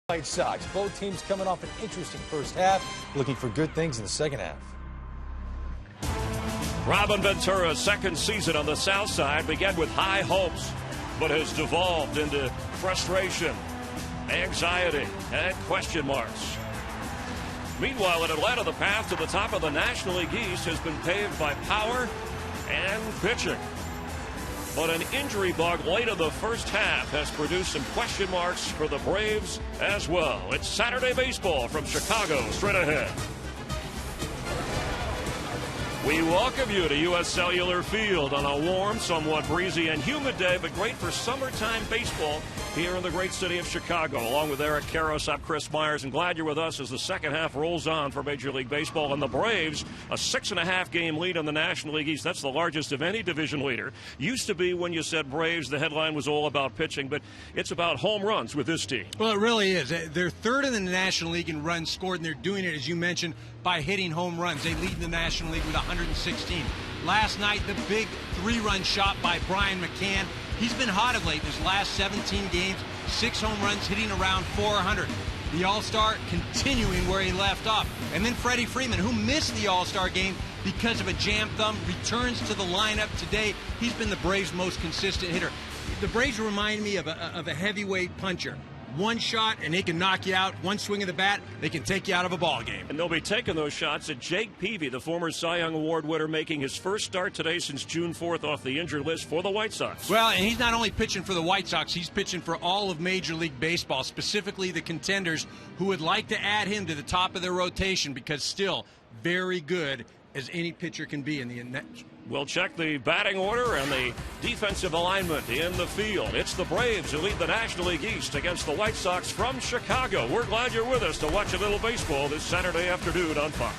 White Sox. Both teams coming off an interesting first half, looking for good things in the second half. Robin Ventura's second season on the South Side began with high hopes, but has devolved into frustration, anxiety, and question marks. Meanwhile, in Atlanta, the path to the top of the National League East has been paved by power and pitching. But an injury bug late in the first half has produced some question marks for the Braves as well. It's Saturday Baseball from Chicago, straight ahead. We welcome you to U.S. Cellular Field on a warm, somewhat breezy and humid day, but great for summertime baseball here in the great city of Chicago. Along with Eric Karros, I'm Chris Myers, and glad you're with us as the second half rolls on for Major League Baseball. And the Braves, a 6.5-game lead on the National League East. That's the largest of any division leader. Used to be when you said Braves, the headline was all about pitching, but it's about home runs with this team. Well, it really is. They're third in the National League in runs scored, and they're doing it, as you mentioned, by hitting home runs. They lead the National League with 116. Last night, the big 3-run shot by Brian McCann. He's been hot of late in his last 17 games, 6 home runs, hitting around 400. The All-Star continuing where he left off. And then Freddie Freeman, who missed the All-Star game because of a jammed thumb, returns to the lineup today. He's been the Braves' most consistent hitter. The Braves remind me of a heavyweight puncher. One shot, and they can knock you out. One swing of the bat, they can take you out of a ball game. And they'll be taking those shots at Jake Peavy, the former Cy Young Award winner, making his first start today since June 4th off the injured list for the White Sox. Well, and he's not only pitching for the White Sox, he's pitching for all of Major League Baseball, specifically the contenders who would like to add him to the top of their rotation because still very good as any pitcher can be in the We'll check the batting order and the defensive alignment in the field. It's the Braves who lead the National League East against the White Sox from Chicago. We're glad you're with us to watch a little baseball this Saturday afternoon on Fox.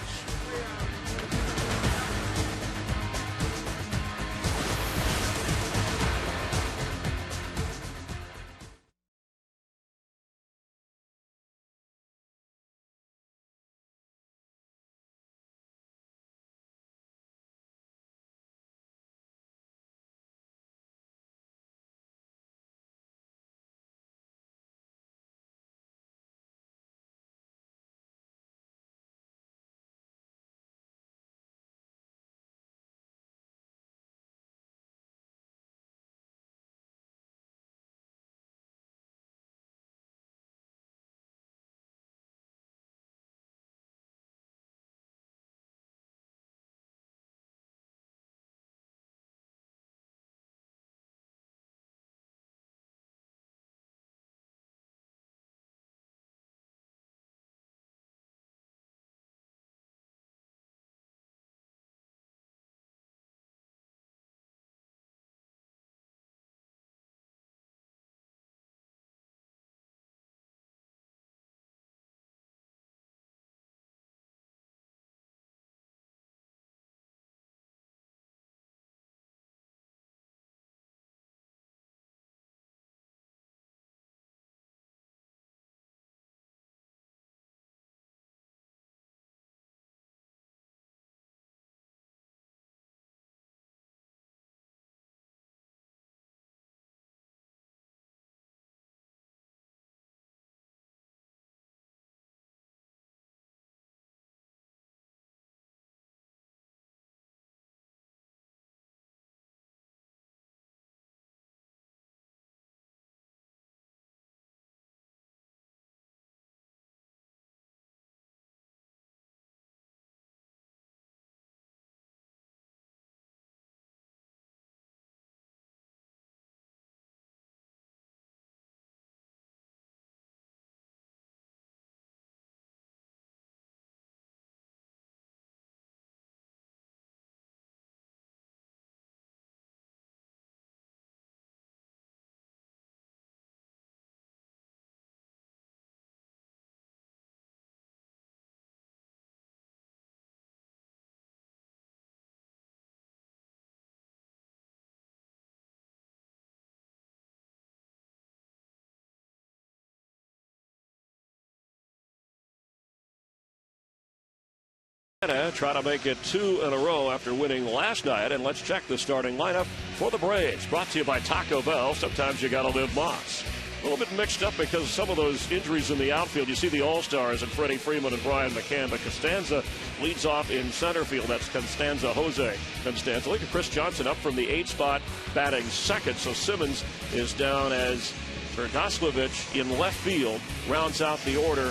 Try to make it 2 in a row after winning last night. And let's check the starting lineup for the Braves. Brought to you by Taco Bell. Sometimes you got to live Moss. A little bit mixed up because of some of those injuries in the outfield. You see the All-Stars and Freddie Freeman and Brian McCann, but Costanza leads off in center field. That's Jose Costanza. Look at Chris Johnson up from the 8th spot, batting second. So Simmons is down as Verdoslavich in left field, rounds out the order,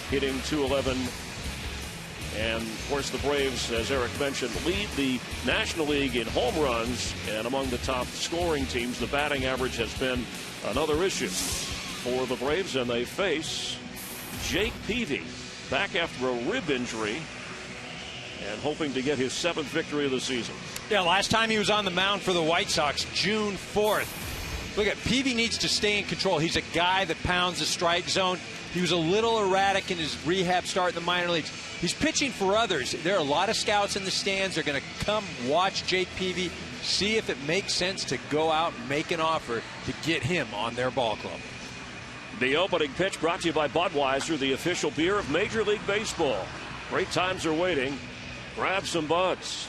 hitting .211. And, of course, the Braves, as Eric mentioned, lead the National League in home runs, and among the top scoring teams. The batting average has been another issue for the Braves, and they face Jake Peavy back after a rib injury and hoping to get his 7th victory of the season. Yeah, last time he was on the mound for the White Sox, June 4th. Look at Peavy needs to stay in control. He's a guy that pounds the strike zone. He was a little erratic in his rehab start in the minor leagues. He's pitching for others. There are a lot of scouts in the stands. They're going to come watch Jake Peavy, see if it makes sense to go out and make an offer to get him on their ball club. The opening pitch brought to you by Budweiser, the official beer of Major League Baseball. Great times are waiting. Grab some Buds.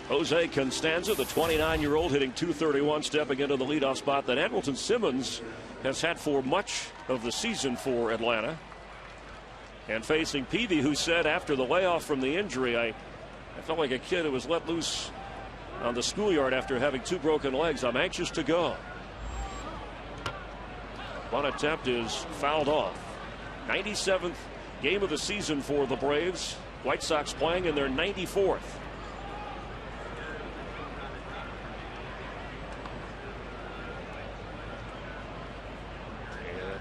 Jose Costanza, the 29-year-old, hitting .231, stepping into the leadoff spot that Andrelton Simmons has had for much of the season for Atlanta. And facing Peavy, who said after the layoff from the injury, I felt like a kid who was let loose on the schoolyard after having 2 broken legs. I'm anxious to go. One attempt is fouled off. 97th game of the season for the Braves. White Sox playing in their 94th.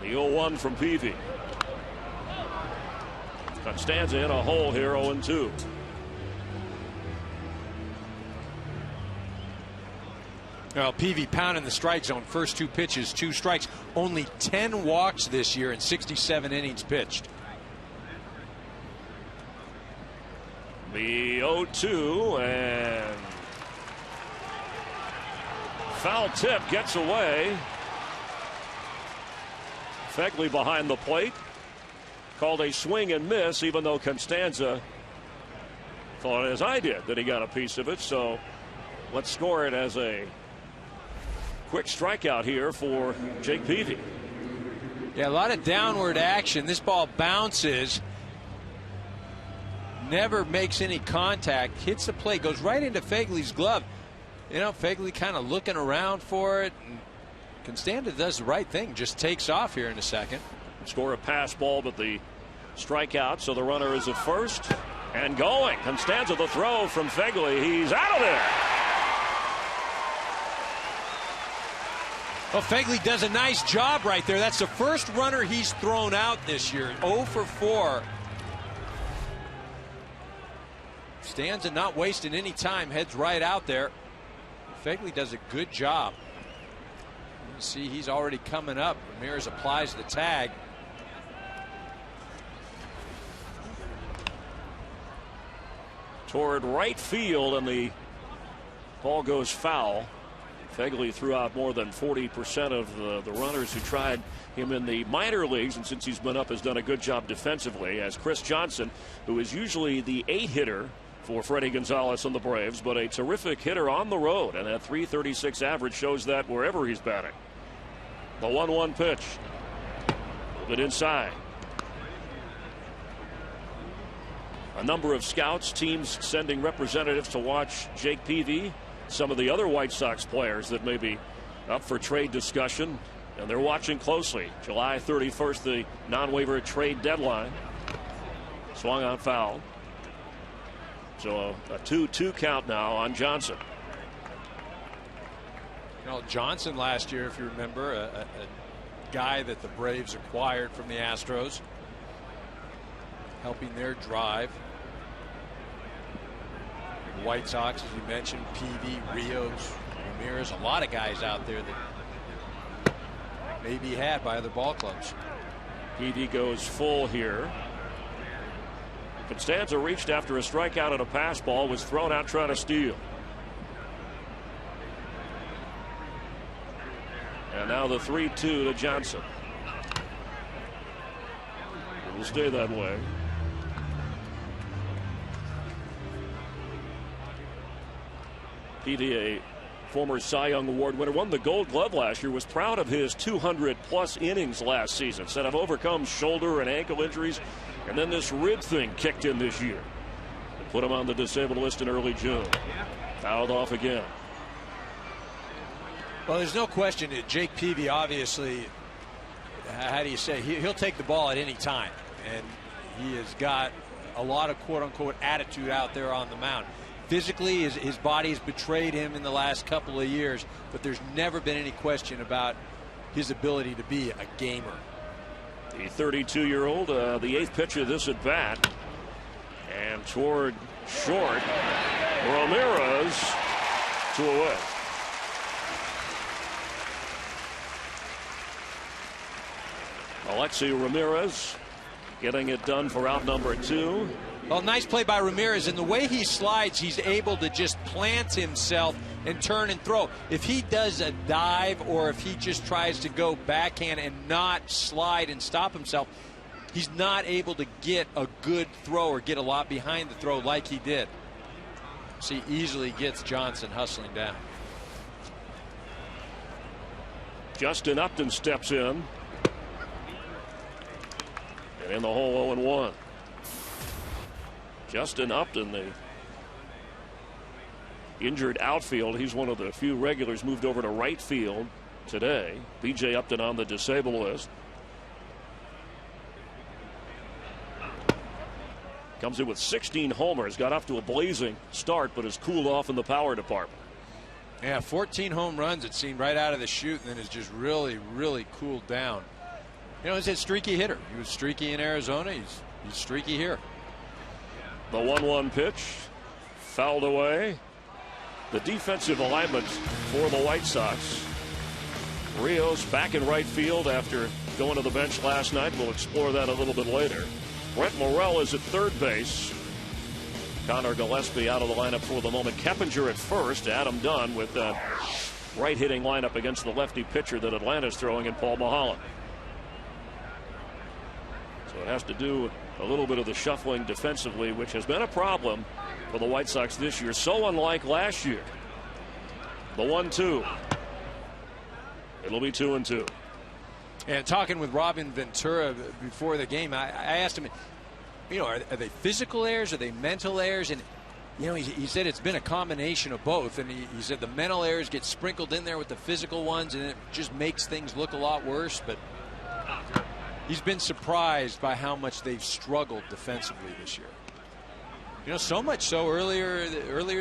The 0-1 from Peavy. Costanza in a hole here, 0-2. Well, Peavy pounding the strike zone. First 2 pitches, 2 strikes. Only 10 walks this year in 67 innings pitched. The 0-2, and foul tip gets away. Fegley behind the plate. Called a swing and miss, even though Costanza thought, as I did, that he got a piece of it. So let's score it as a quick strikeout here for Jake Peavy. Yeah, a lot of downward action. This ball bounces, never makes any contact, hits the plate, goes right into Fegley's glove. You know, Fegley kind of looking around for it. And Costanza does the right thing, just takes off here in a second. Score a pass ball, but the strikeout, so the runner is at first and going. Costanza, the throw from Fegley. He's out of there. Well, Fegley does a nice job right there. That's the first runner he's thrown out this year. 0 for 4. Costanza not wasting any time, heads right out there. Fegley does a good job. You see, he's already coming up. Ramirez applies the tag. Toward right field, and the ball goes foul. Fegley threw out more than 40% of the runners who tried him in the minor leagues, and since he's been up, has done a good job defensively. As Chris Johnson, who is usually the 8-hitter for Freddie Gonzalez and the Braves, but a terrific hitter on the road, and that .336 average shows that wherever he's batting. The 1-1 pitch. Move it inside. A number of scouts, teams sending representatives to watch Jake Peavy. Some of the other White Sox players that may be up for trade discussion, and they're watching closely. July 31st, the non-waiver trade deadline. Swung on foul. So a 2-2 count now on Johnson. You know, Johnson last year, if you remember, a guy that the Braves acquired from the Astros, helping their drive. The White Sox, as you mentioned, Peavy, Rios, Ramirez, a lot of guys out there that may be had by other ball clubs. Peavy goes full here. Costanza reached after a strikeout and a pass ball, was thrown out trying to steal. And now the 3-2 to Johnson. It will stay that way. Peavy, a former Cy Young Award winner, won the Gold Glove last year, was proud of his 200-plus innings last season. Said, I've overcome shoulder and ankle injuries, and then this rib thing kicked in this year. Put him on the disabled list in early June. Fouled off again. Well, there's no question that Jake Peavy, obviously, how do you say, he'll take the ball at any time. And he has got a lot of quote-unquote attitude out there on the mound. Physically, his body's betrayed him in the last couple of years, but there's never been any question about his ability to be a gamer. The 32-year-old, the eighth pitch of this at bat, and toward short, Ramirez, 2 away. Alexei Ramirez getting it done for out number 2. Well, nice play by Ramirez, and the way he slides, he's able to just plant himself and turn and throw. If he does a dive or if he just tries to go backhand and not slide and stop himself, he's not able to get a good throw or get a lot behind the throw like he did. So he easily gets Johnson hustling down. Justin Upton steps in. And in the hole, 0-1. Justin Upton, the injured outfield. He's one of the few regulars moved over to right field today. B.J. Upton on the disabled list. Comes in with 16 homers. Got off to a blazing start, but has cooled off in the power department. Yeah, 14 home runs, it seemed, right out of the chute, and then has just really, really cooled down. You know, he's a streaky hitter. He was streaky in Arizona. He's streaky here. The 1-1 pitch fouled away. The defensive alignment for the White Sox. Rios back in right field after going to the bench last night. We'll explore that a little bit later. Brent Morrell is at third base. Connor Gillespie out of the lineup for the moment. Keppinger at first. Adam Dunn with that right-hitting lineup against the lefty pitcher that Atlanta's throwing in Paul Mulholland. So it has to do with a little bit of the shuffling defensively, which has been a problem for the White Sox this year. So unlike last year. The 1-2. It'll be 2-2. And talking with Robin Ventura before the game, I asked him, you know, are they physical errors? Are they mental errors? And, you know, he said it's been a combination of both. And he said the mental errors get sprinkled in there with the physical ones, and it just makes things look a lot worse. But he's been surprised by how much they've struggled defensively this year. You know, so much so earlier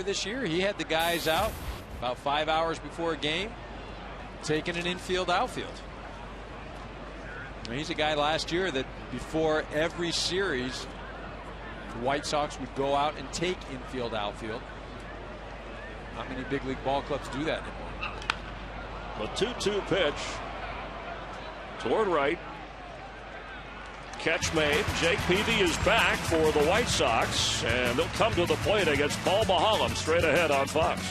this year, he had the guys out about 5 hours before a game, taking an infield outfield. He's a guy last year that before every series, the White Sox would go out and take infield outfield. Not many big league ball clubs do that anymore. The 2-2 pitch toward right. Catch made. Jake Peavy is back for the White Sox, and they'll come to the plate against Paul Mulholland straight ahead on Fox.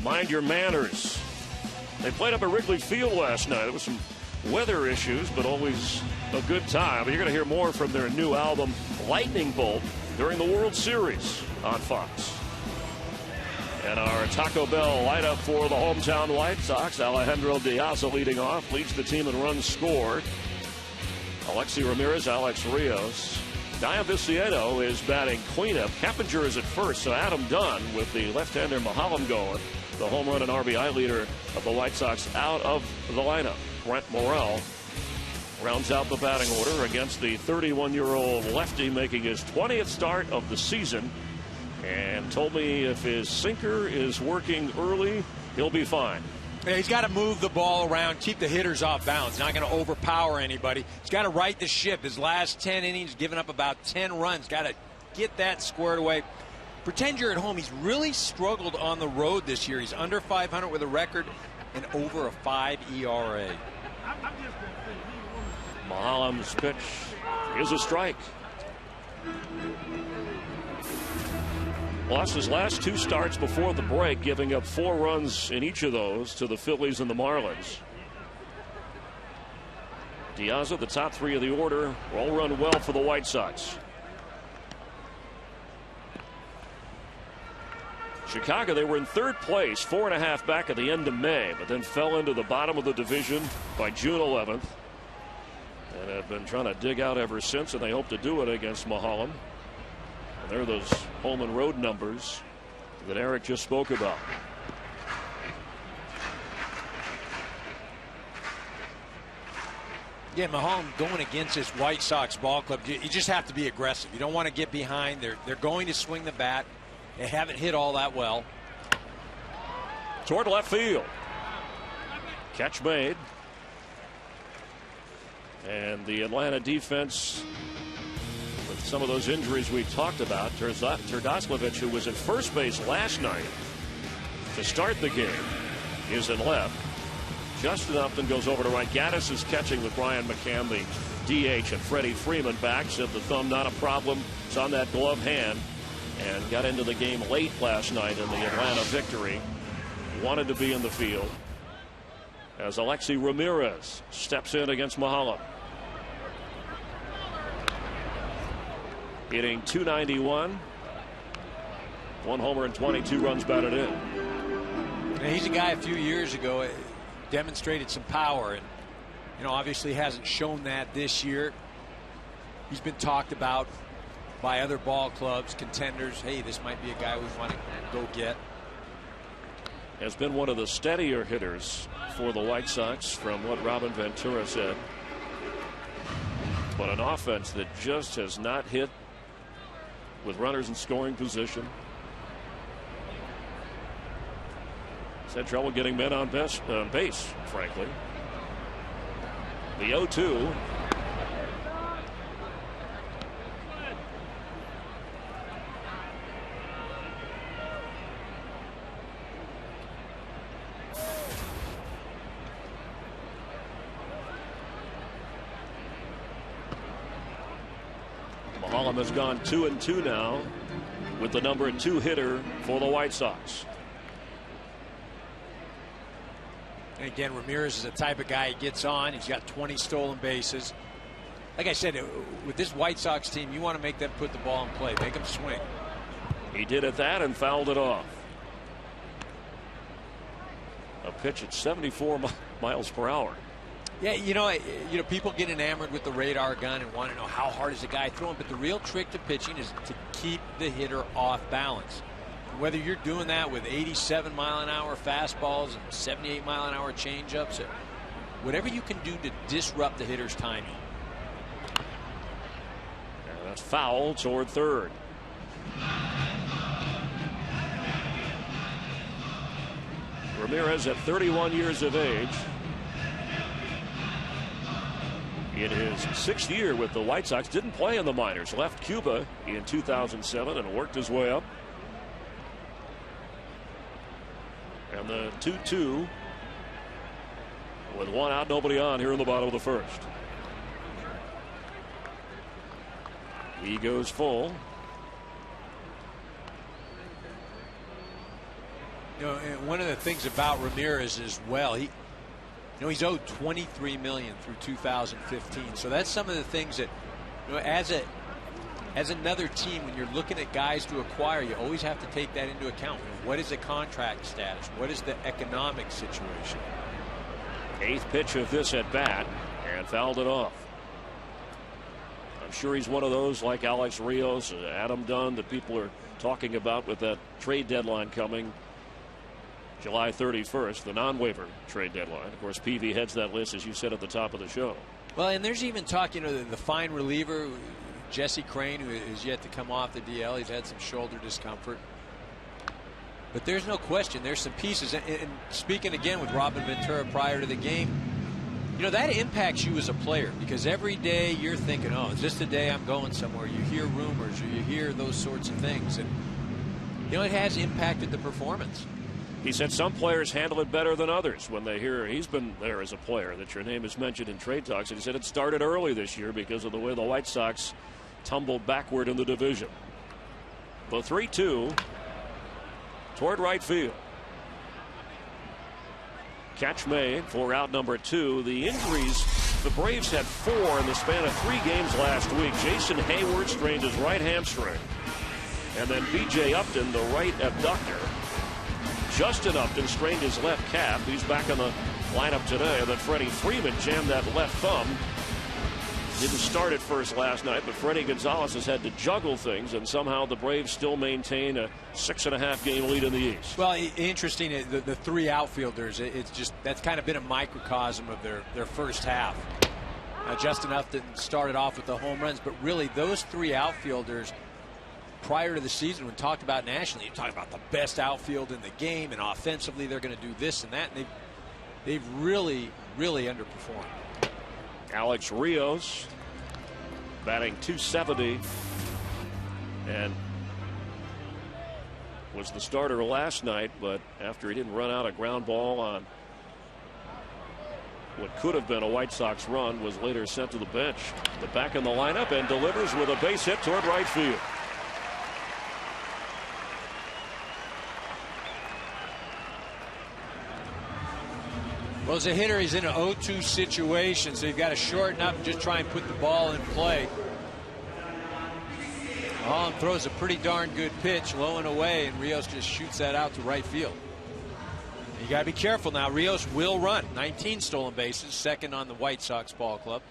Mind Your Manners. They played up at Wrigley Field last night. There was some weather issues, but always a good time. You're going to hear more from their new album, Lightning Bolt, during the World Series on Fox. And our Taco Bell lineup for the hometown White Sox. Alejandro Diaz leading off, leads the team in runs scored. Alexi Ramirez, Alex Rios. Dian Viciedo is batting cleanup. Keppinger is at first, so Adam Dunn with the left-hander Mahalam going. The home run and RBI leader of the White Sox out of the lineup. Brent Morel rounds out the batting order against the 31-year-old lefty making his 20th start of the season. And told me if his sinker is working early, he'll be fine. Yeah, he's got to move the ball around, keep the hitters off balance. Not going to overpower anybody. He's got to right the ship. His last 10 innings, giving up about 10 runs. Got to get that squared away. Pretend you're at home. He's really struggled on the road this year. He's under 500 with a record and over a 5 ERA. Mahalam's pitch is a strike. Lost his last 2 starts before the break, giving up 4 runs in each of those to the Phillies and the Marlins. Diaz, the top 3 of the order, all run well for the White Sox. Chicago, they were in 3rd place, 4.5 back at the end of May, but then fell into the bottom of the division by June 11th. And have been trying to dig out ever since, and they hope to do it against Mahalam. And there are those home and road numbers that Eric just spoke about. Yeah, Mahalam going against this White Sox ball club, you just have to be aggressive. You don't want to get behind. They're going to swing the bat. They haven't hit all that well. Toward left field. Catch made. And the Atlanta defense, with some of those injuries we talked about, Terdoslavich, who was at first base last night to start the game, is in left. Justin Upton goes over to right. Gaddis is catching with Brian McCann, the DH, and Freddie Freeman back. Said the thumb not a problem. It's on that glove hand. And got into the game late last night in the Atlanta victory. Wanted to be in the field. As Alexi Ramirez steps in against Mahalam. Hitting .291. 1 homer and 22 runs batted in. And he's a guy a few years ago demonstrated some power, and obviously hasn't shown that this year. He's been talked about by other ball clubs, contenders. Hey, this might be a guy we want to go get. Has been one of the steadier hitters for the White Sox, from what Robin Ventura said. But an offense that just has not hit with runners in scoring position. He's had trouble getting men on base, frankly. The 0-2. Mahalam has gone 2-2 now with the number 2 hitter for the White Sox. And again, Ramirez is the type of guy he gets on. He's got 20 stolen bases. Like I said, with this White Sox team, you want to make them put the ball in play, make them swing. He did at that and fouled it off. A pitch at 74 miles per hour. Yeah, people get enamored with the radar gun and want to know how hard is the guy throwing, but the real trick to pitching is to keep the hitter off balance. Whether you're doing that with 87-mile-an-hour fastballs and 78-mile-an-hour changeups, whatever you can do to disrupt the hitter's timing. And that's foul toward third. Ramirez at 31 years of age. In his 6th year with the White Sox, didn't play in the minors. Left Cuba in 2007 and worked his way up. And the 2-2 with 1 out, nobody on here in the bottom of the first. He goes full. You know, and one of the things about Ramirez as well, he's owed $23 million through 2015. So that's some of the things that, as another team, when you're looking at guys to acquire, you always have to take that into account. What is the contract status? What is the economic situation? 8th pitch of this at bat, and fouled it off. I'm sure he's one of those like Alex Rios, Adam Dunn, that people are talking about with that trade deadline coming July 31st, the non-waiver trade deadline. Of course, PV heads that list, as you said at the top of the show. Well, and there's even talk, the fine reliever, Jesse Crane, who is yet to come off the DL. He's had some shoulder discomfort. But there's no question, there's some pieces. And speaking again with Robin Ventura prior to the game, that impacts you as a player, because every day you're thinking, oh, is this the day I'm going somewhere? You hear rumors or you hear those sorts of things. And, it has impacted the performance. He said some players handle it better than others when they hear he's been there as a player, that your name is mentioned in trade talks. And he said it started early this year because of the way the White Sox tumbled backward in the division. The 3-2 toward right field. Catch made for out number 2. The injuries, the Braves had 4 in the span of 3 games last week. Jason Hayward strained his right hamstring. And then B.J. Upton, the right abductor. Justin Upton strained his left calf. He's back in the lineup today. And then Freddie Freeman jammed that left thumb. Didn't start at first last night, but Freddie Gonzalez has had to juggle things, and somehow the Braves still maintain a 6.5 game lead in the East. Well, interesting, the 3 outfielders, it's just, that's kind of been a microcosm of their first half. Justin Upton started off with the home runs, but really those 3 outfielders prior to the season, when talked about nationally, you talk about the best outfield in the game, and offensively they're going to do this and that, and they've really, really underperformed. Alex Rios batting .270 and was the starter last night, but after he didn't run out a ground ball on what could have been a White Sox run, was later sent to the bench. But back in the lineup and delivers with a base hit toward right field. Well, as a hitter, he's in an 0-2 situation, so you've got to shorten up and just try and put the ball in play. Holland throws a pretty darn good pitch, low and away, and Rios just shoots that out to right field. You got to be careful now. Rios will run. 19 stolen bases, second on the White Sox ball club.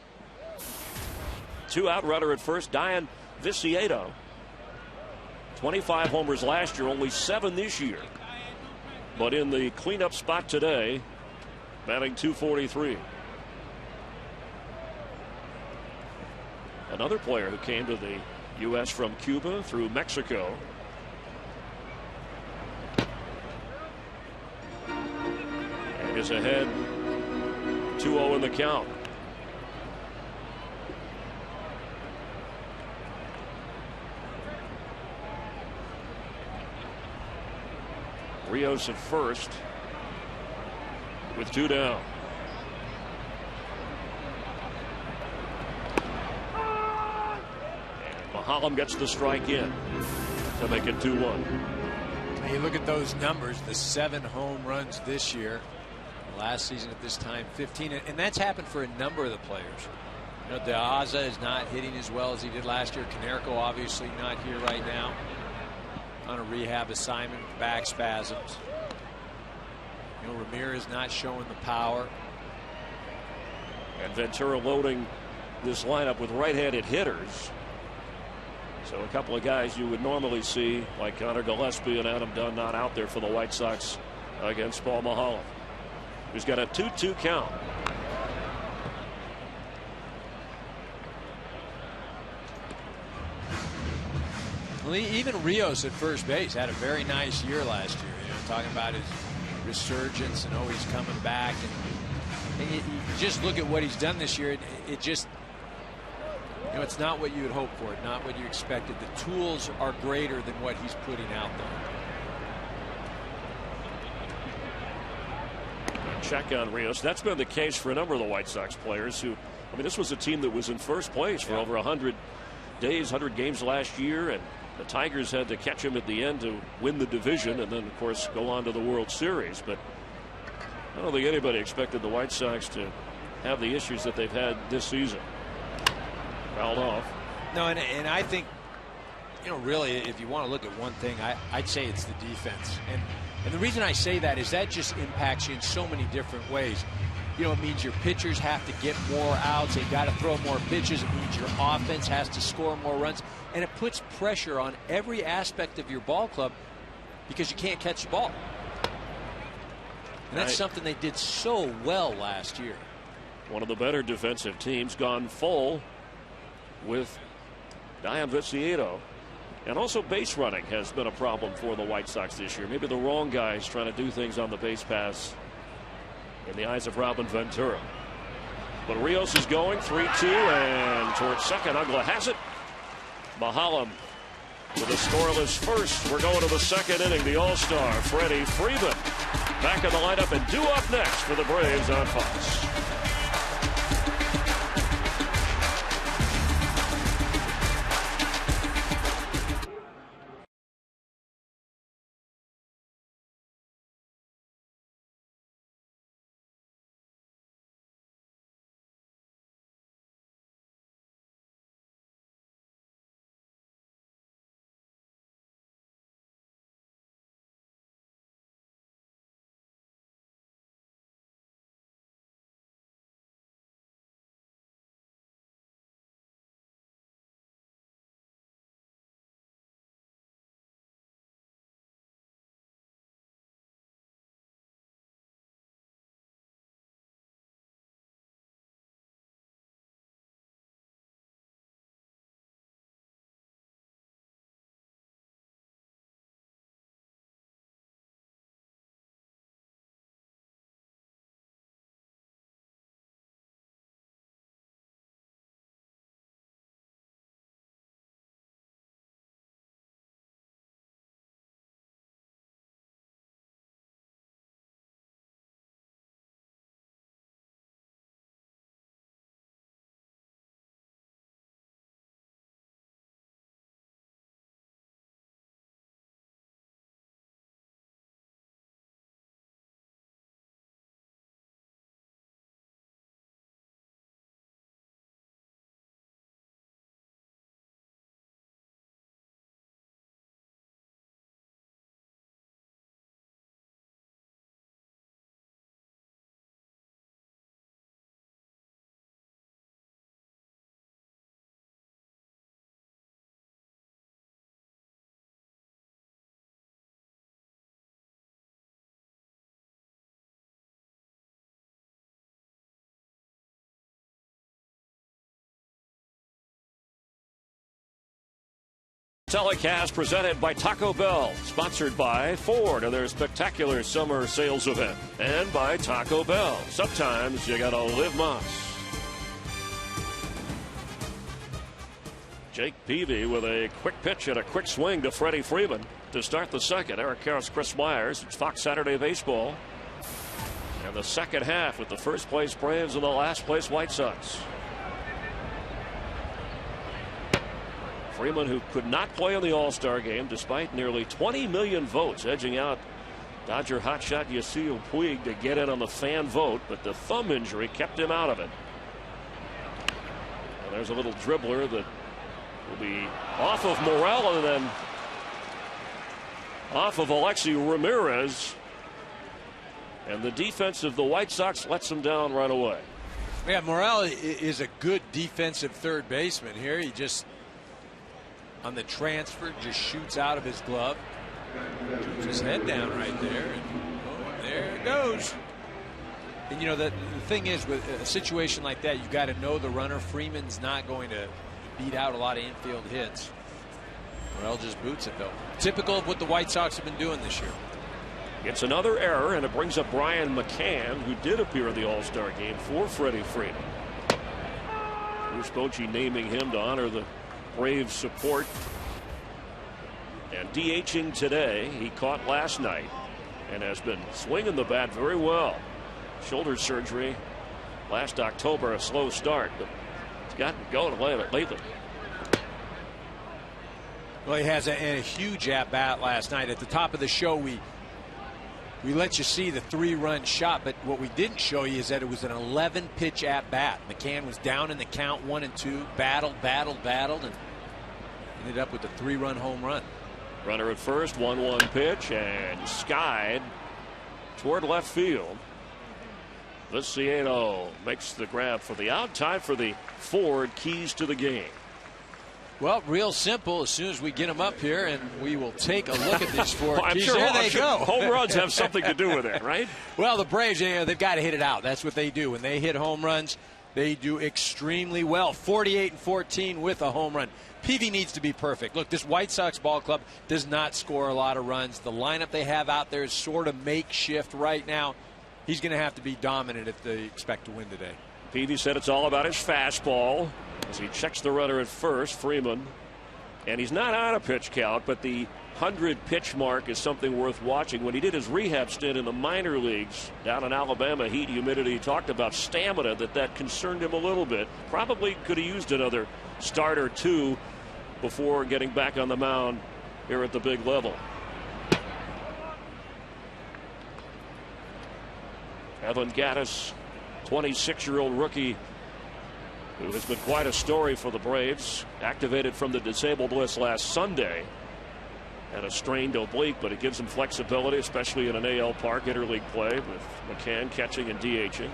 2 out runner at first, Dian Viciedo. 25 homers last year, only 7 this year. But in the cleanup spot today, batting .243. Another player who came to the U.S. from Cuba through Mexico. And is ahead 2-0 in the count. Rios at first with 2 down. And Mahalam gets the strike in to make it 2-1. You look at those numbers, the 7 home runs this year. Last season at this time, 15. And that's happened for a number of the players. De Aza is not hitting as well as he did last year. Konerko obviously not here right now. On a rehab assignment, back spasms. Ramirez not showing the power. And Ventura loading this lineup with right-handed hitters. So a couple of guys you would normally see, like Connor Gillespie and Adam Dunn, not out there for the White Sox against Paul Mahalam, who's got a 2-2 count. Well, even Rios at first base had a very nice year last year. Talking about his resurgence and always coming back. And you just look at what he's done this year. It just, it's not what you would hope for, not what you expected. The tools are greater than what he's putting out there. Check on Rios. That's been the case for a number of the White Sox players who, this was a team that was in first place for over 100 days, 100 games last year, and The Tigers had to catch him at the end to win the division and then, of course, go on to the World Series. But I don't think anybody expected the White Sox to have the issues that they've had this season. Fouled off. No, and I think, you know, really, if you want to look at one thing, I'd say it's the defense. And the reason I say that is that just impacts you in so many different ways. You know, it means your pitchers have to get more outs. They've got to throw more pitches. It means your offense has to score more runs. And it puts pressure on every aspect of your ball club because you can't catch the ball. And that's something they did so well last year. One of the better defensive teams gone full with Dion Viciedo. And also base running has been a problem for the White Sox this year. Maybe the wrong guys trying to do things on the base pass in the eyes of Robin Ventura. But Rios is going 3-2 and towards second. Ugla has it. Mahalam with a scoreless first. We're going to the second inning. The All-Star Freddie Freeman back in the lineup and due up next for the Braves on Fox. Telecast presented by Taco Bell, sponsored by Ford and their spectacular summer sales event, and by Taco Bell. Sometimes you gotta live Moss. Jake Peavy with a quick pitch and a quick swing to Freddie Freeman to start the second. Eric Karros, Chris Myers. It's Fox Saturday Baseball. And the second half with the first place Braves and the last place White Sox. Freeman, who could not play in the All-Star game despite nearly 20 million votes, edging out Dodger hotshot Yasiel Puig to get in on the fan vote, but the thumb injury kept him out of it. And there's a little dribbler that will be off of Morel and then off of Alexi Ramirez. And the defense of the White Sox lets him down right away. Yeah, Morel is a good defensive third baseman here. He just, on the transfer, just shoots out of his glove. Puts his head down right there. And there it goes. And, you know, the thing is, with a situation like that, you've got to know the runner. Freeman's not going to beat out a lot of infield hits. Morel just boots it, though. Typical of what the White Sox have been doing this year. It's another error, and it brings up Brian McCann, who did appear in the All-Star game for Freddie Freeman. Bruce Bochy naming him to honor the Braves' support. And DHing today. He caught last night and has been swinging the bat very well. Shoulder surgery last October, a slow start, but it's gotten going lately. Well, he has a huge at-bat last night. At the top of the show, we let you see the 3-run shot, but what we didn't show you is that it was an 11-pitch at-bat. McCann was down in the count, 1-2, battled, and ended up with a 3-run home run. Runner at first, 1-1 pitch, and skied toward left field. Luciano makes the grab for the out. Time for the Ford keys to the game. Well, real simple. As soon as we get them up here, and we will take a look at these Ford keys. Sure, there they go. Home runs have something to do with it, right? Well, the Braves, they've got to hit it out. That's what they do. When they hit home runs, they do extremely well. 48-14 with a home run. Peavy needs to be perfect. Look, this White Sox ball club does not score a lot of runs. The lineup they have out there is sort of makeshift right now. He's going to have to be dominant if they expect to win today. Peavy said it's all about his fastball as he checks the runner at first, Freeman. And he's not on a pitch count, but the 100-pitch mark is something worth watching. When he did his rehab stint in the minor leagues down in Alabama, heat, humidity, he talked about stamina, that concerned him a little bit. Probably could have used another start or two before getting back on the mound here at the big level. Evan Gattis, 26-year-old rookie who has been quite a story for the Braves. Activated from the disabled list last Sunday. Had a strained oblique, but it gives him flexibility, especially in an AL Park interleague play with McCann catching and DHing.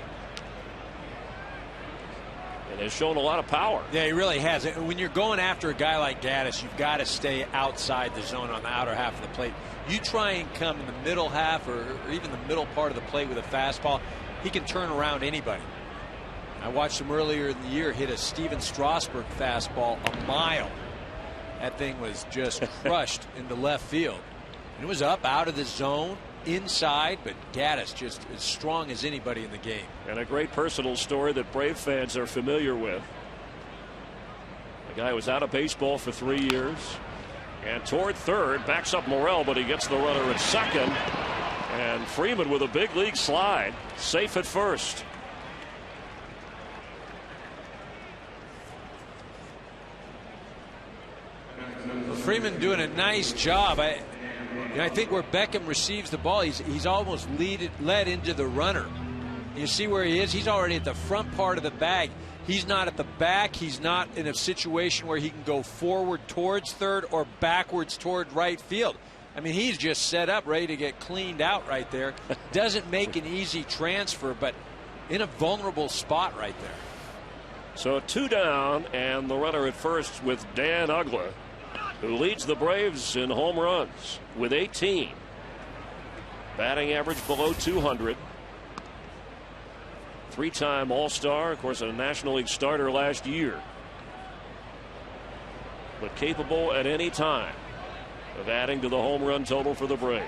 And has shown a lot of power. Yeah, he really has. When you're going after a guy like Gattis, you've got to stay outside the zone on the outer half of the plate. You try and come in the middle half or even the middle part of the plate with a fastball, he can turn around anybody. I watched him earlier in the year hit a Steven Strasburg fastball a mile. That thing was just crushed into left field. And it was up out of the zone, inside, but Gattis just as strong as anybody in the game. And a great personal story that Brave fans are familiar with. The guy was out of baseball for 3 years. And toward third, backs up Morel, but he gets the runner at second. And Freeman with a big league slide, safe at first. Freeman doing a nice job. I think where Beckham receives the ball, he's almost led into the runner. You see where he is? He's already at the front part of the bag. He's not at the back. He's not in a situation where he can go forward towards third or backwards toward right field. I mean, he's just set up ready to get cleaned out right there. Doesn't make an easy transfer, but in a vulnerable spot right there. So 2 down, and the runner at first with Dan Uggla, who leads the Braves in home runs with 18. Batting average below 200. 3-time All-Star, of course, a National League starter last year. But capable at any time of adding to the home run total for the Braves.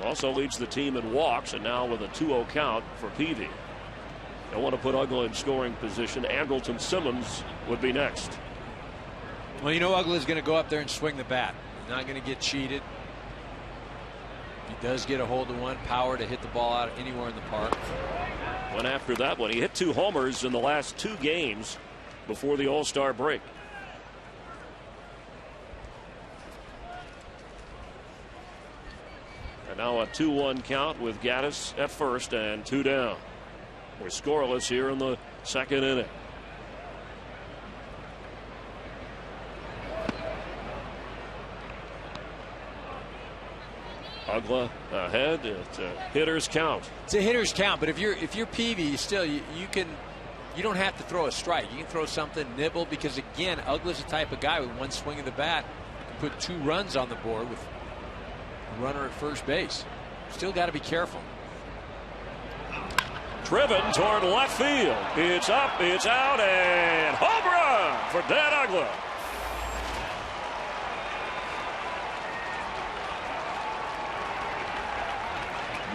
Also leads the team in walks, and now with a 2-0 count for Peavy. They want to put Uggla in scoring position. Andrelton Simmons would be next. Well, you know Uggla's going to go up there and swing the bat. He's not going to get cheated. If he does get a hold of one, power to hit the ball out anywhere in the park. Went after that one. He hit 2 homers in the last 2 games before the All-Star break. And now a 2-1 count with Gattis at first and 2 down. We're scoreless here in the second inning. Uggla ahead. It's a hitter's count. It's a hitter's count, but if you're Peavy, still you don't have to throw a strike. You can throw something, nibble, because again, Uggla's the type of guy with one swing of the bat can put 2 runs on the board with a runner at first base. Still got to be careful. Driven toward left field. It's up, it's out, and home run for Dan Uggla.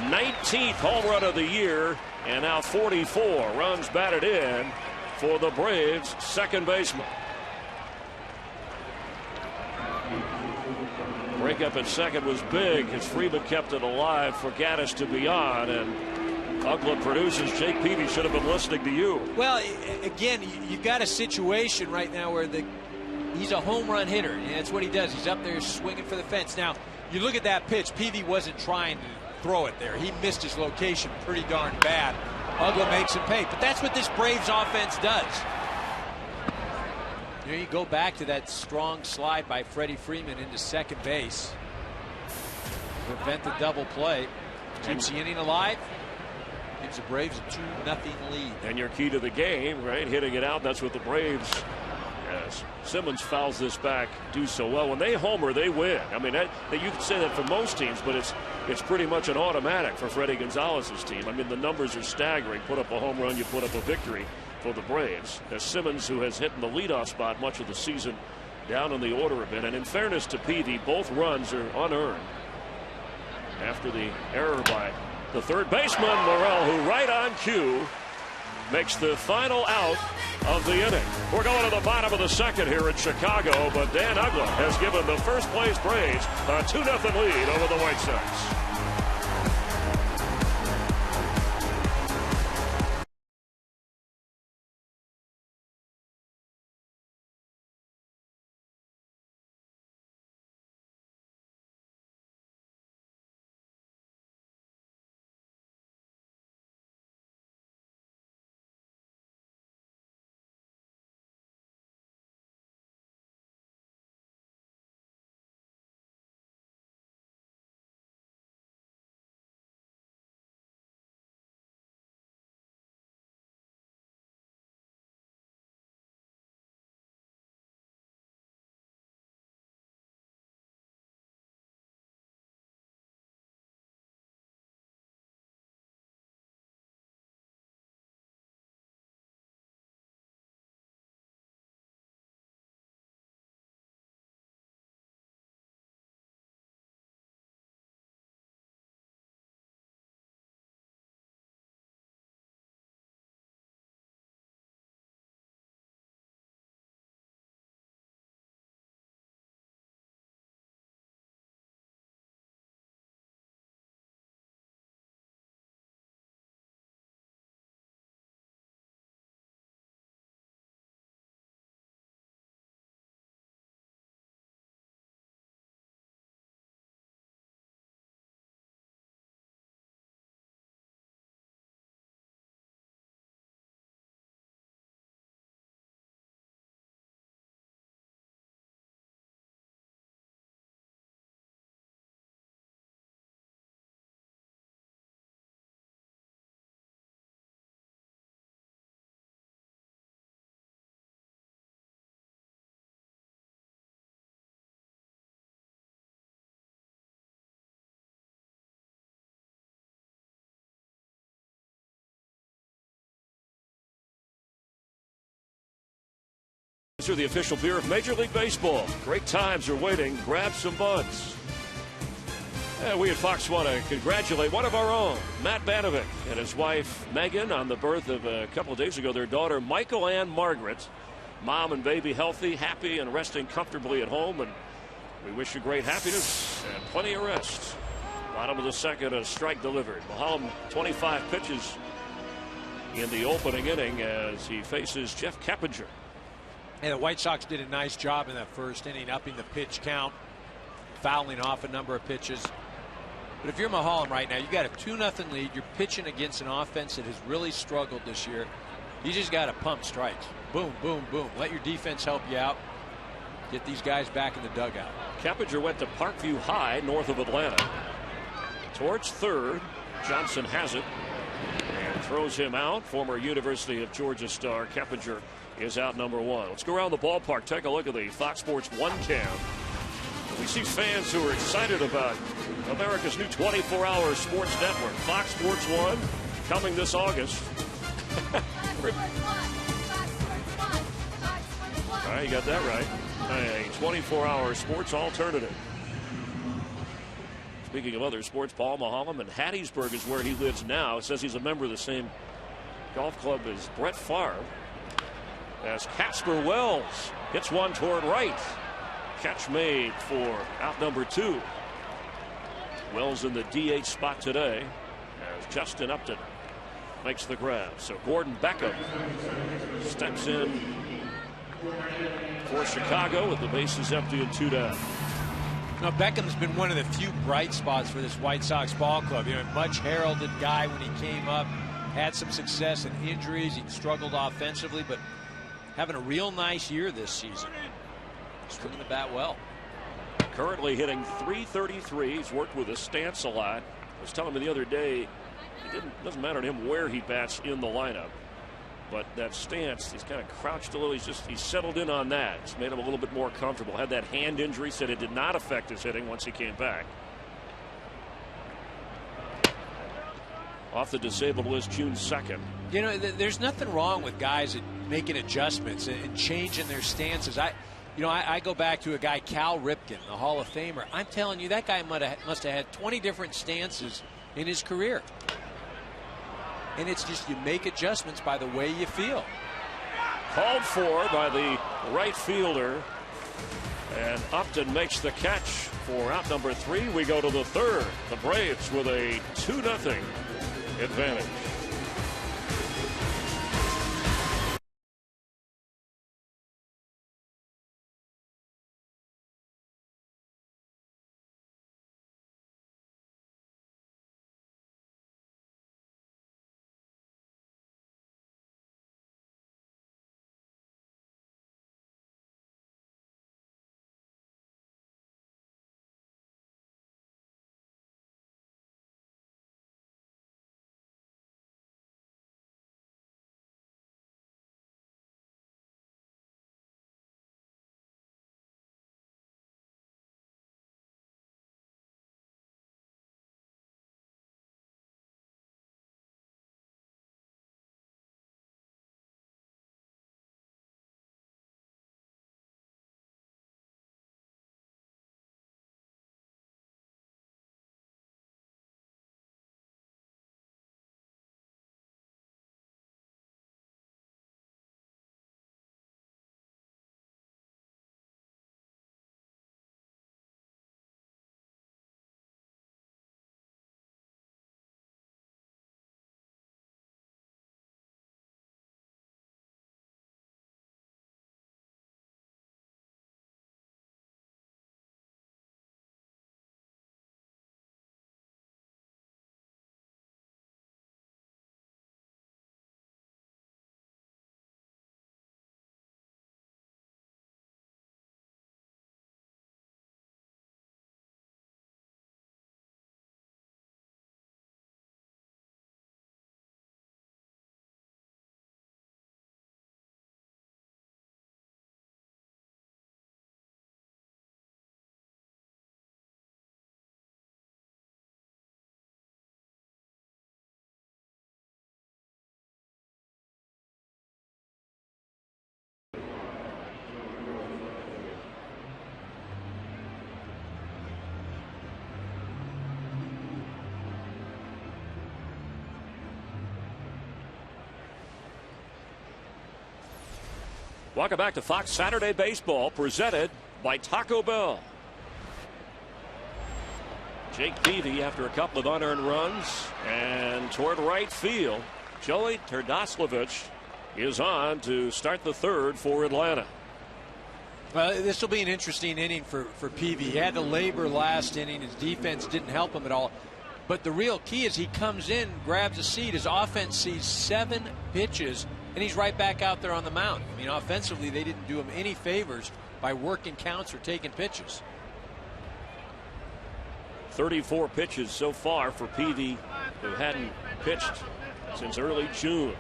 '19th home run of the year, and now 44 runs batted in for the Braves second baseman. Breakup at second was big as Freeman kept it alive for Gattis to be on, and Uggla produces. Jake Peavy should have been listening to you. Well, again, you've got a situation right now where he's a home run hitter, and that's what he does. He's up there swinging for the fence. Now, you look at that pitch. Peavy wasn't trying to throw it there. He missed his location pretty darn bad. Uggla makes him pay, but that's what this Braves offense does. You go back to that strong slide by Freddie Freeman into second base. Prevent the double play. Keeps the inning alive. Gives the Braves a 2-0 lead. And your key to the game, right? Hitting it out. That's what the Braves, as Simmons fouls this back, do so well. When they homer, they win. I mean, you could say that for most teams, but it's pretty much an automatic for Freddie Gonzalez's team. I mean, the numbers are staggering. Put up a home run, you put up a victory for the Braves. As Simmons, who has hit in the leadoff spot much of the season, down in the order a bit. And in fairness to Peavy, both runs are unearned after the error by the third baseman, Morel, who right on cue makes the final out of the inning. We're going to the bottom of the second here in Chicago, but Dan Uggla has given the first place Braves a 2-0 lead over the White Sox. These are the official beer of Major League Baseball. Great times are waiting. Grab some buds. And we at Fox want to congratulate one of our own, Matt Banovic, and his wife Megan on the birth of a couple of days ago their daughter Michael Ann Margaret. Mom and baby healthy, happy, and resting comfortably at home. And we wish you great happiness and plenty of rest. Bottom of the second, a strike delivered. Mahalam 25 pitches in the opening inning as he faces Jeff Keppinger. And the White Sox did a nice job in that first inning, upping the pitch count, fouling off a number of pitches. But if you're Mahalam right now, you got a 2-0 lead. You're pitching against an offense that has really struggled this year. You just got to pump strikes. Boom, boom, boom. Let your defense help you out. Get these guys back in the dugout. Keppinger went to Parkview High, north of Atlanta. Towards third. Johnson has it and throws him out. Former University of Georgia star Keppinger is out number one. Let's go around the ballpark. Take a look at the Fox Sports 1 cam. We see fans who are excited about America's new 24-hour sports network, Fox Sports 1, coming this August. All right, you got that right. A 24-hour sports alternative. Speaking of other sports, Paul Mahalam in Hattiesburg is where he lives now. It says he's a member of the same golf club as Brett Favre. As Casper Wells hits one toward right. Catch made for out number 2. Wells in the DH spot today as Justin Upton makes the grab. So Gordon Beckham steps in for Chicago with the bases empty and 2 down. Now, Beckham's been one of the few bright spots for this White Sox ball club. You know, much heralded guy when he came up, had some success in injuries. He struggled offensively, but having a real nice year this season. Swinging the bat well. Currently hitting .333. He's worked with a stance a lot. I was telling him the other day, doesn't matter to him where he bats in the lineup, but that stance, he's kind of crouched a little. He's settled in on that. It's made him a little bit more comfortable. Had that hand injury, said it did not affect his hitting once he came back. Off the disabled list June 2nd. You know, there's nothing wrong with guys that making adjustments and changing their stances. I go back to a guy, Cal Ripken, the Hall of Famer. I'm telling you, that guy must have had 20 different stances in his career. And it's just you make adjustments by the way you feel. Called for by the right fielder. And Upton makes the catch for out number 3. We go to the 3rd. The Braves with a 2-0 advantage. Welcome back to Fox Saturday Baseball, presented by Taco Bell. Jake Peavy after a couple of unearned runs, and toward right field, Joey Terdoslavich is on to start the 3rd for Atlanta. Well, this will be an interesting inning for Peavy. He had to labor last inning. His defense didn't help him at all. But the real key is he comes in, grabs a seat. His offense sees 7 pitches, and he's right back out there on the mound. I mean, offensively, they didn't do him any favors by working counts or taking pitches. 34 pitches so far for Peavy, who hadn't pitched since early June.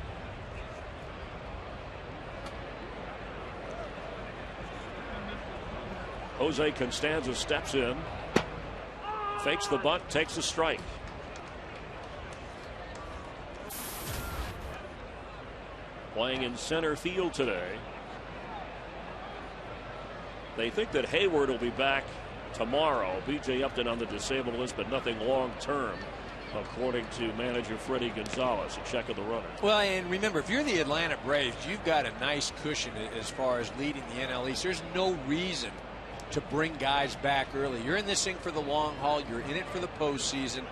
Jose Constanza steps in, fakes the bunt, takes a strike. Playing in center field today. They think that Hayward will be back tomorrow. B.J. Upton on the disabled list, but nothing long term, according to manager Freddie Gonzalez. A check of the runner. Well, and remember, if you're the Atlanta Braves, you've got a nice cushion as far as leading the NL East. There's no reason to bring guys back early. You're in this thing for the long haul. You're in it for the postseason.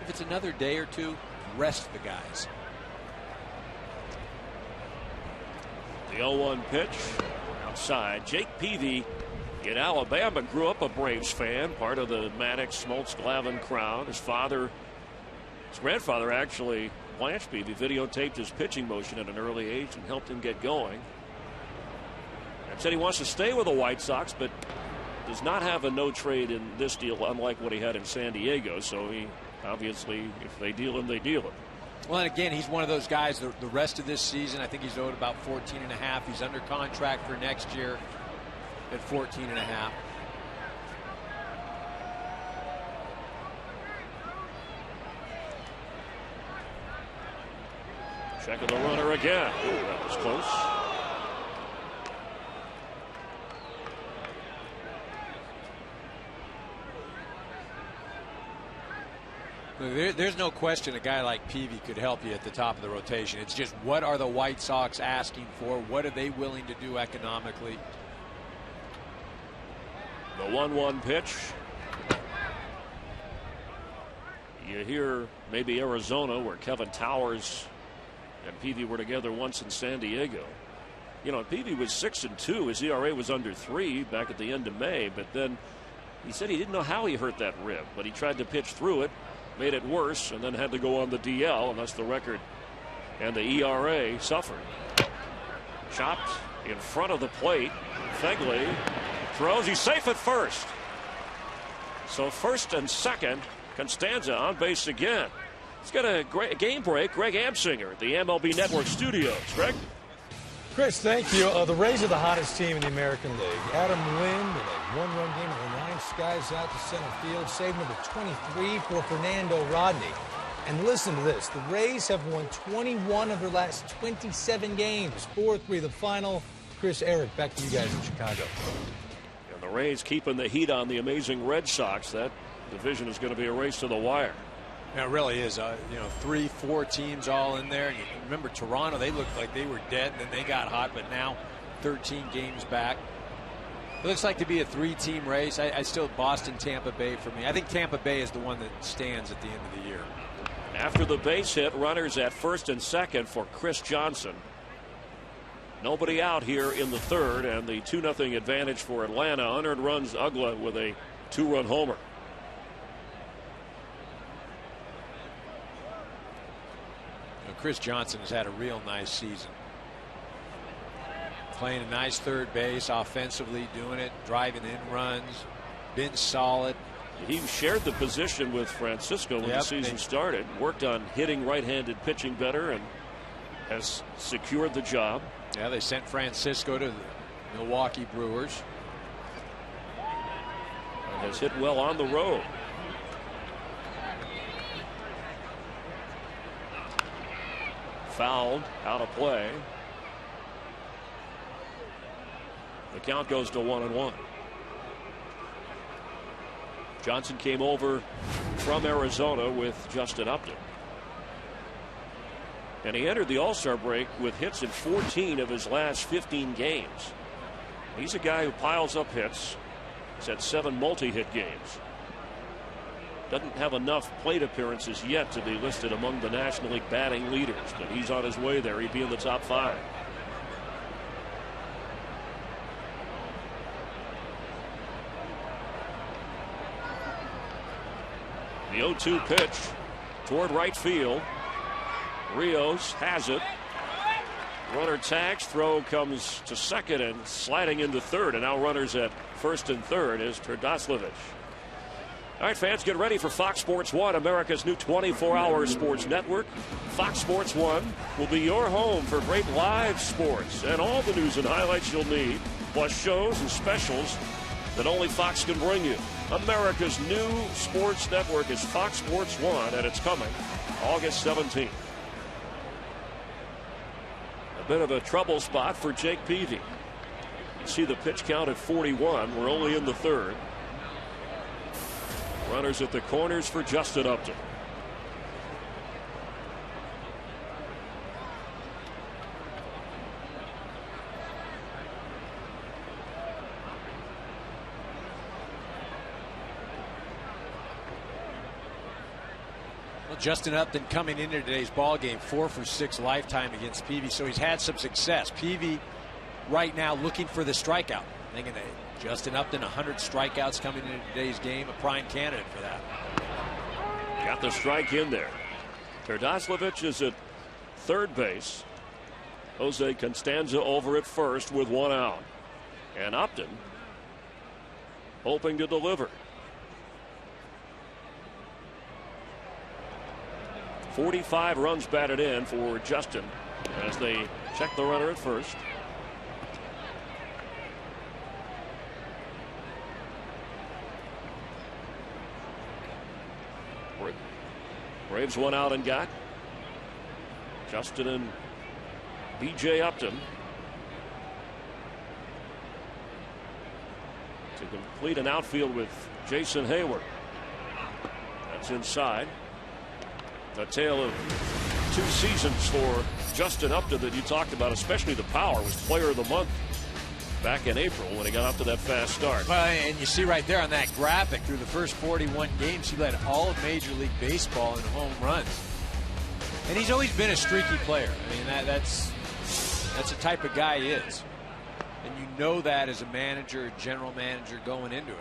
If it's another day or two, rest the guys. The 0-1 pitch outside. Jake Peavy in Alabama grew up a Braves fan, part of the Maddox Smoltz Glavine crowd. His grandfather actually, Blanche Peavy, videotaped his pitching motion at an early age and helped him get going. And said he wants to stay with the White Sox, but does not have a no trade in this deal, unlike what he had in San Diego. So he obviously, if they deal him, they deal him. Well, and again, he's one of those guys, the rest of this season, I think he's owed about 14.5. He's under contract for next year at 14.5. Checking the runner again. Ooh, that was close. There's no question a guy like Peavy could help you at the top of the rotation. It's just, what are the White Sox asking for? What are they willing to do economically? The 1-1 pitch. You hear maybe Arizona, where Kevin Towers and Peavy were together once in San Diego. You know, Peavy was 6-2. His ERA was under 3 back at the end of May. But then he said he didn't know how he hurt that rib, but he tried to pitch through it, made it worse, and then had to go on the DL, and that's the record. And the ERA suffered. Chopped in front of the plate. Fegley throws. He's safe at first. So first and second. Constanza on base again. He's got a great game break. Greg Amsinger at the MLB Network studios. Greg? Chris, thank you. The Rays are the hottest team in the American League. Adam Lind in a one-run game in the 9th, skies out to center field. Save number 23 for Fernando Rodney. And listen to this. The Rays have won 21 of their last 27 games. 4-3 the final. Chris, Eric, back to you guys in Chicago. And the Rays keeping the heat on the amazing Red Sox. That division is going to be a race to the wire. Yeah, it really is. 3-4 teams all in there. And you remember Toronto, they looked like they were dead, and then they got hot, but now 13 games back. It looks like to be a 3-team race. I still Boston, Tampa Bay for me. I think Tampa Bay is the one that stands at the end of the year. After the base hit, runners at first and second for Chris Johnson. Nobody out here in the third, and the 2-0 advantage for Atlanta. Unearned runs Ugla with a 2-run homer. Chris Johnson has had a real nice season. Playing a nice third base, offensively doing it, driving in runs, been solid. He shared the position with Francisco when the season started. Worked on hitting right-handed pitching better and has secured the job. Yeah, they sent Francisco to the Milwaukee Brewers. And has hit well on the road. Fouled, out of play. The count goes to 1-1. Johnson came over from Arizona with Justin Upton. And he entered the All-Star break with hits in 14 of his last 15 games. He's a guy who piles up hits. He's had 7 multi-hit games. Doesn't have enough plate appearances yet to be listed among the National League batting leaders, but he's on his way there. He'd be in the top 5. The 0-2 pitch toward right field. Rios has it. Runner tags. Throw comes to second and sliding into third. And now runners at first and third is Terdoslavich. All right, fans, get ready for Fox Sports 1, America's new 24-hour sports network. Fox Sports 1 will be your home for great live sports and all the news and highlights you'll need, plus shows and specials that only Fox can bring you. America's new sports network is Fox Sports 1, and it's coming August 17th. A bit of a trouble spot for Jake Peavy. You see the pitch count at 41. We're only in the third. Runners at the corners for Justin Upton. Well, Justin Upton coming into today's ball game 4 for 6 lifetime against Peavy, so he's had some success. Peavy right now looking for the strikeout. Thinking that Justin Upton, 100 strikeouts coming into today's game, a prime candidate for that. Got the strike in there. Terdoslavich is at third base. Jose Constanza over at first with 1 out. And Upton hoping to deliver. 45 runs batted in for Justin as they check the runner at first. Braves 1 out and got Justin and B.J. Upton to complete an outfield with Jason Hayward. That's inside. A tale of 2 seasons for Justin Upton that you talked about, especially the power. Was player of the month back in April when he got up to that fast start. Well, and you see right there on that graphic, through the first 41 games, he led all of Major League Baseball in home runs. And he's always been a streaky player. I mean, that's the type of guy he is. And you know that as a manager, general manager, going into it.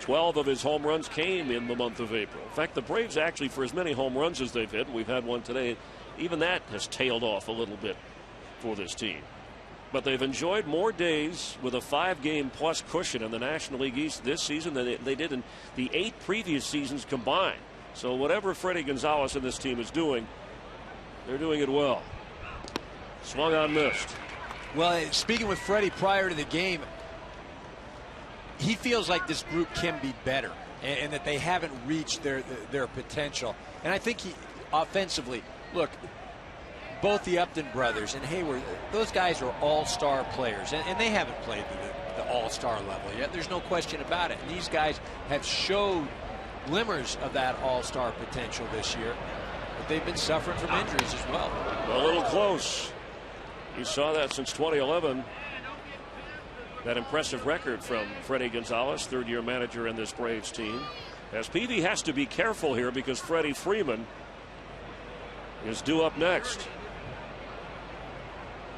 12 of his home runs came in the month of April. In fact, the Braves actually, for as many home runs as they've hit, we've had one today, even that has tailed off a little bit for this team. But they've enjoyed more days with a 5-game plus cushion in the National League East this season than they did in the 8 previous seasons combined. So whatever Freddie Gonzalez and this team is doing, they're doing it well. Swung on, missed. Well, speaking with Freddie prior to the game, he feels like this group can be better and that they haven't reached their potential. And I think he offensively, look, both the Upton brothers and Hayward, those guys are all-star players, and they haven't played to the all-star level yet. There's no question about it. And these guys have showed glimmers of that all-star potential this year, but they've been suffering from injuries as well. A little close. You saw that since 2011. That impressive record from Freddie Gonzalez, third-year manager in this Braves team. As Peavy has to be careful here because Freddie Freeman is due up next.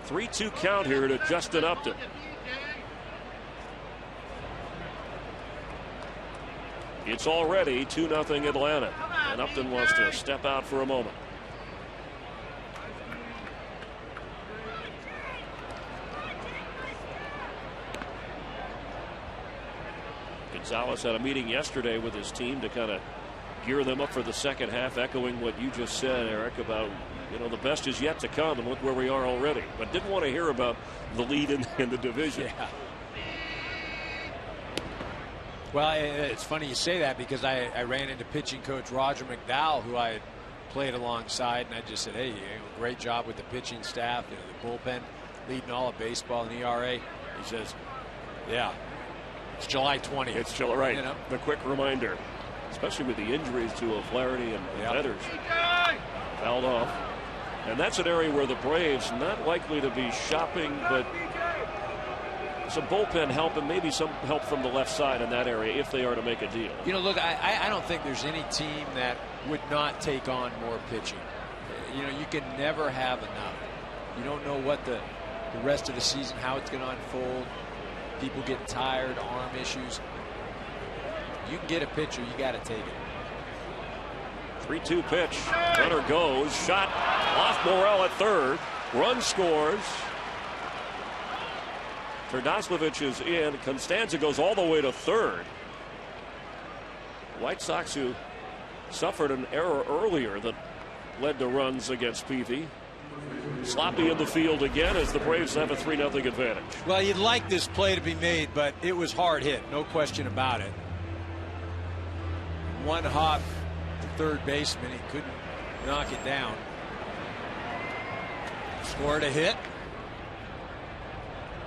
3-2 count here to Justin Upton. It's already 2-0 Atlanta, and Upton wants to step out for a moment. Gonzalez had a meeting yesterday with his team to kind of gear them up for the second half, echoing what you just said, Eric, about, you know, the best is yet to come, and look where we are already. But didn't want to hear about the lead in the division. Yeah. Well, it's funny you say that because I ran into pitching coach Roger McDowell, who I had played alongside, and I just said, hey, great job with the pitching staff, the bullpen, leading all of baseball in ERA. He says, yeah, it's July 20th. It's July, right. You know? The quick reminder, especially with the injuries to O'Flaherty and Feathers, fouled off. And that's an area where the Braves not likely to be shopping, but some bullpen help and maybe some help from the left side in that area if they are to make a deal. You know, look, I don't think there's any team that would not take on more pitching. You know, you can never have enough. You don't know what the rest of the season, how it's going to unfold. People getting tired, arm issues. You can get a pitcher, you got to take it. 3-2 pitch. Runner goes. Shot off Morel at third. Run scores. Terdoslavich is in. Constanza goes all the way to third. White Sox, who suffered an error earlier that led to runs against Peavy. Sloppy in the field again as the Braves have a 3-0 advantage. Well, you'd like this play to be made, but it was hard hit, no question about it. One hop to third baseman, he couldn't knock it down. Scored a hit.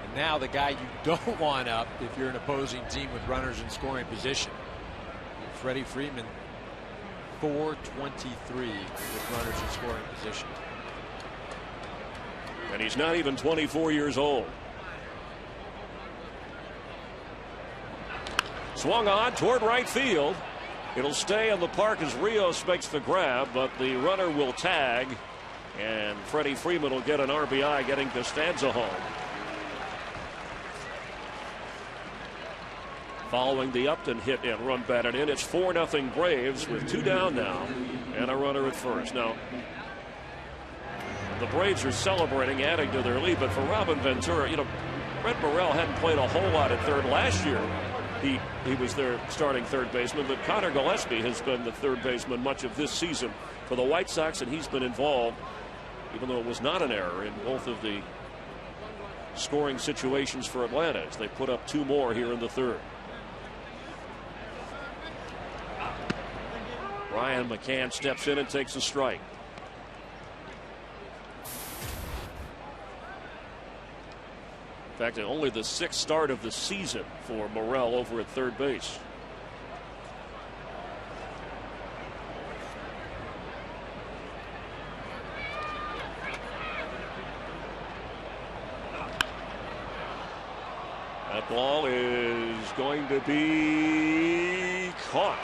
And now the guy you don't want up if you're an opposing team with runners in scoring position. Freddie Freeman, 423 with runners in scoring position. And he's not even 24 years old. Swung on toward right field. It'll stay in the park as Rios makes the grab, but the runner will tag, and Freddie Freeman will get an RBI, getting Costanza home. following the Upton hit and run batted in. It's 4-0 Braves with 2 down now and a runner at first. Now, the Braves are celebrating, adding to their lead, but for Robin Ventura, Brett Morrell hadn't played a whole lot at third last year. He was their starting third baseman, but Connor Gillespie has been the third baseman much of this season for the White Sox, and he's been involved, even though it was not an error, in both of the scoring situations for Atlanta as they put up 2 more here in the third. Brian McCann steps in and takes a strike. In fact, only the 6th start of the season for Morrell over at third base. That ball is going to be caught.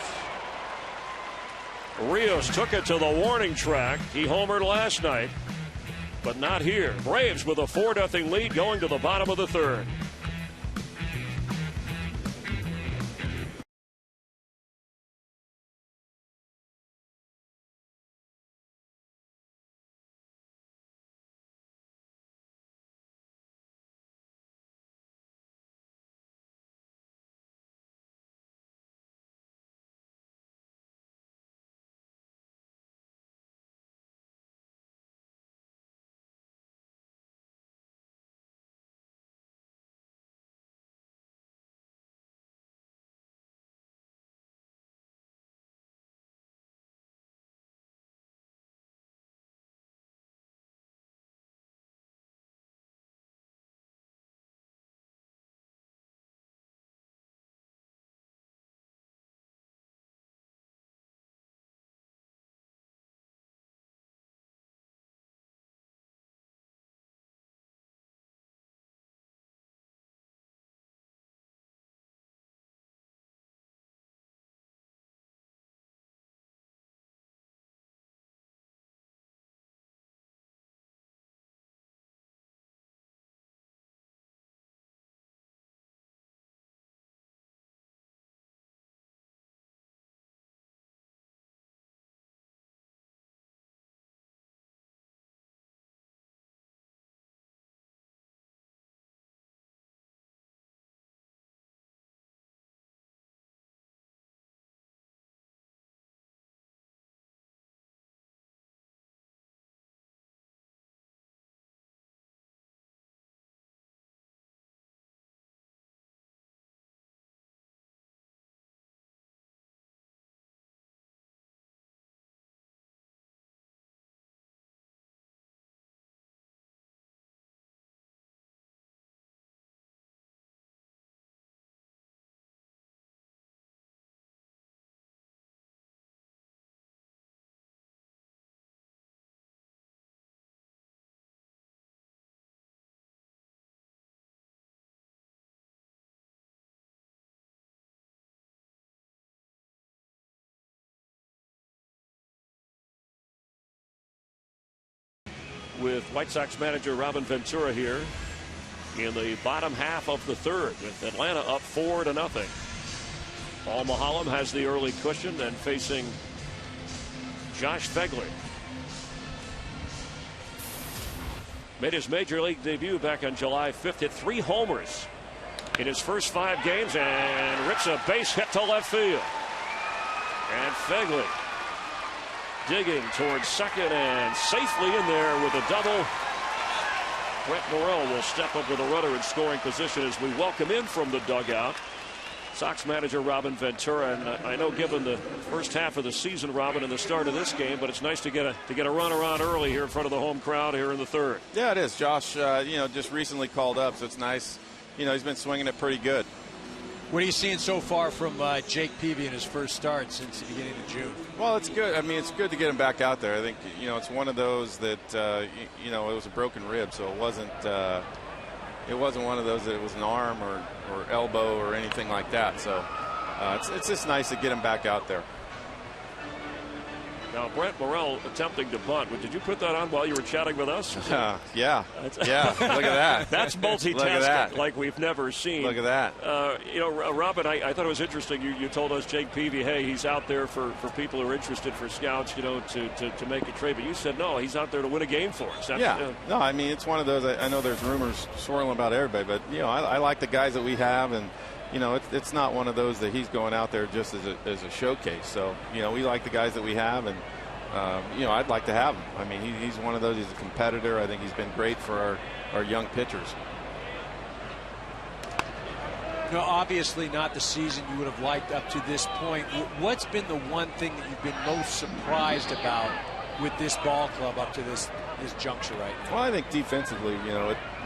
Rios took it to the warning track. He homered last night, but not here. Braves with a 4-0 lead going to the bottom of the third. With White Sox manager Robin Ventura here in the bottom half of the third, with Atlanta up 4-0. Paul Maholm has the early cushion and facing Josh Phegley. Made his major league debut back on July 5th, hit 3 homers in his first 5 games and rips a base hit to left field. And Phegley digging towards second and safely in there with a double. Brett Morrell will step up with a runner in scoring position as we welcome in from the dugout Sox manager Robin Ventura. And I know, given the first half of the season, Robin, and the start of this game, but it's nice to get a runner on early here in front of the home crowd here in the third. Yeah, it is. Josh, just recently called up, so it's nice. He's been swinging it pretty good. What are you seeing so far from Jake Peavy in his first start since the beginning of June? Well, it's good. I mean, it's good to get him back out there. I think, it's one of those that, it was a broken rib, so it wasn't one of those that it was an arm or elbow or anything like that. So it's just nice to get him back out there. Now, Brent Morrell attempting to bunt. Did you put that on while you were chatting with us? Yeah. Yeah. Look at that. That's multitasking Look at that. like we've never seen. Look at that. Robin, I thought it was interesting. You told us, Jake Peavy, hey, he's out there for people who are interested, for scouts, to make a trade. But you said, no, he's out there to win a game for us. No, I mean, it's one of those. I know there's rumors swirling about everybody, but, I like the guys that we have, and, it's not one of those that he's going out there just as a showcase. So, we like the guys that we have, and, I'd like to have him. I mean, he's one of those. He's a competitor. I think he's been great for our young pitchers. Obviously not the season you would have liked up to this point. What's been the one thing that you've been most surprised about with this ball club up to this juncture right now? Well, I think defensively,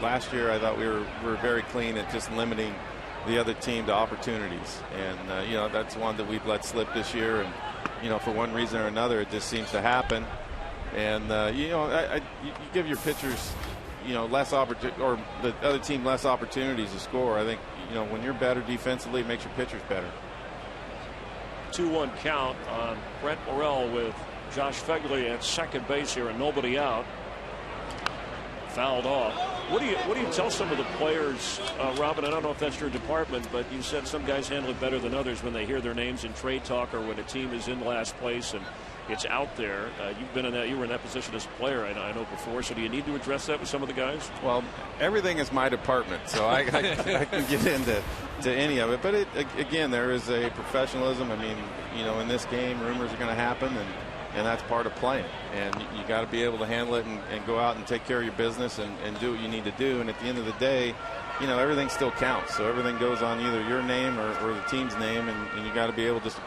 last year I thought we were very clean at just limiting the other team to opportunities, and that's one that we've let slip this year, and for one reason or another it just seems to happen, and you give your pitchers less opportunity, or the other team less opportunities to score. I think when you're better defensively, it makes your pitchers better. 2-1 count on Brent Morrell with Josh Fegley at second base here and nobody out. Fouled off. What do you tell some of the players, Robin? I don't know if that's your department, but you said some guys handle it better than others when they hear their names in trade talk, or when a team is in last place and it's out there. You were in that position as a player, I know before. So do you need to address that with some of the guys? Well, everything is my department, so I can get into any of it. But again, there is a professionalism. I mean, in this game, rumors are going to happen, and that's part of playing. And you got to be able to handle it and go out and take care of your business and do what you need to do. And at the end of the day, everything still counts. So everything goes on either your name or the team's name, and you got to be able just to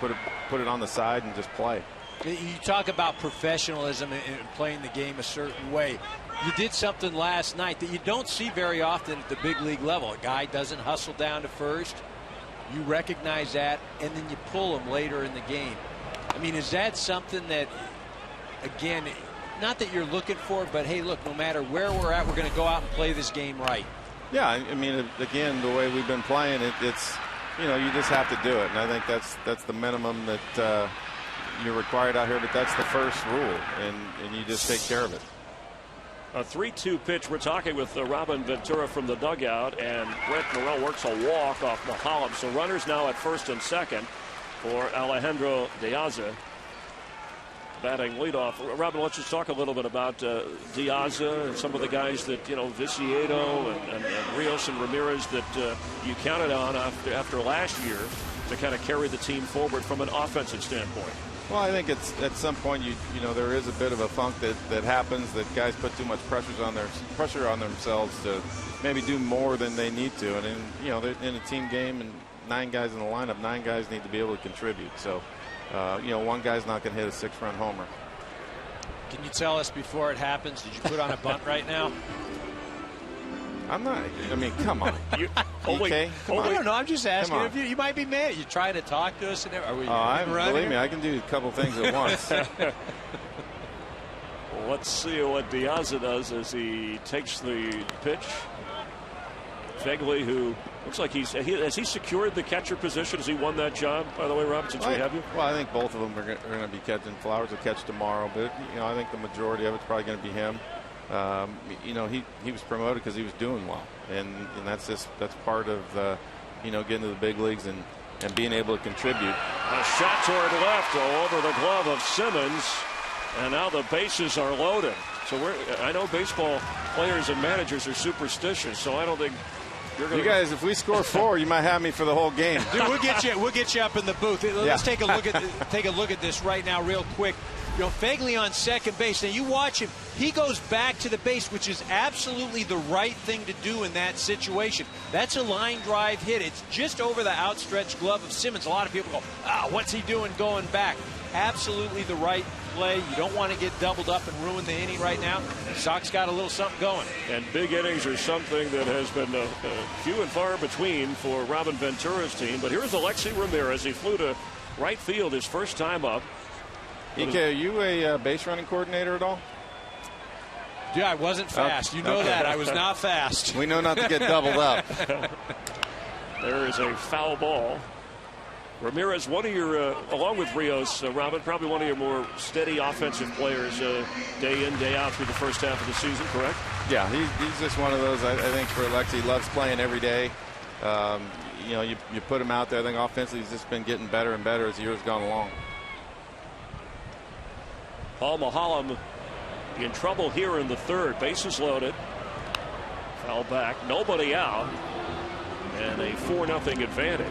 put it on the side and just play. You talk about professionalism and playing the game a certain way. You did something last night that you don't see very often at the big league level. A guy doesn't hustle down to first. You recognize that, and then you pull him later in the game. I mean, is that something that, again, not that you're looking for, but hey, look, no matter where we're at, we're going to go out and play this game right? Yeah, I mean, again, the way we've been playing it's you just have to do it, and I think that's the minimum that you're required out here, but that's the first rule, and you just take care of it. A 3-2 pitch. We're talking with Robin Ventura from the dugout, and Brent Morrell works a walk off Mahalam. So runners now at first and second for Alejandro Diaza batting leadoff. Robin, let's just talk a little bit about Diaza and some of the guys that, Viciedo and Rios and Ramirez that you counted on after last year to kind of carry the team forward from an offensive standpoint. Well, I think it's at some point there is a bit of a funk that happens, that guys put too much pressure on themselves to maybe do more than they need to, and they're in a team game and 9 guys in the lineup, 9 guys need to be able to contribute. So one guy's not going to hit a 6-run homer. Can you tell us before it happens? Did you put on a bunt right now? I'm not. I mean, come on. Okay, come on. I don't know. I'm just asking. If you might be mad. You're trying to talk to us, and are we? Believe me, I can do a couple things at once. Well, let's see what Diaza does as he takes the pitch. Fegley, who looks like has he secured the catcher position? Has he won that job, by the way, Rob, since we have you? Well, I think both of them are going to be catching. Flowers will catch tomorrow, but I think the majority of it's probably going to be him. He was promoted because he was doing well, and that's part of getting to the big leagues and being able to contribute. A shot toward left over the glove of Simmons, and now the bases are loaded. So I know baseball players and managers are superstitious, so I don't think you're going to. You guys, if we score 4, you might have me for the whole game. Dude, we'll get you up in the booth. Let's take a look at this right now, real quick. Fegley on second base. Now you watch him. He goes back to the base, which is absolutely the right thing to do in that situation. That's a line drive hit. It's just over the outstretched glove of Simmons. A lot of people go, what's he doing going back? Absolutely the right play. You don't want to get doubled up and ruin the inning right now. Sox got a little something going. And big innings are something that has been few and far between for Robin Ventura's team. But here's Alexi Ramirez. He flew to right field his first time up. EK, are you a base running coordinator at all? Yeah, I wasn't fast. You know that. I was not fast. We know not to get doubled up. There is a foul ball. Ramirez, one of your, along with Rios, Robin, probably one of your more steady offensive players day in, day out through the first half of the season, correct? Yeah, he's just one of those, I think, for Alexi, he loves playing every day. You know, you put him out there. I think offensively he's just been getting better and better as the years gone along. Paul Mahalam in trouble here in the third. Bases loaded. Foul back. Nobody out. And a 4-0 advantage.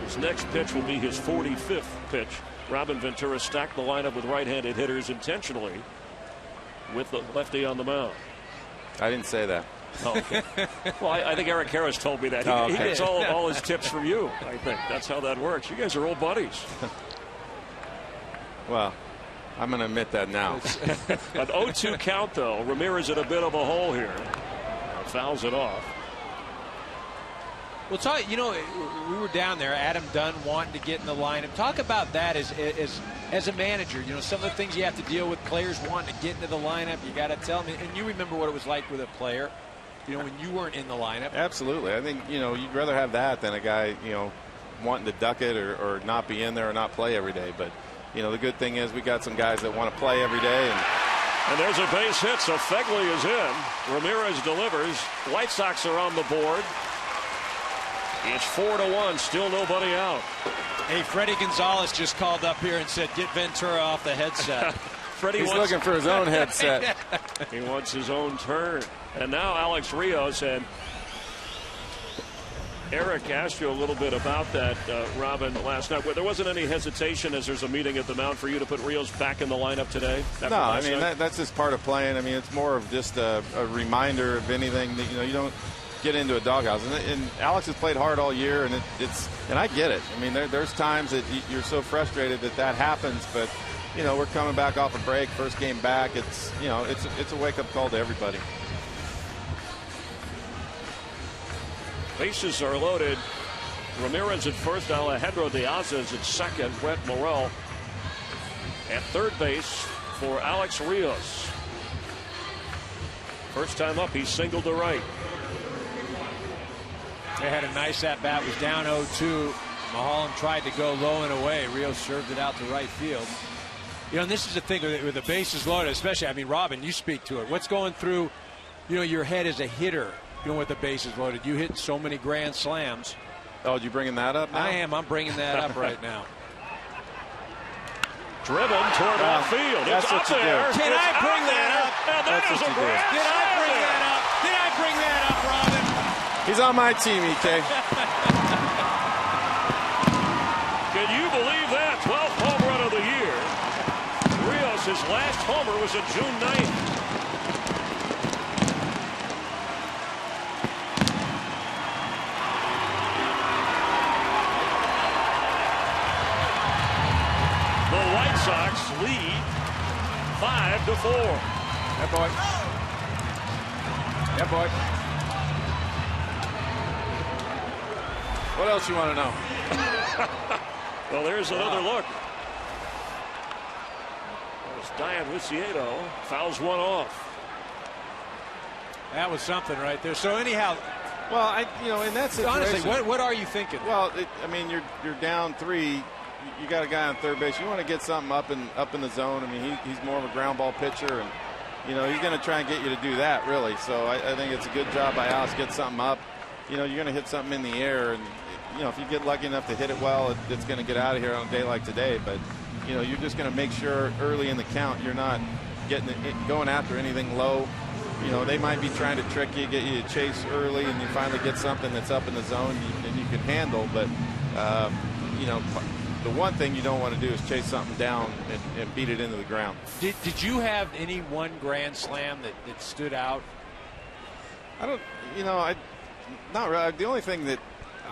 His next pitch will be his 45th pitch. Robin Ventura stacked the lineup with right-handed hitters intentionally with the lefty on the mound. I didn't say that. Oh, okay. Well, I think Eric Harris told me that. He gets all his tips from you, I think. That's how that works. You guys are old buddies. Well, I'm going to admit that now. An 0-2 count, though. Ramirez in a bit of a hole here. Fouls it off. Well, talk, you know, we were down there, Adam Dunn wanting to get in the lineup. Talk about that as a manager. You know, some of the things you have to deal with, players wanting to get into the lineup. You got to tell them. And you remember what it was like with a player, you know, when you weren't in the lineup. Absolutely. I think, you know, you'd rather have that than a guy, you know, wanting to duck it or not be in there or not play every day. But, you know, the good thing is we got some guys that want to play every day. And there's a base hit, so Fegley is in. Ramirez delivers. White Sox are on the board. It's 4-1, still nobody out. Hey, Freddie Gonzalez just called up here and said, get Ventura off the headset. He's looking for his own headset. He wants his own turn. And now Alex Rios, and Eric asked you a little bit about that, Robin, last night. There wasn't any hesitation as there's a meeting at the mound for you to put Rios back in the lineup today? No, I mean, that's just part of playing. I mean, it's more of just a reminder of anything that, you know, you don't get into a doghouse. And Alex has played hard all year, and and I get it. I mean, there's times that you're so frustrated that happens, but, you know, we're coming back off a break, first game back. It's, you know, it's a wake-up call to everybody. Bases are loaded. Ramirez at first, Alejandro Diaz is at second, Brett Morel at third base for Alex Rios. First time up, he's singled to right. They had a nice at-bat, was down 0-2. Mahalam tried to go low and away. Rios served it out to right field. You know, and this is the thing with the bases loaded, especially, I mean, Robin, you speak to it. What's going through, you know, your head as a hitter, you know, with the bases loaded? You hit so many grand slams. Oh, you bringing that up now? I am. I'm bringing that up right now. Driven toward left field. That's it's what up you there. do. Can I bring that up? And that is a grand Did I bring that up? Did I bring that up, Robin? He's on my team, EK. Can you believe that? 12th home run of the year. Rios' last homer was on June 9th. The White Sox lead 5-4. Yeah, boy. Yeah, boy. What else you want to know? Well, there's another look. Diane Luciano fouls one off. That was something right there. So anyhow, well, you know, in that situation, honestly, what are you thinking? Well, I mean, you're down 3. You got a guy on third base. You want to get something up in the zone. I mean, he's more of a ground ball pitcher, and you know he's going to try and get you to do that, really. So I think it's a good job by Alex. Get something up. You know, you're going to hit something in the air, and you know if you get lucky enough to hit it well, it's going to get out of here on a day like today. But you know, you're just going to make sure early in the count you're not going after anything low. You know, they might be trying to trick you, get you to chase early, and you finally get something that's up in the zone and you can handle. But you know, the one thing you don't want to do is chase something down and beat it into the ground. Did you have any one grand slam that stood out? I don't. You know, not really. The only thing that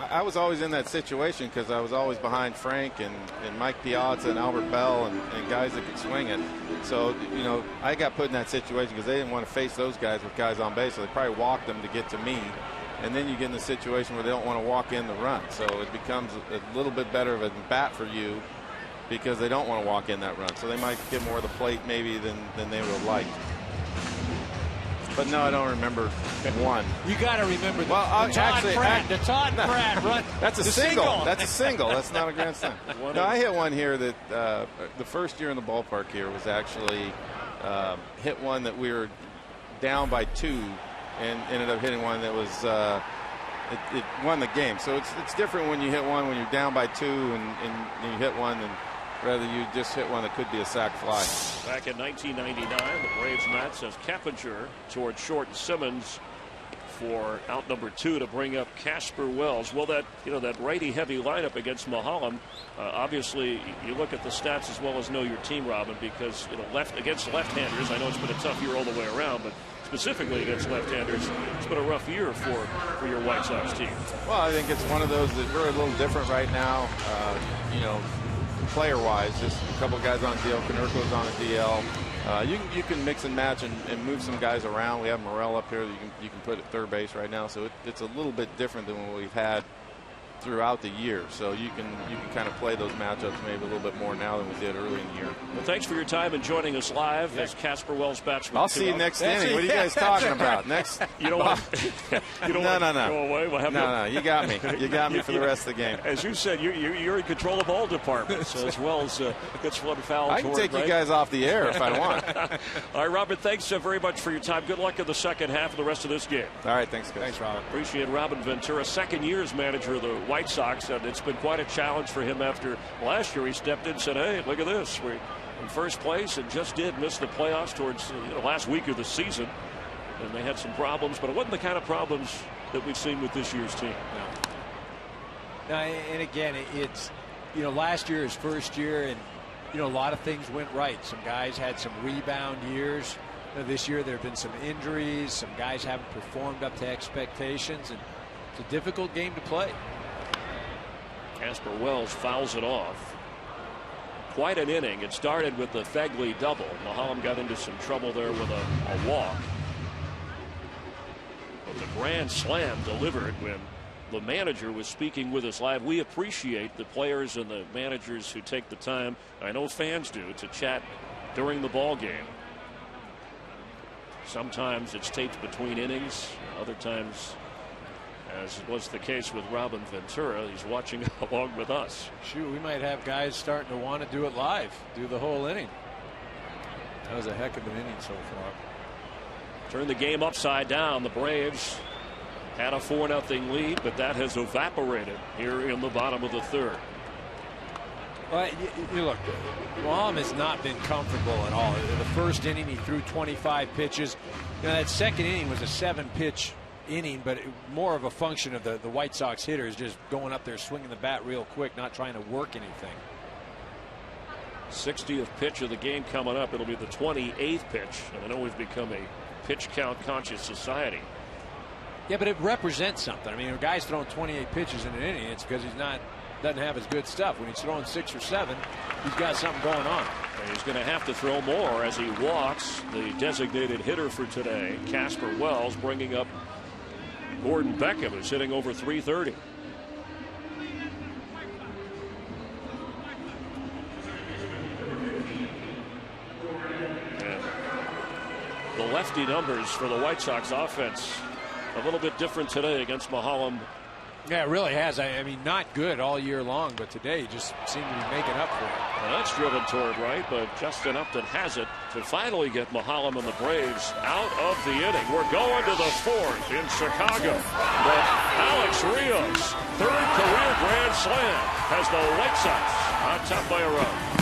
I was always in that situation because I was always behind Frank and Mike Piazza and Albert Bell and guys that could swing it. So, you know, I got put in that situation because they didn't want to face those guys with guys on base. So they probably walked them to get to me. And then you get in the situation where they don't want to walk in the run. So it becomes a little bit better of a bat for you because they don't want to walk in that run. So they might get more of the plate maybe than they would have liked. but no, I don't remember one. You got to remember the Well, Todd Pratt run. That's a the single. That's a single. That's not a grand slam. One No, of- I hit one here that the first year in the ballpark here was actually hit one that we were down by 2 and ended up hitting one that was it won the game. So it's different when you hit one when you're down by 2 and you hit one, and rather you just hit one that could be a sac fly. Back in 1999, the Braves Mets as Keppinger toward short Simmons for out number 2 to bring up Casper Wells. Well, that righty heavy lineup against Mahalam. Obviously, you look at the stats as well as know your team, Robin, because against left-handers. I know it's been a tough year all the way around, but specifically against left-handers, it's been a rough year for your White Sox team. Well, I think it's one of those that we're a little different right now. Player-wise, just a couple guys on DL. Canerco's on a DL. You can mix and match and move some guys around. We have Morel up here that you can put at third base right now, so it's a little bit different than what we've had throughout the year. So you can kind of play those matchups maybe a little bit more now than we did early in the year. Well, thanks for your time and joining us live as Casper Wells bats. I'll see you next inning. What are you guys talking about? Next? You don't want No. go away. We'll have No, you got me. You got me for the rest of the game. As you said, you're in control of all departments as well as gets one foul. I can take you guys off the air if I want. All right, Robin, thanks very much for your time. Good luck in the second half of the rest of this game. All right, thanks, guys. Thanks, Robin. Appreciate Robin Ventura, second year as manager of the White Sox, and it's been quite a challenge for him after last year. He stepped in and said, hey, look at this. We're in first place and just did miss the playoffs towards the last week of the season. And they had some problems, but it wasn't the kind of problems that we've seen with this year's team. No, and again, it's, last year, his first year, and, a lot of things went right. Some guys had some rebound years. This year there have been some injuries. Some guys haven't performed up to expectations, and it's a difficult game to play. Casper Wells fouls it off. Quite an inning. It started with the Fegley double. Mahalam got into some trouble there with a walk. But the grand slam delivered when the manager was speaking with us live. We appreciate the players and the managers who take the time, I know fans do, to chat during the ball game. Sometimes it's taped between innings. Other times, as was the case with Robin Ventura, he's watching along with us. Shoot, we might have guys starting to want to do it live, do the whole inning. That was a heck of an inning so far. Turn the game upside down. The Braves had a 4-0 lead, but that has evaporated here in the bottom of the third. Well, you look, Mahalam has not been comfortable at all. In the first inning, he threw 25 pitches. That second inning was a 7-pitch inning, but more of a function of the White Sox hitters just going up there swinging the bat real quick, not trying to work anything. 60th pitch of the game coming up. It'll be the 28th pitch, and I know we've become a pitch count conscious society. Yeah, but it represents something. I mean, a guy's throwing 28 pitches in an inning, it's because doesn't have his good stuff. When he's throwing 6 or 7, he's got something going on. And he's going to have to throw more as he walks the designated hitter for today, Casper Wells, bringing up Gordon Beckham, who's hitting over 330. And the lefty numbers for the White Sox offense a little bit different today against Mahalam. Yeah, it really has. I mean, not good all year long, but today he just seemed to be making up for it. And that's driven toward right, but Justin Upton has it to finally get Mahalam and the Braves out of the inning. We're going to the 4th in Chicago. But Alex Rios, 3rd career grand slam, has the White Sox on top by a run.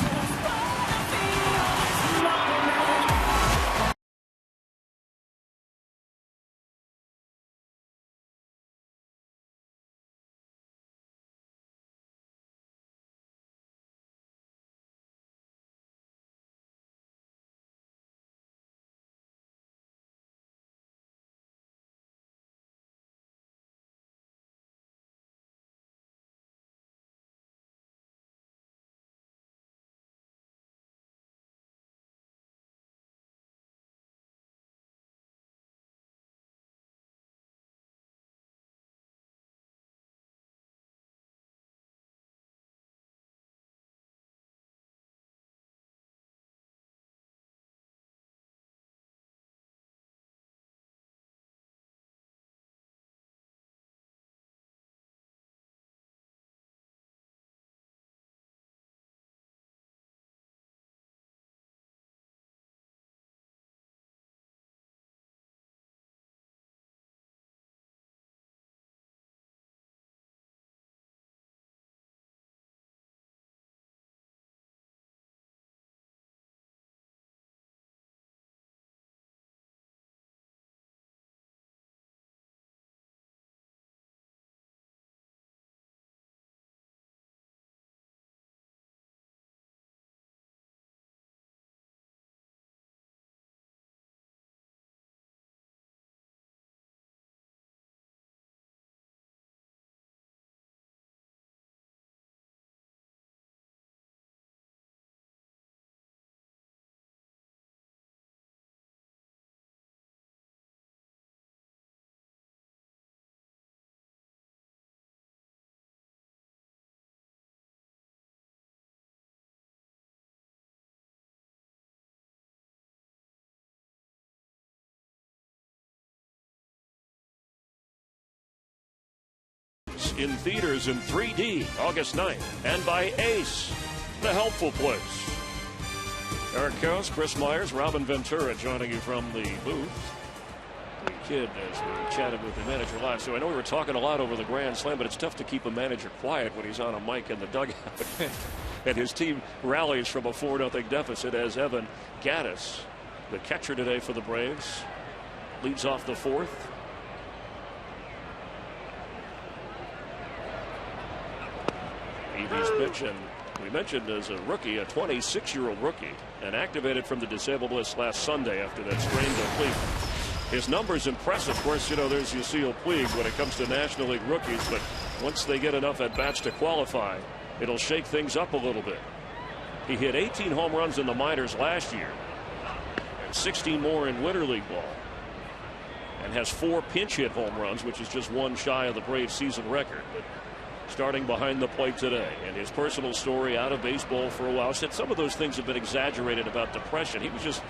in theaters in 3D August 9th. And by Ace, the helpful place. Eric Coase, Chris Myers, Robin Ventura joining you from the booth. The kid, as we chatted with the manager live. So I know we were talking a lot over the Grand Slam, but it's tough to keep a manager quiet when he's on a mic in the dugout. And his team rallies from a 4-0 deficit as Evan Gattis, the catcher today for the Braves, leads off the fourth. Peavy's pitch, and we mentioned as a rookie, a 26-year-old rookie, and activated from the disabled list last Sunday after that strained oblique. His numbers impressive. Of course, you know, there's Yasiel Puig when it comes to National League rookies, but once they get enough at-bats to qualify, it'll shake things up a little bit. He hit 18 home runs in the minors last year and 16 more in Winter League ball, and has 4 pinch hit home runs, which is just one shy of the Braves season record. But starting behind the plate today, and his personal story out of baseball for a while, said some of those things have been exaggerated about depression. He was just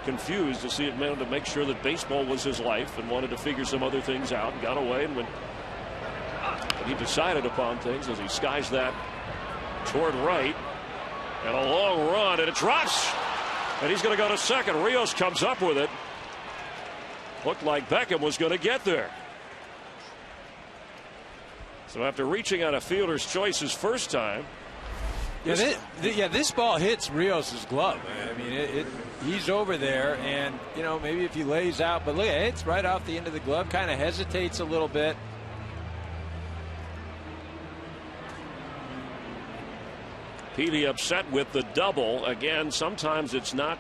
confused to see it meant to make sure that baseball was his life and wanted to figure some other things out, and got away. And when he decided upon things, as he skies that toward right, and a long run, and it drops, and he's going to go to second. Rios comes up with it. Looked like Beckham was going to get there. So after reaching on a fielder's choice his first time. This ball hits Rios' glove. I mean, he's over there, and, you know, maybe if he lays out, but look, it's right off the end of the glove, kind of hesitates a little bit. Peavy upset with the double. Again, sometimes it's not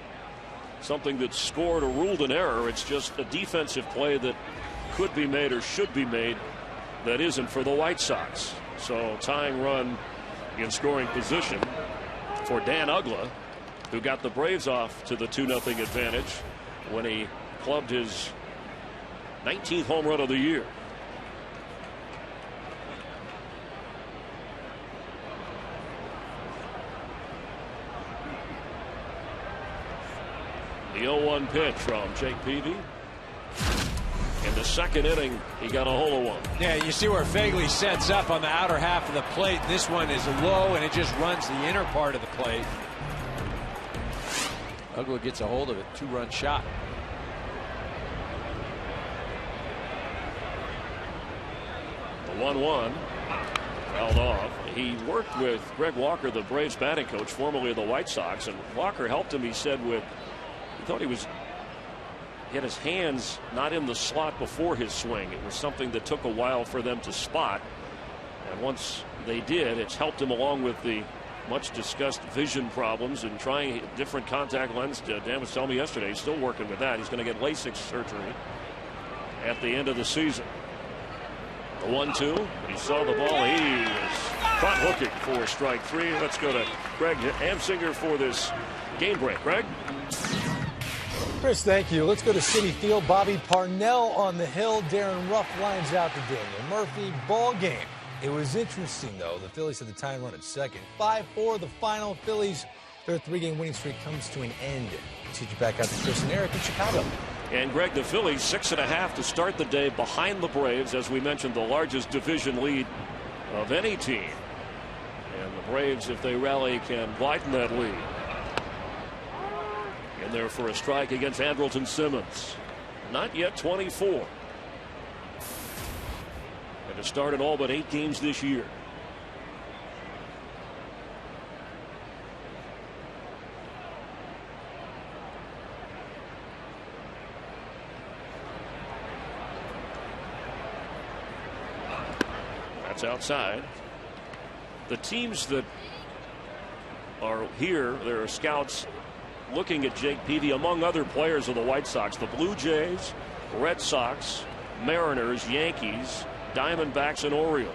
something that's scored or ruled an error. It's just a defensive play that could be made or should be made that isn't for the White Sox. So tying run in scoring position for Dan Uggla, who got the Braves off to the 2-0 advantage when he clubbed his 19th home run of the year. The 0-1 pitch from Jake Peavy. In the second inning, he got a hole of one. Yeah, you see where Fagley sets up on the outer half of the plate. This one is low, and it just runs the inner part of the plate. Uggla gets a hold of it. 2-run shot. The 1-1 fouled off. He worked with Greg Walker, the Braves batting coach, formerly of the White Sox, and Walker helped him, he said, with, he thought he had his hands not in the slot before his swing. It was something that took a while for them to spot, and once they did, it's helped him along with the much discussed vision problems and trying different contact lens. Dan was telling me yesterday he's still working with that. He's going to get LASIK surgery at the end of the season. The 1-2, he saw the ball. He was caught hooking for strike 3. Let's go to Greg Amsinger for this game break. Greg? Chris, thank you. Let's go to Citi Field. Bobby Parnell on the hill. Darren Ruff lines out to Daniel Murphy. Ball game. It was interesting, though. The Phillies had the time run at second. 5-4 the final. Phillies, their 3-game winning streak comes to an end. Take you back out to Chris and Eric in Chicago. And Greg, the Phillies 6.5 to start the day behind the Braves. As we mentioned, the largest division lead of any team. And the Braves, if they rally, can widen that lead. In there for a strike against Andrelton Simmons. Not yet 24. And has started all but 8 games this year. That's outside. The teams that are here, there are scouts looking at Jake Peavy, among other players of the White Sox. The Blue Jays, Red Sox, Mariners, Yankees, Diamondbacks, and Orioles.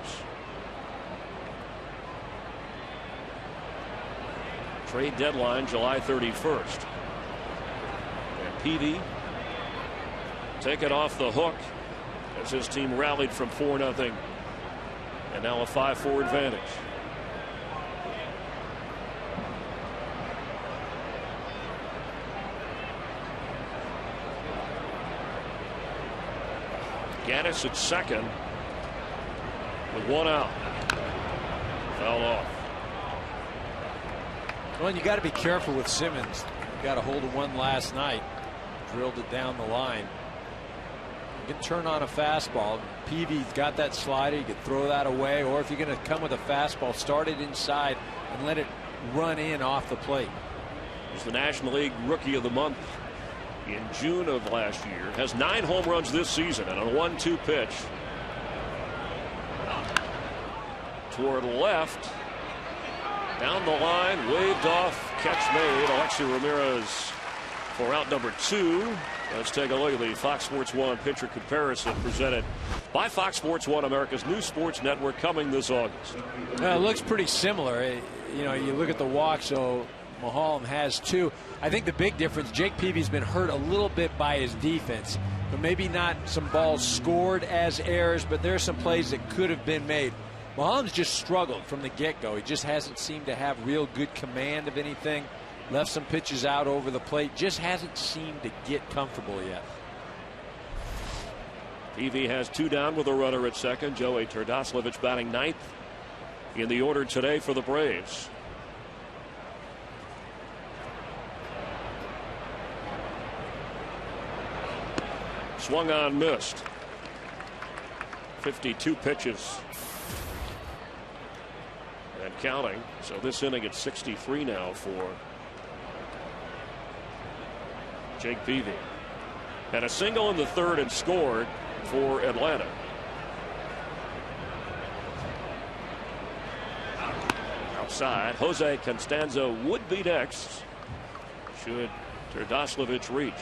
Trade deadline July 31st. And Peavy take it off the hook as his team rallied from 4-0 and now a 5-4 advantage. Gattis at second. with one out. Foul off. Well, you got to be careful with Simmons. You got a hold of one last night, drilled it down the line. You can turn on a fastball. Peavy's got that slider. You could throw that away, or if you're going to come with a fastball, start it inside and let it run in off the plate. He's the National League Rookie of the Month in June of last year. Has 9 home runs this season and a 1-2 pitch. Toward left. Down the line, waved off, catch made. Alexi Ramirez for out number 2. Let's take a look at the Fox Sports 1 pitcher comparison presented by Fox Sports 1, America's new sports network, coming this August. It looks pretty similar. You know, you look at the walk, so Mulholland has 2. I think the big difference, Jake Peavy's been hurt a little bit by his defense, but maybe not some balls scored as errors, but there are some plays that could have been made. Mulholland's just struggled from the get-go. He just hasn't seemed to have real good command of anything. Left some pitches out over the plate. Just hasn't seemed to get comfortable yet. Peavy has 2 down with a runner at second. Joey Terdoslavich batting 9th in the order today for the Braves. Swung on, missed. 52 pitches and counting. So this inning at 63 now for Jake Peavy. Had a single in the 3rd and scored for Atlanta. Outside, Jose Constanzo would be next should Terdoslavich reach.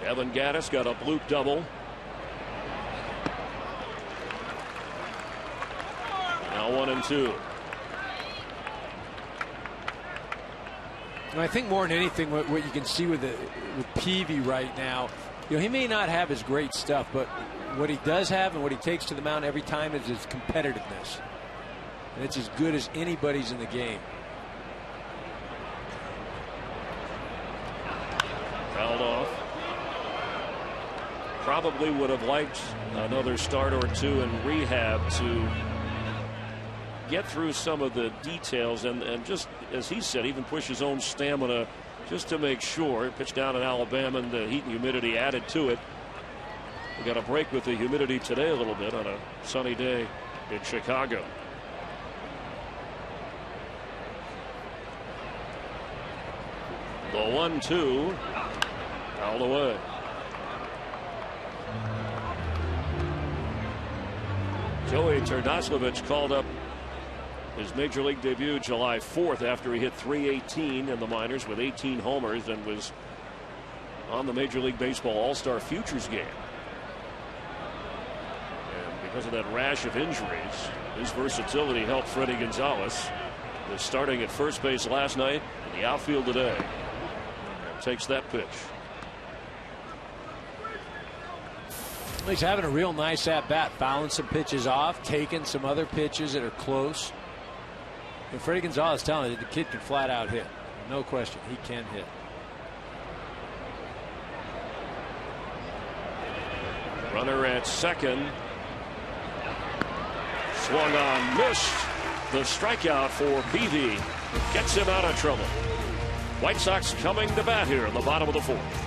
Evan Gattis got a bloop double. Now 1-2. I think more than anything, what you can see with Peavy right now, you know, he may not have his great stuff, but what he does have and what he takes to the mound every time is his competitiveness. And it's as good as anybody's in the game. Fouled off. Probably would have liked another start or 2 in rehab to get through some of the details and just, as he said, even push his own stamina just to make sure. Pitched down in Alabama and the heat and humidity added to it. We got a break with the humidity today a little bit on a sunny day in Chicago. The 1-2 fouled away. Joey Terdoslavich called up his major league debut July 4th after he hit .318 in the minors with 18 homers and was on the Major League Baseball All-Star Futures game. And because of that rash of injuries, his versatility helped Freddie Gonzalez, was starting at first base last night, in the outfield today. And takes that pitch. He's having a real nice at-bat, fouling some pitches off, taking some other pitches that are close. And Freddie Gonzalez telling you the kid can flat out hit. No question, he can hit. Runner at second. Swung on, missed. The strikeout for Peavy gets him out of trouble. White Sox coming to bat here in the bottom of the 4th.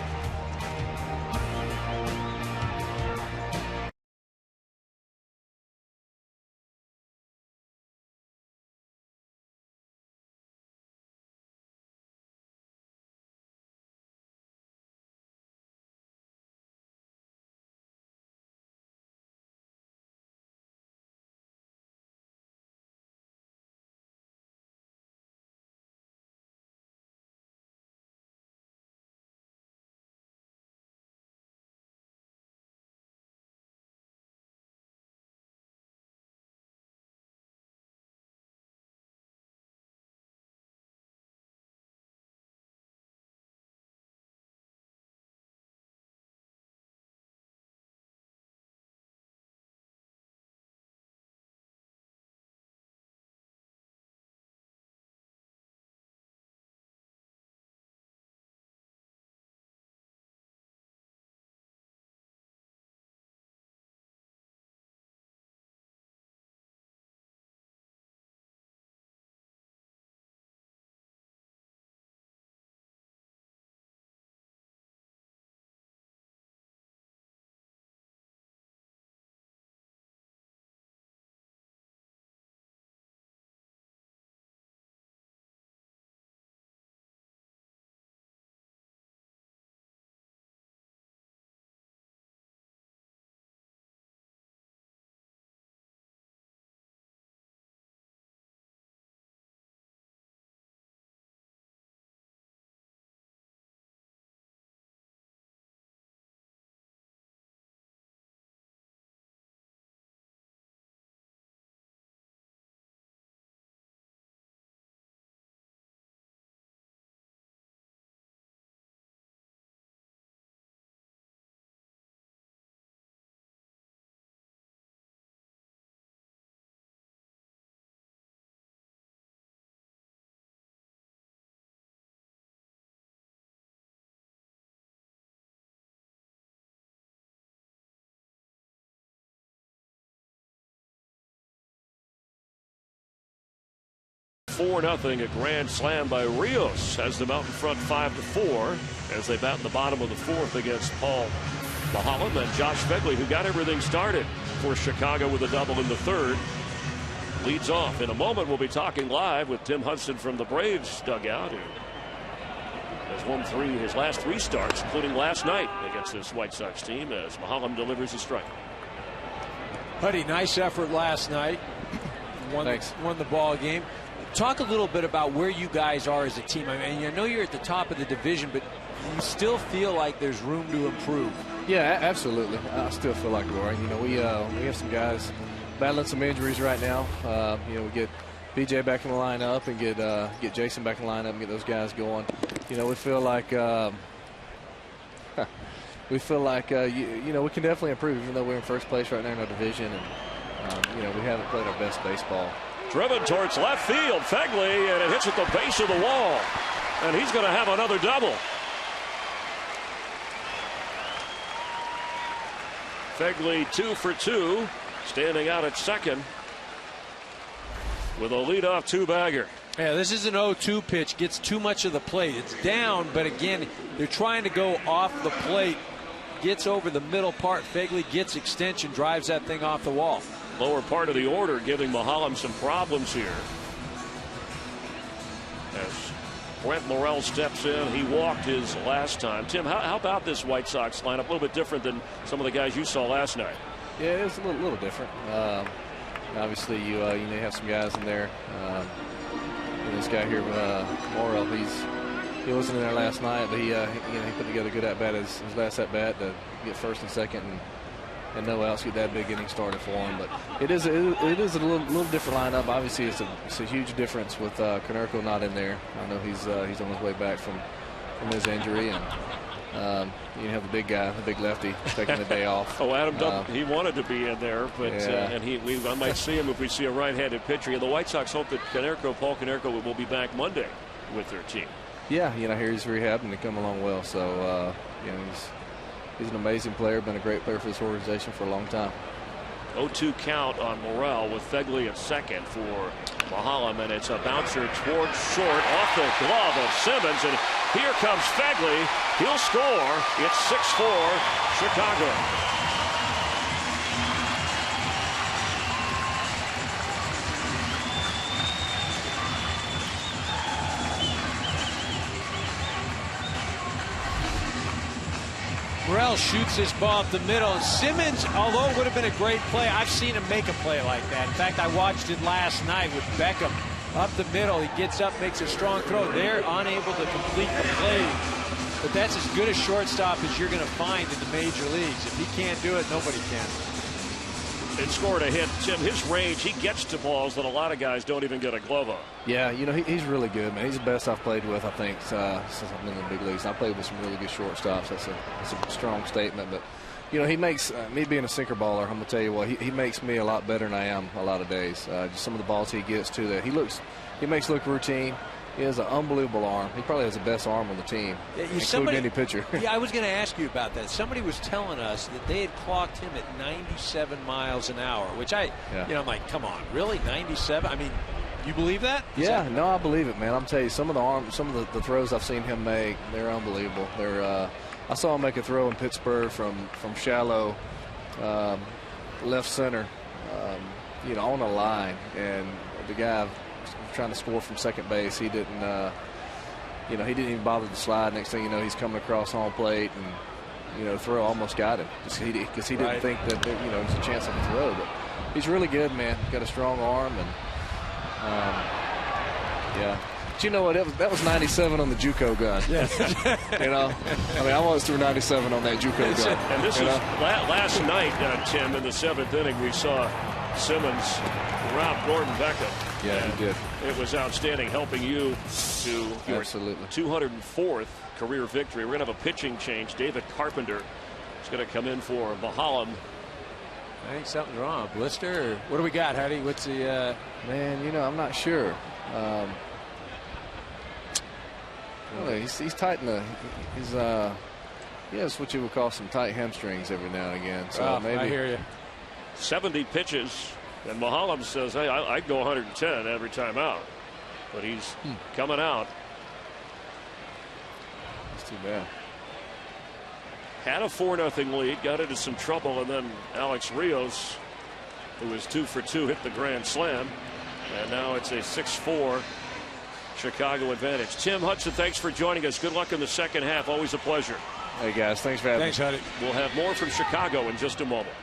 4-0. A grand slam by Rios has them out in front 5-4 as they bat in the bottom of the fourth against Paul Mahalam and Josh Fegley, who got everything started for Chicago with a double in the third, leads off. In a moment, we'll be talking live with Tim Hudson from the Braves dugout, who has won his last three starts, including last night against this White Sox team, as Mahalam delivers a strike. Huddy, nice effort last night. Won the ball game. Talk a little bit about where you guys are as a team. I mean, I know you're at the top of the division, but you still feel like there's room to improve. Yeah, absolutely. I still feel like we are. You know, we have some guys battling some injuries right now. You know, we get BJ back in the lineup and get Jason back in the lineup and get those guys going. You know, we feel like you know, we can definitely improve, even though we're in first place right now in our division, and you know, we haven't played our best baseball. Driven towards left field, Fegley, and it hits at the base of the wall, and he's going to have another double. Fegley 2 for 2, standing out at second with a leadoff two-bagger. Yeah, this is an 0-2 pitch. Gets too much of the plate. It's down, but again, they're trying to go off the plate. Gets over the middle part. Fegley gets extension, drives that thing off the wall. Lower part of the order giving Mahalam some problems here. As Brent Morel steps in, he walked his last time. Tim, how about this White Sox lineup? A little bit different than some of the guys you saw last night. Yeah, it was a little different. Obviously, you have some guys in there. This guy here, Morel, he wasn't in there last night, but he put together a good at bat his last at bat to get first and second and no outs, get that big inning started for him. But it is a little different lineup. Obviously, it's a huge difference with Konerko not in there. I know he's on his way back from his injury, and you have the big guy, the big lefty, taking the day off. Oh, Adam, he wanted to be in there, but yeah. And I might see him if we see a right-handed pitcher. And the White Sox hope that Paul Konerko will be back Monday with their team. Yeah, I hear he's rehabbing and come along well. So he's an amazing player, been a great player for this organization for a long time. 0-2 count on Morel with Fegley at second for Mahalam, and it's a bouncer towards short off the glove of Simmons, and here comes Fegley. He'll score. It's 6-4 Chicago. Morel shoots this ball up the middle. Simmons, although it would have been a great play, I've seen him make a play like that. In fact, I watched it last night with Beckham up the middle. He gets up, makes a strong throw. They're unable to complete the play. But that's as good a shortstop as you're going to find in the major leagues. If he can't do it, nobody can. And scored a hit. Tim, his range, he gets to balls that a lot of guys don't even get a glove on. Yeah, he's really good, man. He's the best I've played with, I think, since I've been in the big leagues. I played with some really good shortstops. That's a strong statement. But, he makes, me being a sinker baller, I'm going to tell you what, he makes me a lot better than I am a lot of days. Just some of the balls he gets to that. He makes look routine. He has an unbelievable arm. He probably has the best arm on the team, including any pitcher. Yeah, I was going to ask you about that. Somebody was telling us that they had clocked him at 97 miles an hour, which I'm like, come on, really, 97? I mean, you believe that? No, I believe it, man. I'm telling you, some of the throws I've seen him make, they're unbelievable. I saw him make a throw in Pittsburgh from shallow left center, on a line, and the guy trying to score from second base, he didn't even bother to slide. Next thing you know, he's coming across home plate, and the throw almost got him because he didn't think that there's a chance of a throw. But he's really good, man. Got a strong arm, and But you know what? That was 97 on the JUCO gun. Yeah. I almost threw 97 on that JUCO gun. And this is last night, Tim, in the seventh inning, we saw Simmons rob Gordon Beckham. Yeah, he did. It was outstanding, helping you to your Absolutely. 204th career victory. We're going to have a pitching change. David Carpenter is going to come in for Mahalam. I think something's wrong. Blister? Or what do we got, Howdy? What's the... Man, I'm not sure. He's tight in the... he has what you would call some tight hamstrings every now and again. So maybe. I hear you. 70 pitches. And Mahalam says, hey, I'd go 110 every time out. but he's coming out. That's too bad. Had a 4-0 lead, got into some trouble, and then Alex Rios, who was 2 for 2, hit the grand slam, and now it's a 6-4 Chicago advantage. Tim Hudson, thanks for joining us. Good luck in the second half. Always a pleasure. Hey guys, thanks for having me. Thanks, Huddy. We'll have more from Chicago in just a moment.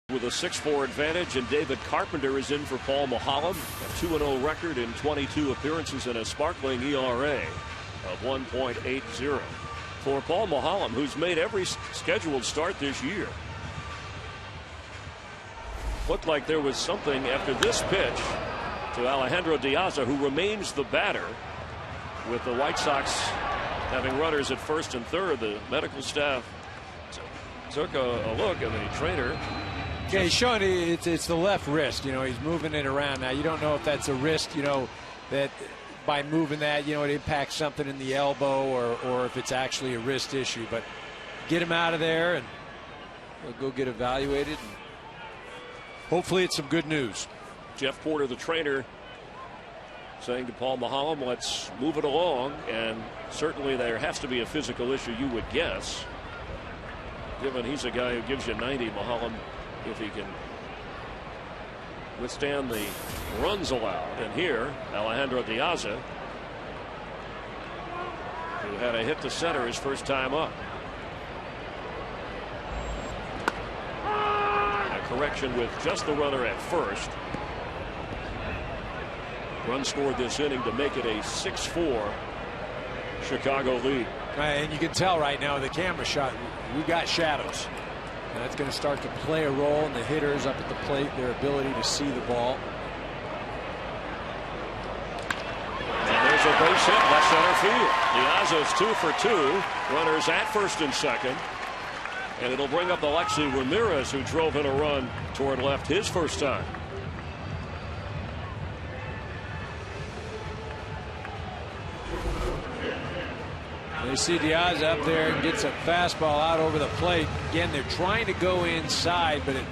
With a 6-4 advantage, and David Carpenter is in for Paul Mulholland. A 2-0 record in 22 appearances and a sparkling ERA of 1.80. For Paul Mulholland, who's made every scheduled start this year. Looked like there was something after this pitch to Alejandro Diaz, who remains the batter. With the White Sox having runners at first and third, the medical staff took a look, and the trainer. Yeah, he's showing it's the left wrist. You know, he's moving it around. Now, you don't know if that's a wrist, you know, that by moving that, you know, it impacts something in the elbow, or if it's actually a wrist issue. But get him out of there, and he'll go get evaluated. And hopefully it's some good news. Jeff Porter, the trainer, saying to Paul Mulholland, let's move it along. And certainly there has to be a physical issue, you would guess, given he's a guy who gives you 90. Mulholland, if he can withstand the runs allowed. And here, Alejandro Diaz, who had a hit to center his first time up. A correction with just the runner at first. Run scored this inning to make it a 6-4 Chicago lead. And you can tell right now the camera shot, we've got shadows. And that's going to start to play a role in the hitters up at the plate, their ability to see the ball. And there's a base hit left center field. Diaz is 2 for 2. Runners at first and second. And it'll bring up Alexi Ramirez, who drove in a run toward left his first time. They see Diaz up there and gets a fastball out over the plate. Again, they're trying to go inside, but it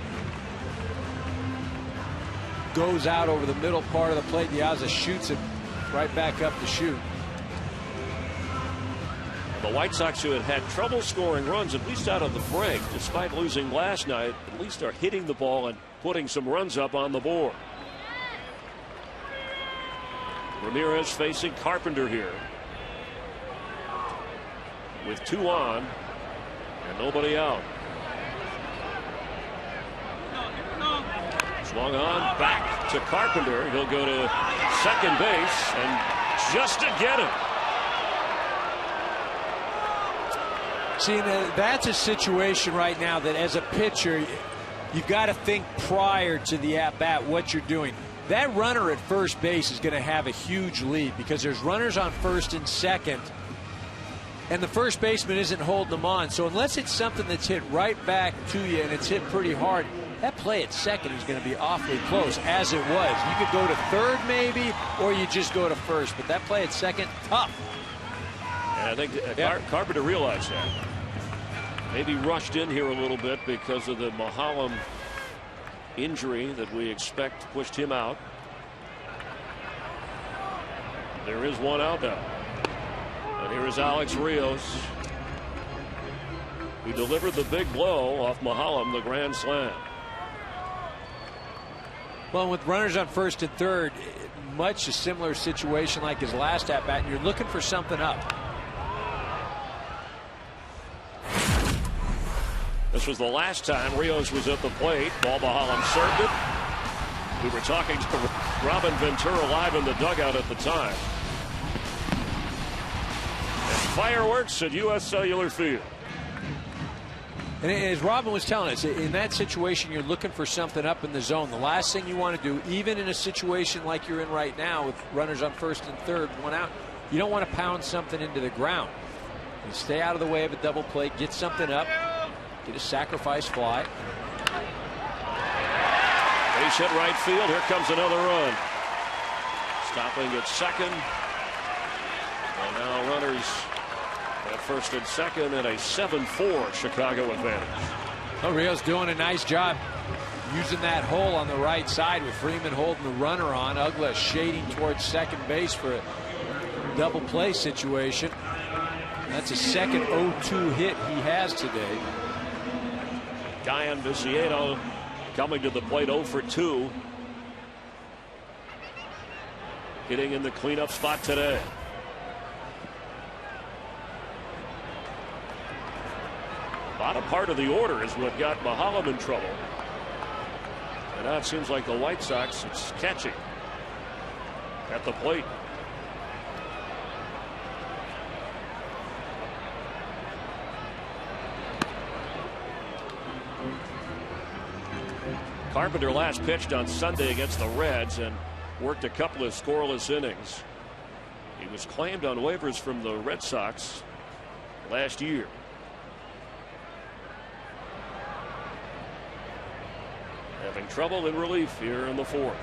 goes out over the middle part of the plate. Diaz shoots it right back up the chute. The White Sox, who had trouble scoring runs, at least out of the break, despite losing last night, at least are hitting the ball and putting some runs up on the board. Ramirez facing Carpenter here. With 2 on and nobody out. Swung on back to Carpenter. He'll go to second base and just to get him. See, that's a situation right now that as a pitcher, you've got to think prior to the at-bat what you're doing. That runner at first base is going to have a huge lead because there's runners on first and second, and the first baseman isn't holding them on. So unless it's something that's hit right back to you and it's hit pretty hard, that play at second is going to be awfully close, as it was. You could go to third maybe, or you just go to first. But that play at second, tough. And I think Carpenter realized that. Maybe rushed in here a little bit because of the Mahalam injury that we expect pushed him out. There is one out now. And here is Alex Rios, who delivered the big blow off Mahalam, the grand slam. Well, with runners on first and third, much a similar situation like his last at-bat, and you're looking for something up. This was the last time Rios was at the plate. Ball Mahalam served it. We were talking to Robin Ventura live in the dugout at the time. And fireworks at U.S. Cellular Field. And as Robin was telling us, in that situation, you're looking for something up in the zone. The last thing you want to do, even in a situation like you're in right now with runners on first and third, 1 out, you don't want to pound something into the ground. You stay out of the way of a double play, get something up, get a sacrifice fly. Base hit right field. Here comes another run. Stopping at second. And now runners at first and second, and a 7-4 Chicago advantage. Oh, Rios doing a nice job using that hole on the right side with Freeman holding the runner on. Ugla shading towards second base for a double play situation. That's a second 0-2 hit he has today. Guyan Viciedo coming to the plate 0 for 2. Hitting in the cleanup spot today. Bottom part of the order is what got Mahalam in trouble. And now it seems like the White Sox, it's catching at the plate. Carpenter last pitched on Sunday against the Reds and worked a couple of scoreless innings. He was claimed on waivers from the Red Sox last year. Having trouble in relief here in the fourth.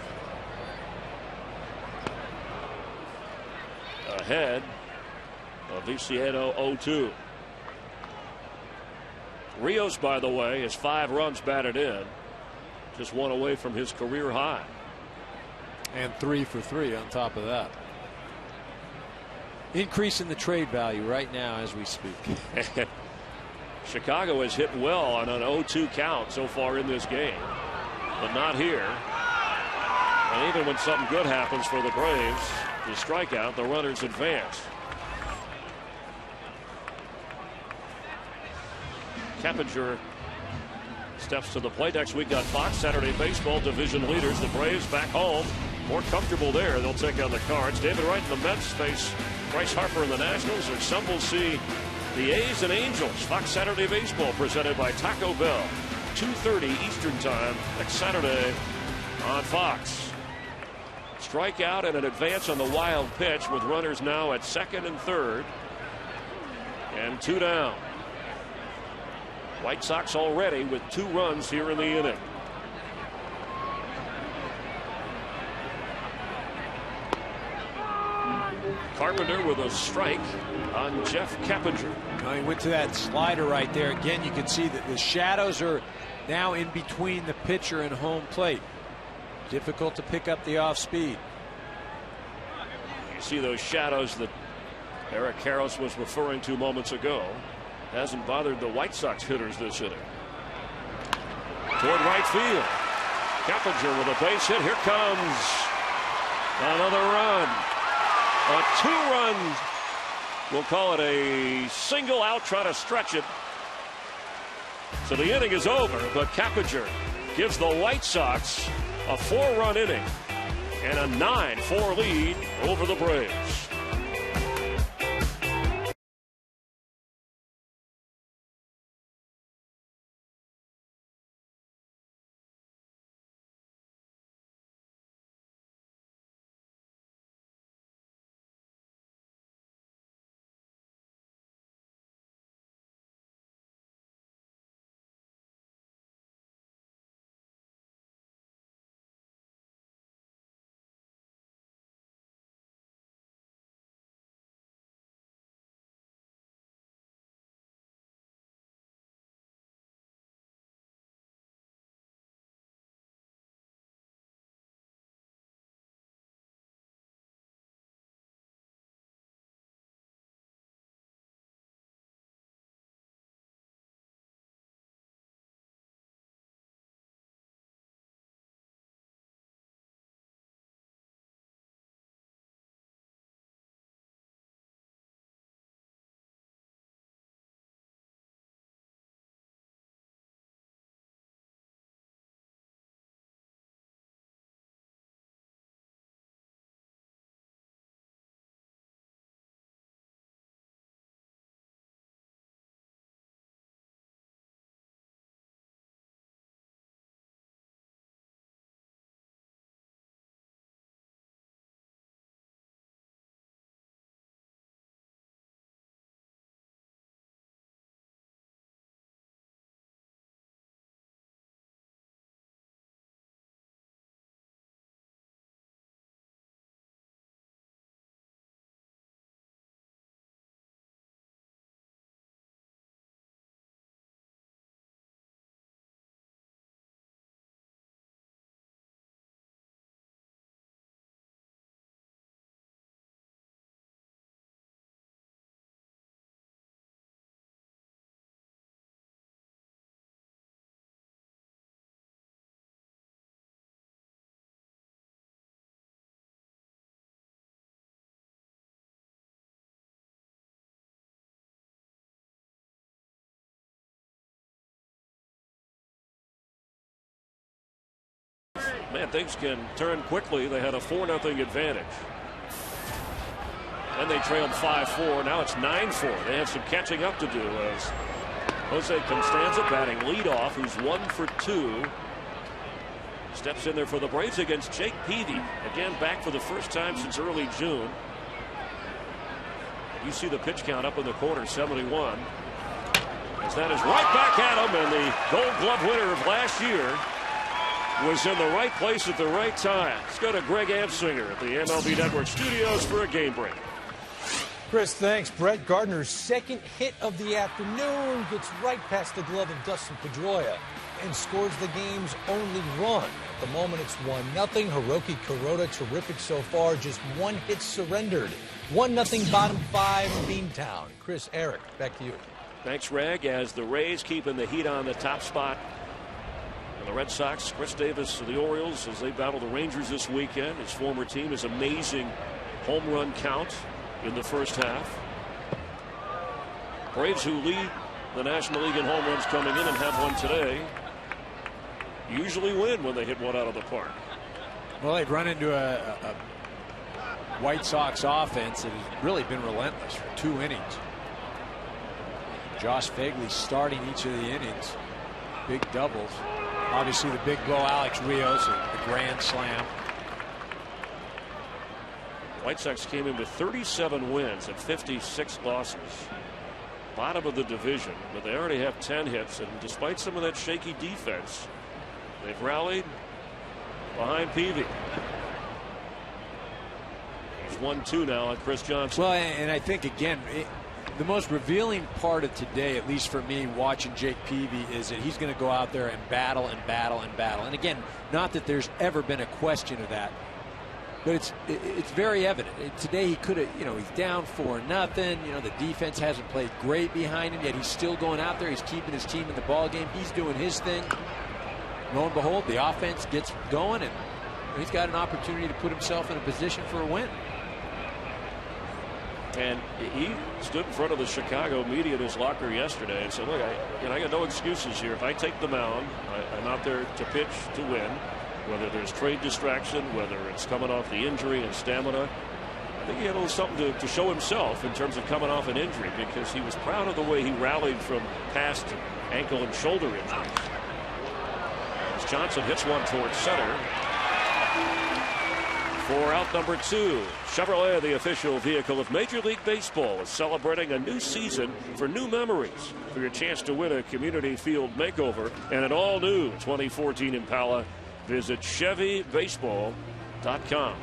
Ahead of Viciedo 0-2. Rios, by the way, is 5 runs batted in. Just 1 away from his career high. And 3 for 3 on top of that. Increasing the trade value right now as we speak. Chicago has hit well on an 0-2 count so far in this game, but not here. And even when something good happens for the Braves, the strikeout, the runners advance. Keppinger steps to the plate. Next week on Fox, Saturday baseball division leaders, the Braves back home, more comfortable there. They'll take on the Cards. David Wright and the Mets face Bryce Harper and the Nationals, or some will see the A's and Angels. Fox Saturday baseball presented by Taco Bell, 2:30 Eastern time next Saturday on Fox. Strikeout and an advance on the wild pitch with runners now at second and third, and 2 down. White Sox already with 2 runs here in the inning. Carpenter with a strike on Jeff Keppinger. Well, he went to that slider right there. Again, you can see that the shadows are now in between the pitcher and home plate. Difficult to pick up the off speed. You see those shadows that Eric Karros was referring to moments ago. Hasn't bothered the White Sox hitters this inning. Toward right field. Keppinger with a base hit. Here comes another run. A 2-run, we'll call it a single out, try to stretch it. So the inning is over, but Keppinger gives the White Sox a 4-run inning and a 9-4 lead over the Braves. Man, things can turn quickly. They had a 4-0 advantage. Then they trailed 5-4. Now it's 9-4. They have some catching up to do as Jose Constanza batting leadoff, who's 1 for 2. Steps in there for the Braves against Jake Peavy. Again, back for the first time since early June. You see the pitch count up in the corner, 71. As that is right back at him, and the Gold Glove winner of last year was in the right place at the right time. Let's go to Greg Amsinger at the MLB Network studios for a game break. Chris, thanks. Brett Gardner's second hit of the afternoon gets right past the glove of Dustin Pedroia and scores the game's only run. At the moment, it's 1-0. Hiroki Kuroda, terrific so far. Just 1 hit surrendered. 1-0 bottom 5 Beantown. Chris, Eric, back to you. Thanks, Reg. As the Rays keeping the heat on the top spot. And the Red Sox, Chris Davis of the Orioles, as they battle the Rangers this weekend. His former team, his amazing home run count in the first half. Braves, who lead the National League in home runs coming in and have one today, usually win when they hit one out of the park. Well, they've run into a White Sox offense that has really been relentless for 2 innings. Josh Phegley starting each of the innings. Big doubles. Obviously the big blow, Alex Rios, the grand slam. White Sox came in with 37 wins and 56 losses. Bottom of the division, but they already have 10 hits, and despite some of that shaky defense, they've rallied behind Peavy. He's 1-2 now on Chris Johnson. Well, and I think, again, the most revealing part of today, at least for me, watching Jake Peavy, is that he's going to go out there and battle and battle and battle. And again, not that there's ever been a question of that, but it's very evident. Today he could have, he's down 4-0. The defense hasn't played great behind him, yet he's still going out there. He's keeping his team in the ball game. He's doing his thing. Lo and behold, the offense gets going, and he's got an opportunity to put himself in a position for a win. And he stood in front of the Chicago media in his locker yesterday and said, look, I got no excuses here. If I take the mound, I'm out there to pitch to win, whether there's trade distraction, whether it's coming off the injury and stamina. I think he had a little something to show himself in terms of coming off an injury, because he was proud of the way he rallied from past ankle and shoulder injuries. As Johnson hits one towards center. For out number 2, Chevrolet, the official vehicle of Major League Baseball, is celebrating a new season for new memories. For your chance to win a community field makeover and an all-new 2014 Impala, visit ChevyBaseball.com.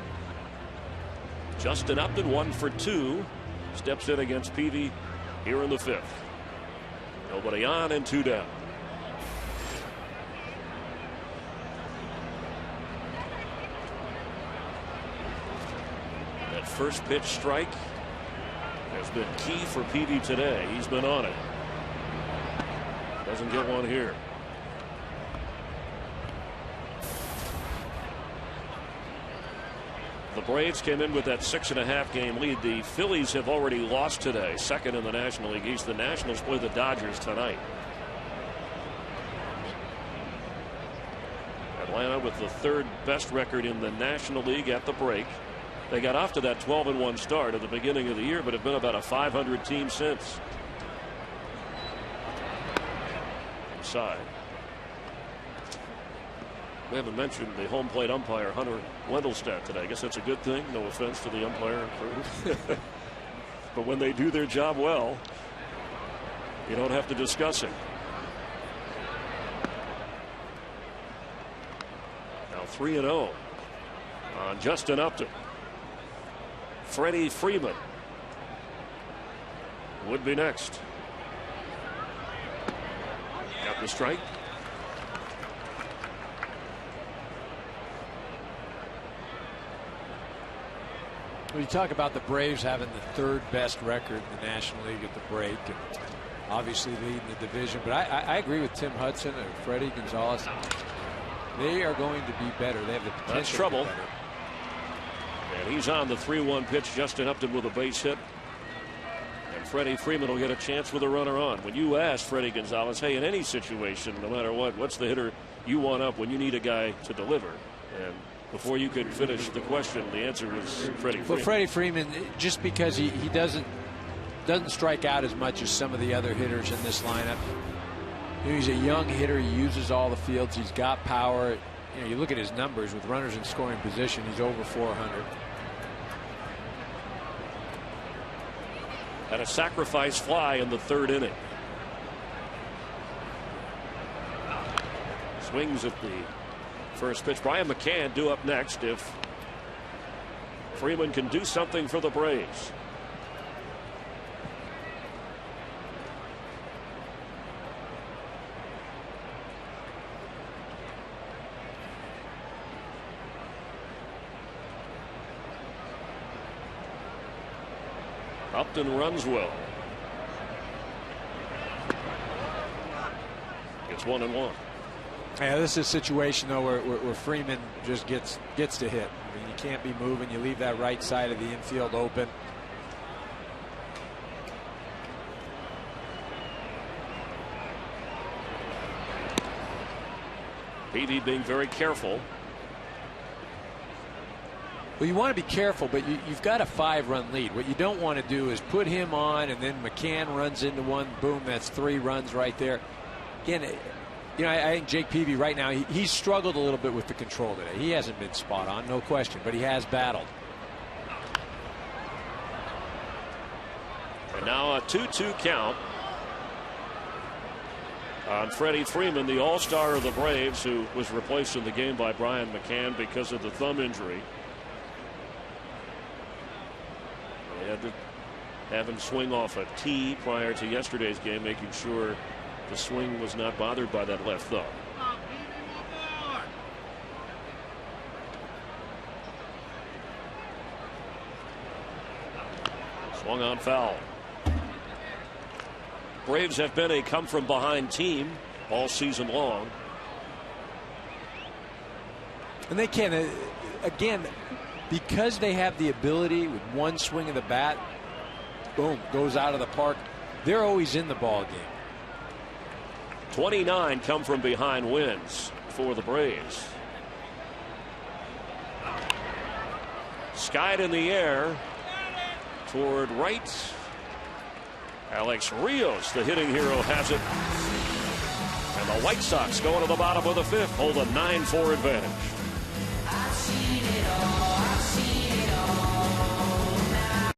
Justin Upton, 1 for 2, steps in against Peavy here in the 5th. Nobody on and 2 down. That first pitch strike has been key for Peavy today. He's been on it. Doesn't get one here. The Braves came in with that 6.5 game lead. The Phillies have already lost today, second in the National League East. The Nationals play the Dodgers tonight. Atlanta with the 3rd best record in the National League at the break. They got off to that 12-1 start at the beginning of the year, but have been about a 500 team since. Inside. We haven't mentioned the home plate umpire, Hunter Wendelstedt, today. I guess that's a good thing. No offense to the umpire crew. But when they do their job well, you don't have to discuss it. Now 3-0 on Justin Upton. Freddie Freeman would be next. Got the strike. When you talk about the Braves having the 3rd best record in the National League at the break, and obviously leading the division, but I agree with Tim Hudson and Freddie Gonzalez. They are going to be better. They have the potential. That's trouble. And he's on the 3-1 pitch. Justin Upton with a base hit. And Freddie Freeman will get a chance with a runner on. When you ask Freddie Gonzalez, hey, in any situation, no matter what's the hitter you want up when you need a guy to deliver? And before you could finish the question, the answer was Freddie Freeman. Well, Freddie Freeman, just because he doesn't strike out as much as some of the other hitters in this lineup. You know, he's a young hitter. He uses all the fields. He's got power. You know, you look at his numbers with runners in scoring position. He's over 400. Had a sacrifice fly in the 3rd inning. Swings at the first pitch. Brian McCann due up next if Freeman can do something for the Braves. Upton runs well. It's 1-1. Yeah, this is a situation though where Freeman just gets to hit. I mean, you can't be moving. You leave that right side of the infield open. Peavy being very careful. Well, you want to be careful, but you've got a 5-run lead. What you don't want to do is put him on, and then McCann runs into one. Boom, that's 3 runs right there. Again, you know, I think Jake Peavy right now, he's struggled a little bit with the control today. He hasn't been spot on, no question, but he has battled. And now a 2-2 count on Freddie Freeman, the all-star of the Braves, who was replaced in the game by Brian McCann because of the thumb injury. They had to have him swing off a tee prior to yesterday's game, making sure the swing was not bothered by that left thumb. Swung on foul. Braves have been a come-from-behind team all season long. And they can, again, because they have the ability with one swing of the bat boom, goes out of the park. They're always in the ball game. 29 come from behind wins for the Braves. Skied in the air toward right. Alex Rios, the hitting hero, has it. And the White Sox going to the bottom of the fifth, hold a 9-4 advantage. I've seen it all. I've seen it all now.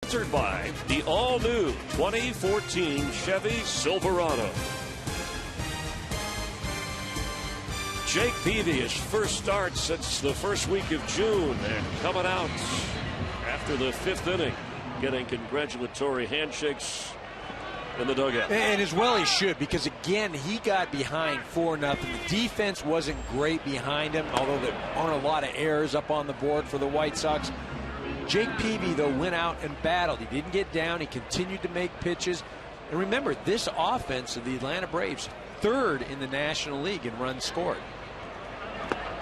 Sponsored by the all-new 2014 Chevy Silverado. Jake Peavy, his first start since the first week of June, and coming out after the fifth inning, getting congratulatory handshakes in the dugout. And as well he should, because again, he got behind 4-0. The defense wasn't great behind him, although there aren't a lot of errors up on the board for the White Sox. Jake Peavy, though, went out and battled. He didn't get down. He continued to make pitches. And remember, this offense of the Atlanta Braves, third in the National League in runs scored.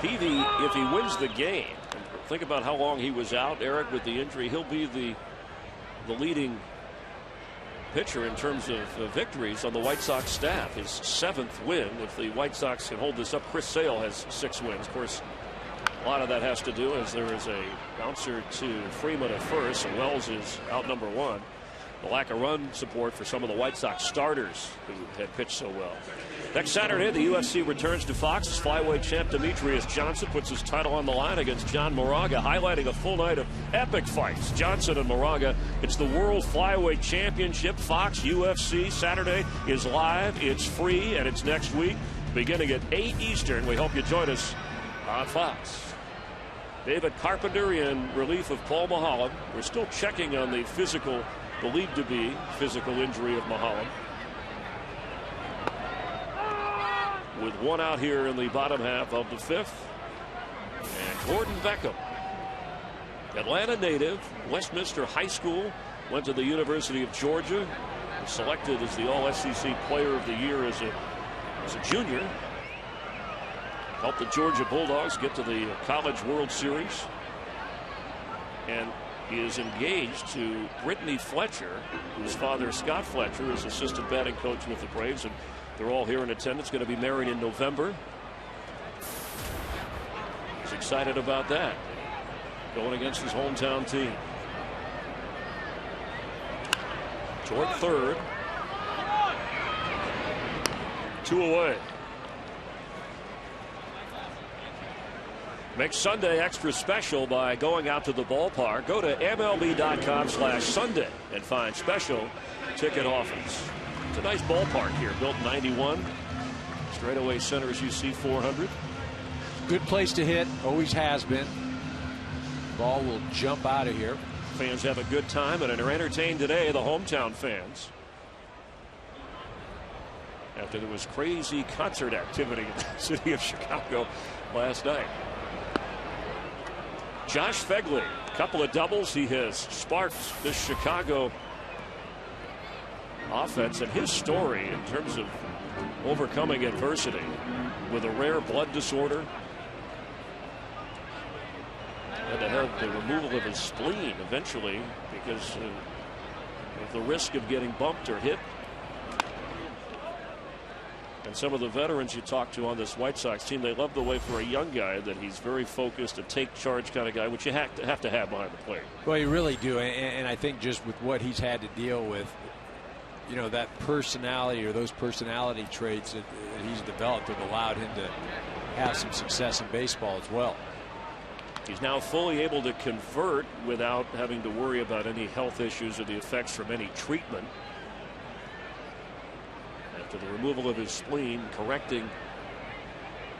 Peavy, if he wins the game, think about how long he was out, Eric, with the injury. He'll be the leading pitcher in terms of victories on the White Sox staff. His 7th win. If the White Sox can hold this up, Chris Sale has 6 wins. Of course, a lot of that has to do as there is a bouncer to Freeman at first, and Wells is out number 1. The lack of run support for some of the White Sox starters who had pitched so well. Next Saturday, the UFC returns to Fox. Flyweight champ Demetrius Johnson puts his title on the line against John Moraga, highlighting a full night of epic fights. Johnson and Moraga. It's the World Flyweight Championship. Fox UFC Saturday is live. It's free, and it's next week, beginning at 8 Eastern. We hope you join us on Fox. David Carpenter in relief of Paul Mulholland. We're still checking on the believed to be physical injury of Mulholland. With one out here in the bottom half of the fifth. And Gordon Beckham, Atlanta native, Westminster High School, went to the University of Georgia, selected as the All-SEC Player of the Year as a junior. Helped the Georgia Bulldogs get to the College World Series. And he is engaged to Brittany Fletcher, whose father, Scott Fletcher, is assistant batting coach with the Braves, and they're all here in attendance, going to be married in November. He's excited about that, going against his hometown team. Toward third. 2 away. Make Sunday extra special by going out to the ballpark. Go to MLB.com/Sunday and find special ticket offers. It's a nice ballpark here, built in '91. Straightaway center as you see, 400. Good place to hit, always has been. Ball will jump out of here. Fans have a good time and are entertained today, the hometown fans. After there was crazy concert activity in the city of Chicago last night. Josh Fegley, a couple of doubles. He has sparked this Chicago offense, and his story in terms of overcoming adversity with a rare blood disorder and to have the removal of his spleen eventually because of the risk of getting bumped or hit. And some of the veterans you talk to on this White Sox team, they love the way for a young guy that he's very focused, a take charge kind of guy, which you have to have behind the plate. Well, you really do, and I think just with what he's had to deal with, you know, that personality or those personality traits that he's developed have allowed him to have some success in baseball as well. He's now fully able to convert without having to worry about any health issues or the effects from any treatment. After the removal of his spleen, correcting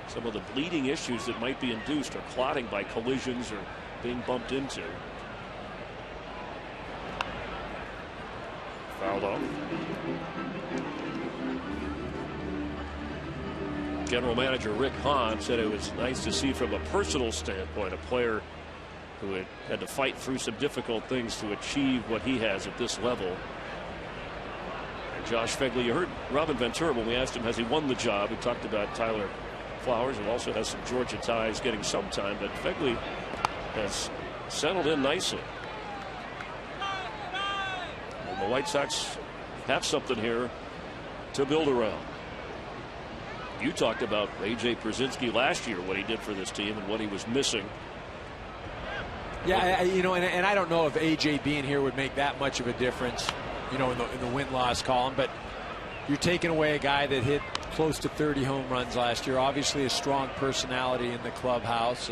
some of the bleeding issues that might be induced or clotting by collisions or being bumped into. Fouled off. General Manager Rick Hahn said it was nice to see from a personal standpoint a player who had to fight through some difficult things to achieve what he has at this level. And Josh Fegley, you heard Robin Ventura when we asked him has he won the job. He talked about Tyler Flowers, who also has some Georgia ties, getting some time, but Fegley has settled in nicely. And the White Sox have something here to build around. You talked about A.J. Przinsky last year, what he did for this team and what he was missing. Yeah, you know, and I don't know if A.J. being here would make that much of a difference, you know, in the win-loss column, but you're taking away a guy that hit close to 30 home runs last year, obviously a strong personality in the clubhouse.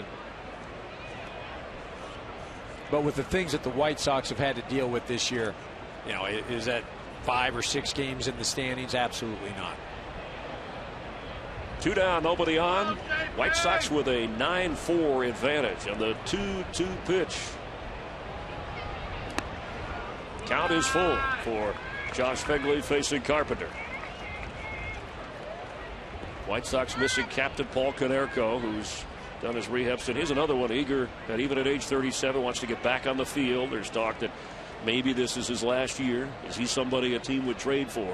But with the things that the White Sox have had to deal with this year, you know, is that 5 or 6 games in the standings? Absolutely not. 2 down, nobody on. White Sox with a 9-4 advantage on the 2-2 pitch. Count is full for Josh Fegley facing Carpenter. White Sox missing captain Paul Konerko, who's done his rehab stint. Here's another one eager that even at age 37 wants to get back on the field. There's talk that maybe this is his last year. Is he somebody a team would trade for?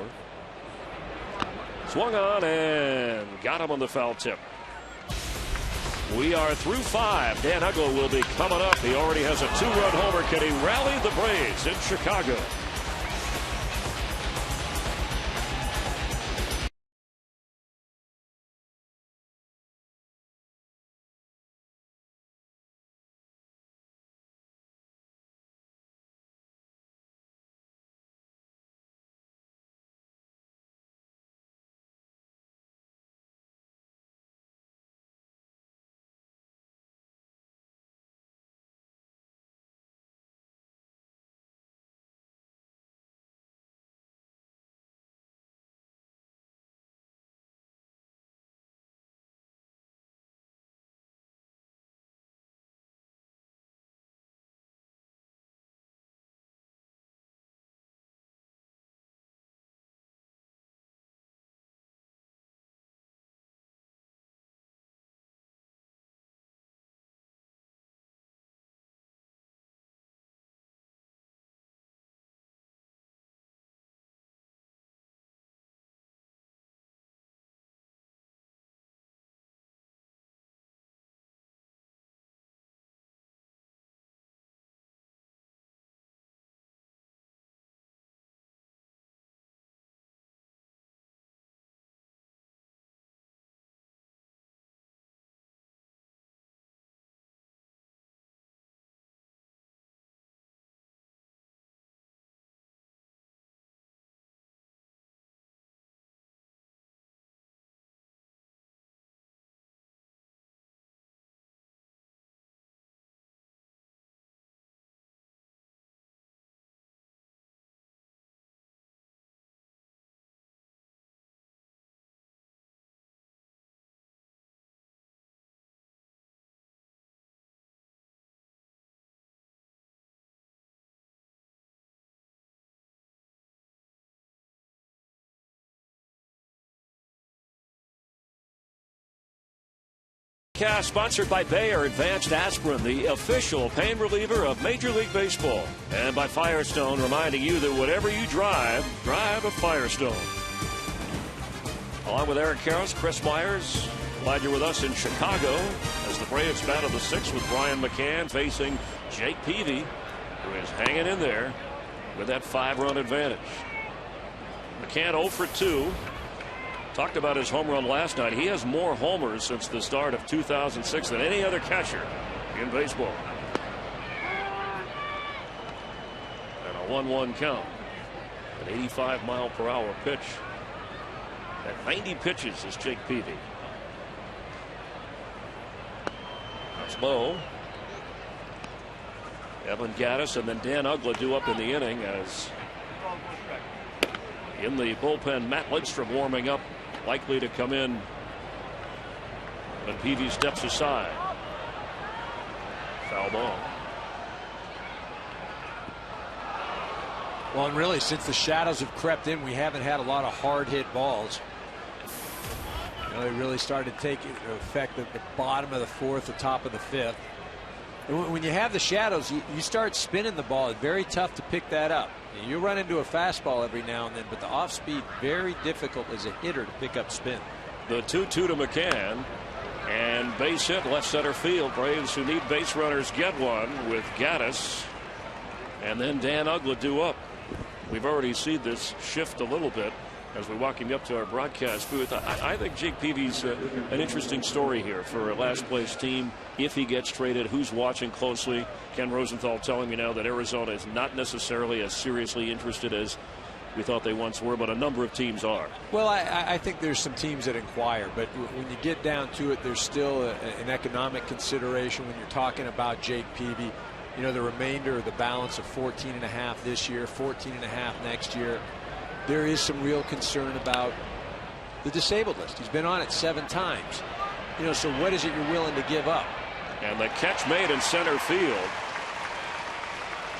Swung on and got him on the foul tip. We are through 5. Dan Uggla will be coming up. He already has a 2-run homer. Can he rally the Braves in Chicago? broadcast sponsored by Bayer Advanced Aspirin, the official pain reliever of Major League Baseball. And by Firestone, reminding you that whatever you drive, drive a Firestone. Along with Eric Karros, Chris Myers, glad you're with us in Chicago as the Braves battle the sixth with Brian McCann facing Jake Peavy, who is hanging in there with that 5-run advantage. McCann 0 for 2. Talked about his home run last night. He has more homers since the start of 2006 than any other catcher in baseball. And a 1-1 count. An 85-mile-per-hour pitch. At 90 pitches is Jake Peavy. That's low. Evan Gattis and then Dan Uggla due up in the inning as in the bullpen Matt Lindstrom warming up, likely to come in when Peavy steps aside. Foul ball. Well, and really, since the shadows have crept in, we haven't had a lot of hard hit balls. You know, they really started to take effect at the bottom of the fourth, the top of the fifth. And when you have the shadows, you start spinning the ball. It's very tough to pick that up. You run into a fastball every now and then, but the off speed, very difficult as a hitter to pick up spin. The 2-2 to McCann, and base hit left center field. Braves, who need base runners, get one with Gattis, and then Dan Uggla due up. We've already seen this shift a little bit as we walk him up to our broadcast booth. I think Jake Peavy's an interesting story here for a last place team. If he gets traded, who's watching closely? Ken Rosenthal telling me now that Arizona is not necessarily as seriously interested as we thought they once were, but a number of teams are. Well, I think there's some teams that inquire, but when you get down to it, there's still an economic consideration when you're talking about Jake Peavy. You know, the remainder of the balance of 14.5 this year, 14.5 next year. There is some real concern about the disabled list. He's been on it 7 times. You know, so what is it you're willing to give up? And the catch made in center field.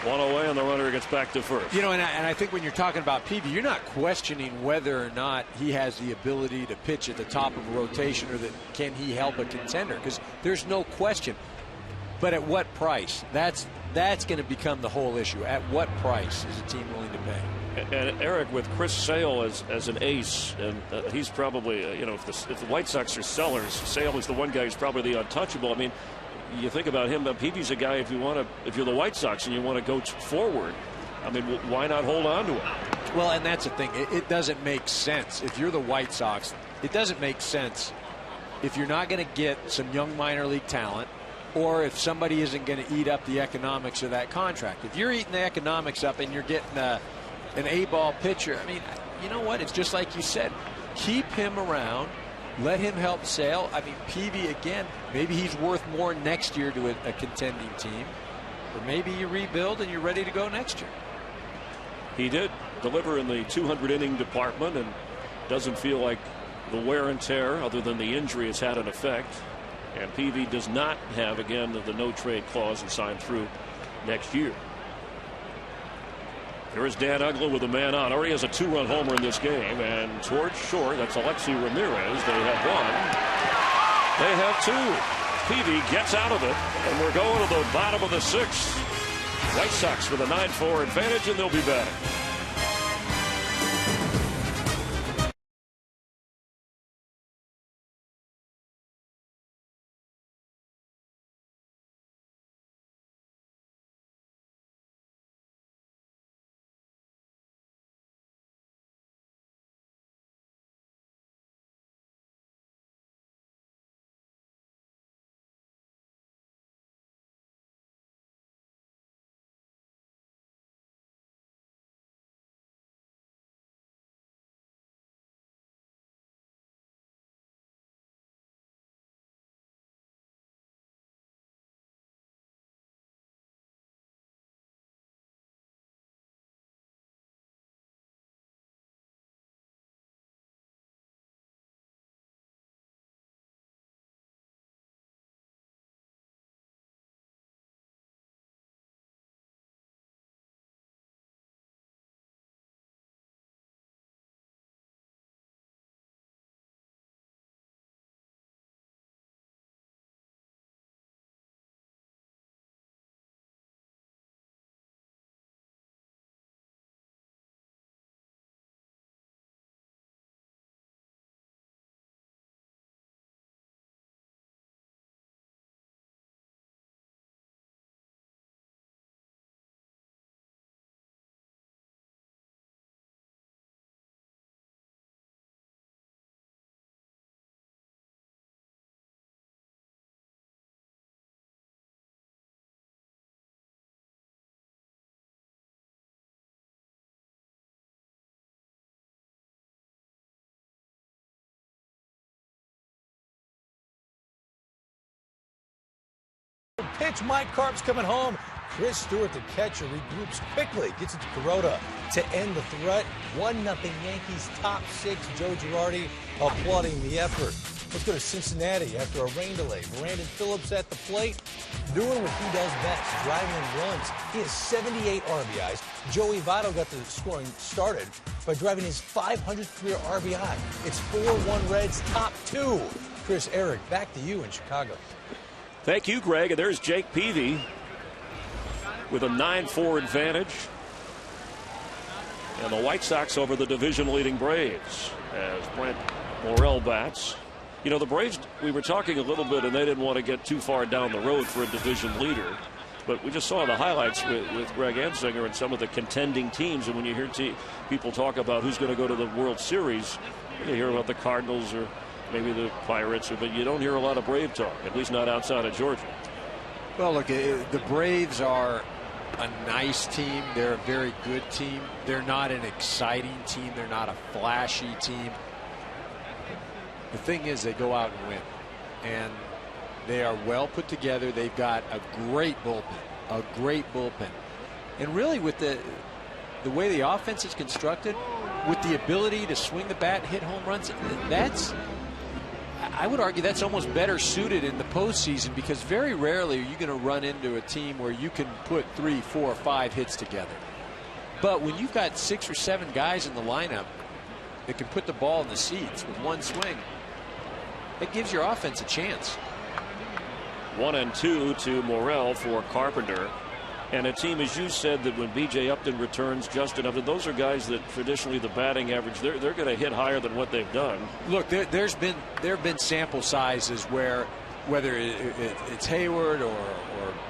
One away, and the runner gets back to first. You know, and I think when you're talking about Peavy, you're not questioning whether or not he has the ability to pitch at the top of a rotation or that can he help a contender, because there's no question. But at what price? That's going to become the whole issue. At what price is a team willing to pay? And Eric, with Chris Sale as an ace, and he's probably, you know, if the White Sox are sellers, Sale is the one guy who's probably the untouchable. I mean, you think about him, but Peavy's a guy, if you're the White Sox and you want to go forward, I mean, why not hold on to him? Well, and that's the thing. It doesn't make sense. If you're the White Sox, it doesn't make sense if you're not going to get some young minor league talent, or if somebody isn't going to eat up the economics of that contract. If you're eating the economics up and you're getting an A-ball pitcher, I mean, you know what? It's just like you said. Keep him around. Let him help Sale. I mean, Peavy, again, maybe he's worth more next year to a contending team. Or maybe you rebuild and you're ready to go next year. He did deliver in the 200-inning department and doesn't feel like the wear and tear, other than the injury, has had an effect. And Peavy does not have, again, the no-trade clause and sign through next year. Here is Dan Uggla with a man on. Already has a 2-run homer in this game. And towards short, that's Alexi Ramirez. They have 1. They have 2. Peavy gets out of it. And we're going to the bottom of the 6th. White Sox with a 9-4 advantage, and they'll be back. pitch. Mike Carp's coming home. Chris Stewart, the catcher, regroups quickly, gets it to Kuroda to end the threat. 1-0 Yankees, top 6. Joe Girardi applauding the effort. Let's go to Cincinnati after a rain delay. Brandon Phillips at the plate, doing what he does best, driving in runs. He has 78 RBIs. Joey Votto got the scoring started by driving his 500th career RBI. It's 4-1 Reds, top 2. Chris, Eric, back to you in Chicago. Thank you, Greg. And there's Jake Peavy with a 9-4 advantage. And the White Sox over the division-leading Braves as Brent Morel bats. You know, the Braves, we were talking a little bit, and they didn't want to get too far down the road for a division leader. But we just saw the highlights with Greg Amsinger and some of the contending teams. And when you hear people talk about who's going to go to the World Series, you hear about the Cardinals or maybe the Pirates, but you don't hear a lot of Brave talk, at least not outside of Georgia. Well, look, the Braves are a nice team. They're a very good team. They're not an exciting team. They're not a flashy team. The thing is, they go out and win, and they are well put together. They've got a great bullpen, and really with the way the offense is constructed, with the ability to swing the bat, hit home runs, I would argue that's almost better suited in the postseason, because very rarely are you going to run into a team where you can put 3, 4, 5 hits together. But when you've got 6 or 7 guys in the lineup that can put the ball in the seats with one swing, it gives your offense a chance. 1-2 to Morel for Carpenter. And a team, as you said, that when B.J. Upton returns, Justin Upton, those are guys that traditionally the batting average, they're going to hit higher than what they've done. Look, there have been sample sizes where, whether it's Hayward or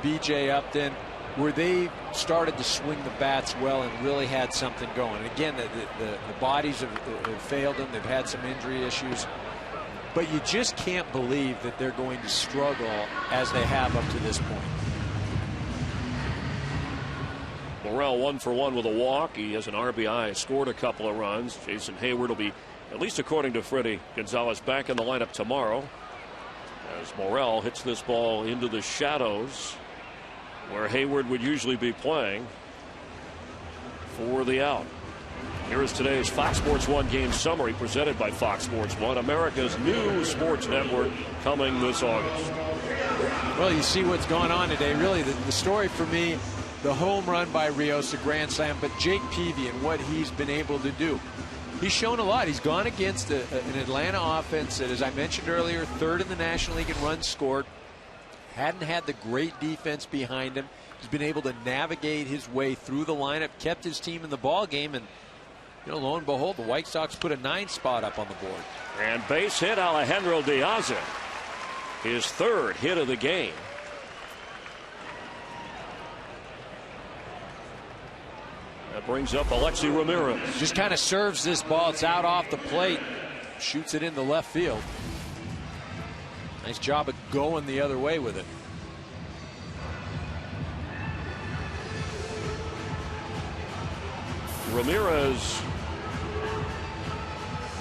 B.J. Upton, where they started to swing the bats well and really had something going. And again, the bodies have failed them. They've had some injury issues. But you just can't believe that they're going to struggle as they have up to this point. Morel 1 for 1 with a walk. He has an RBI, scored a couple of runs. Jason Hayward will be, at least according to Freddie Gonzalez, back in the lineup tomorrow as Morel hits this ball into the shadows where Hayward would usually be playing for the out. Here is today's Fox Sports 1 game summary presented by Fox Sports 1, America's new sports network, coming this August. Well, you see what's going on today. Really, the story for me, the home run by Rios, the grand slam, but Jake Peavy and what he's been able to do. He's shown a lot. He's gone against an Atlanta offense that, as I mentioned earlier, 3rd in the National League in runs scored. Hadn't had the great defense behind him. He's been able to navigate his way through the lineup, kept his team in the ball game, and lo and behold, the White Sox put a 9 spot up on the board. And base hit Alejandro Diaz, his 3rd hit of the game. That brings up Alexi Ramirez. Just kind of serves this ball. It's out off the plate. Shoots it into left field. Nice job of going the other way with it. Ramirez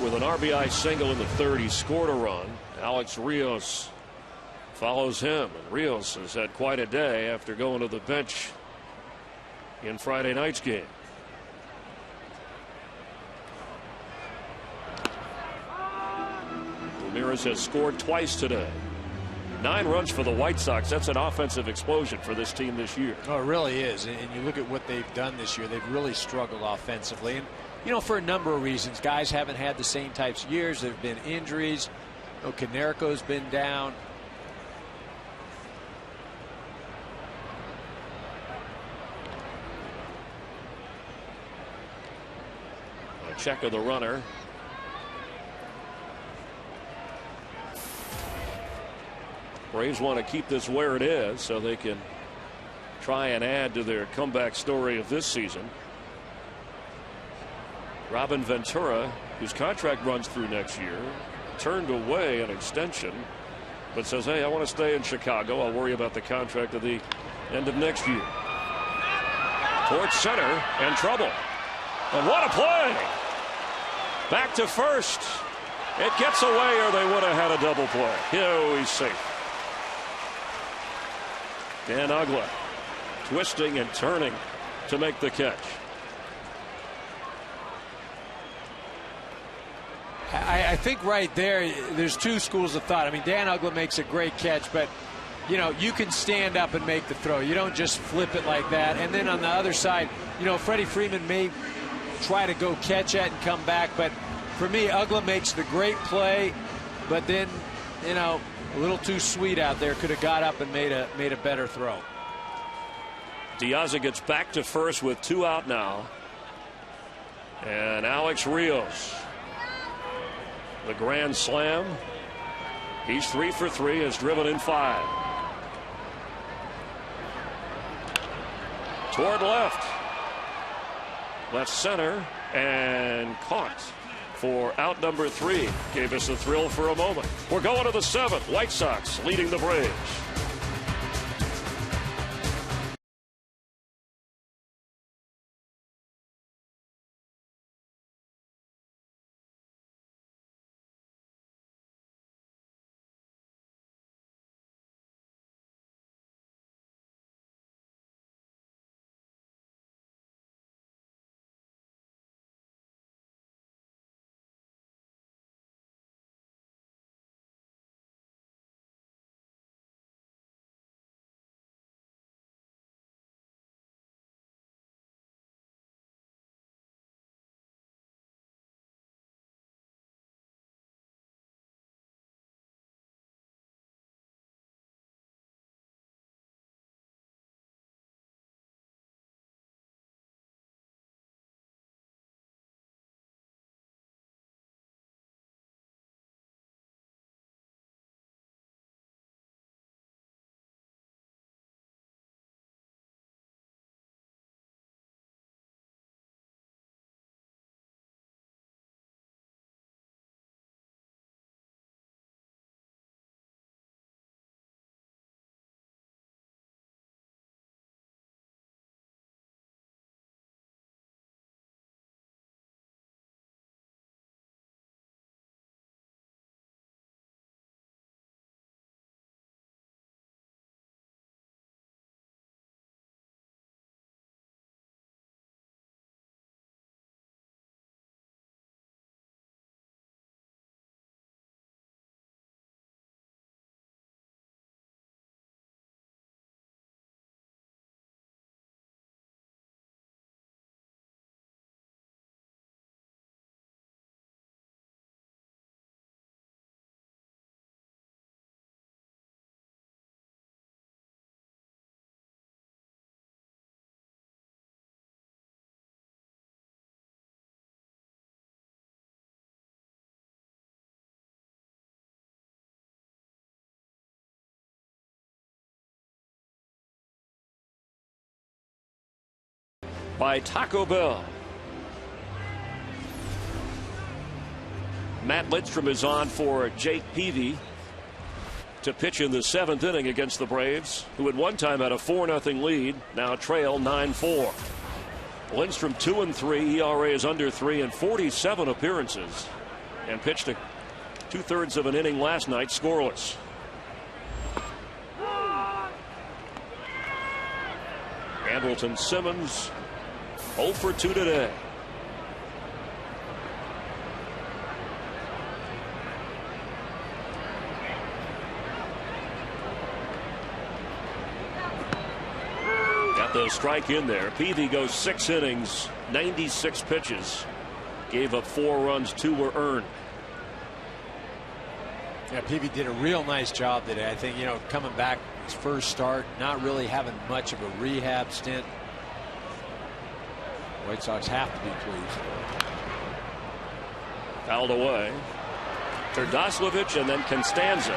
with an RBI single in the 3rd. He scored a run. Alex Rios follows him. And Rios has had quite a day after going to the bench in Friday night's game. Ramirez has scored twice today. 9 runs for the White Sox. That's an offensive explosion for this team this year. Oh, it really is. And you look at what they've done this year. They've really struggled offensively. And, for a number of reasons. Guys haven't had the same types of years. There have been injuries. Canerco's been down. A check of the runner. Braves want to keep this where it is so they can try and add to their comeback story of this season. Robin Ventura, whose contract runs through next year, turned away an extension, but says, hey, I want to stay in Chicago. I'll worry about the contract at the end of next year. Towards center and trouble. And what a play! Back to first. It gets away, or they would have had a double play. Oh, he's safe. Dan Uggla twisting and turning to make the catch. I think right there's two schools of thought. I mean, Dan Uggla makes a great catch, but you know, you can stand up and make the throw. You don't just flip it like that. And then on the other side, you know, Freddie Freeman may try to go catch it and come back, but for me, Uggla makes the great play, but then, you know, a little too sweet out there. Could have got up and made a better throw. Diaz gets back to first with 2 out now. And Alex Rios, the grand slam. He's 3 for 3, has driven in 5. Toward left center, and caught for out number 3. Gave us a thrill for a moment. We're going to the 7th. White Sox leading the Braves. By Taco Bell. Matt Lindstrom is on for Jake Peavy to pitch in the 7th inning against the Braves, who at one time had a 4-0 lead, now trail 9-4. Lindstrom 2-3, ERA is under 3 in 47 appearances, and pitched 2/3 of an inning last night scoreless. Andrelton Simmons 0 for 2 today. Got the strike in there. Peavy goes 6 innings, 96 pitches. Gave up 4 runs, 2 were earned. Yeah, Peavy did a real nice job today. I think, you know, coming back his first start, not really having much of a rehab stint. White Sox have to be pleased. Fouled away. Terdoslavich and then Constanza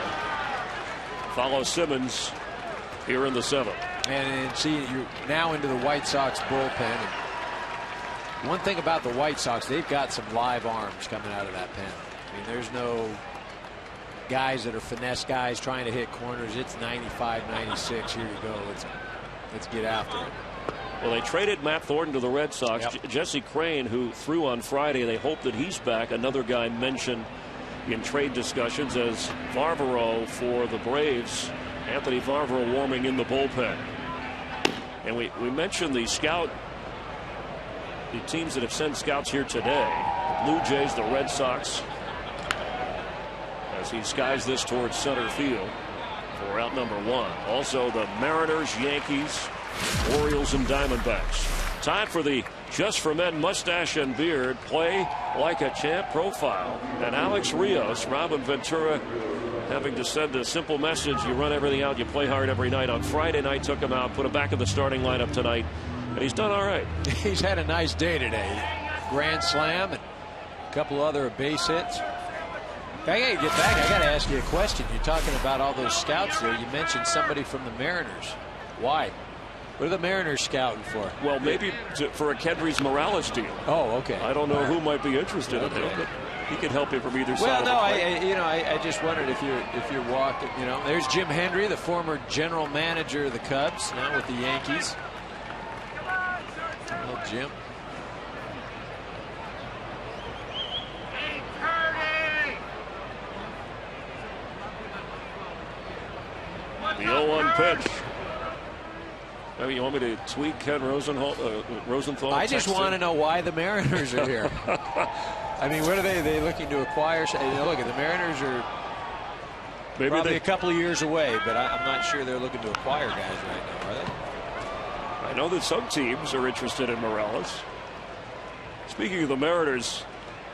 follow Simmons here in the 7th. And see, you're now into the White Sox bullpen. And one thing about the White Sox, they've got some live arms coming out of that pen. I mean, there's no guys that are finesse guys trying to hit corners. It's 95, 96. Here you go. Let's get after it. Well, they traded Matt Thornton to the Red Sox. Yep. Jesse Crane, who threw on Friday, they hope that he's back. Another guy mentioned in trade discussions as Varvaro for the Braves Anthony Farver warming in the bullpen. And we mentioned the teams that have sent scouts here today. The Blue Jays, the Red Sox, as he skies this towards center field for out number 1. Also the Mariners, Yankees, Orioles, and Diamondbacks. Time for the Just for Men mustache and beard play like a champ profile. And Alex Rios, Robin Ventura having to send a simple message: you run everything out, you play hard every night. On Friday night, took him out, put him back in the starting lineup tonight, and he's done all right. He's had a nice day today. Grand slam and a couple other base hits. I gotta get back. I gotta ask you a question. You're talking about all those scouts there. You mentioned somebody from the Mariners. Why? What are the Mariners scouting for? Well, maybe for a Kendrys Morales deal. Oh, okay. I don't know who might be interested in him, but he can help you from either side. Well, no, of I just wondered if you're walking. There's Jim Hendry, the former general manager of the Cubs, now with the Yankees. Hello, Jim. The 0-1 pitch. Maybe you want me to tweet Ken Rosenthal? I just want to know why the Mariners are here. I mean, what are they looking to acquire? Look, the Mariners are probably a couple of years away, but I'm not sure they're looking to acquire guys right now, are they? I know that some teams are interested in Morales. Speaking of the Mariners,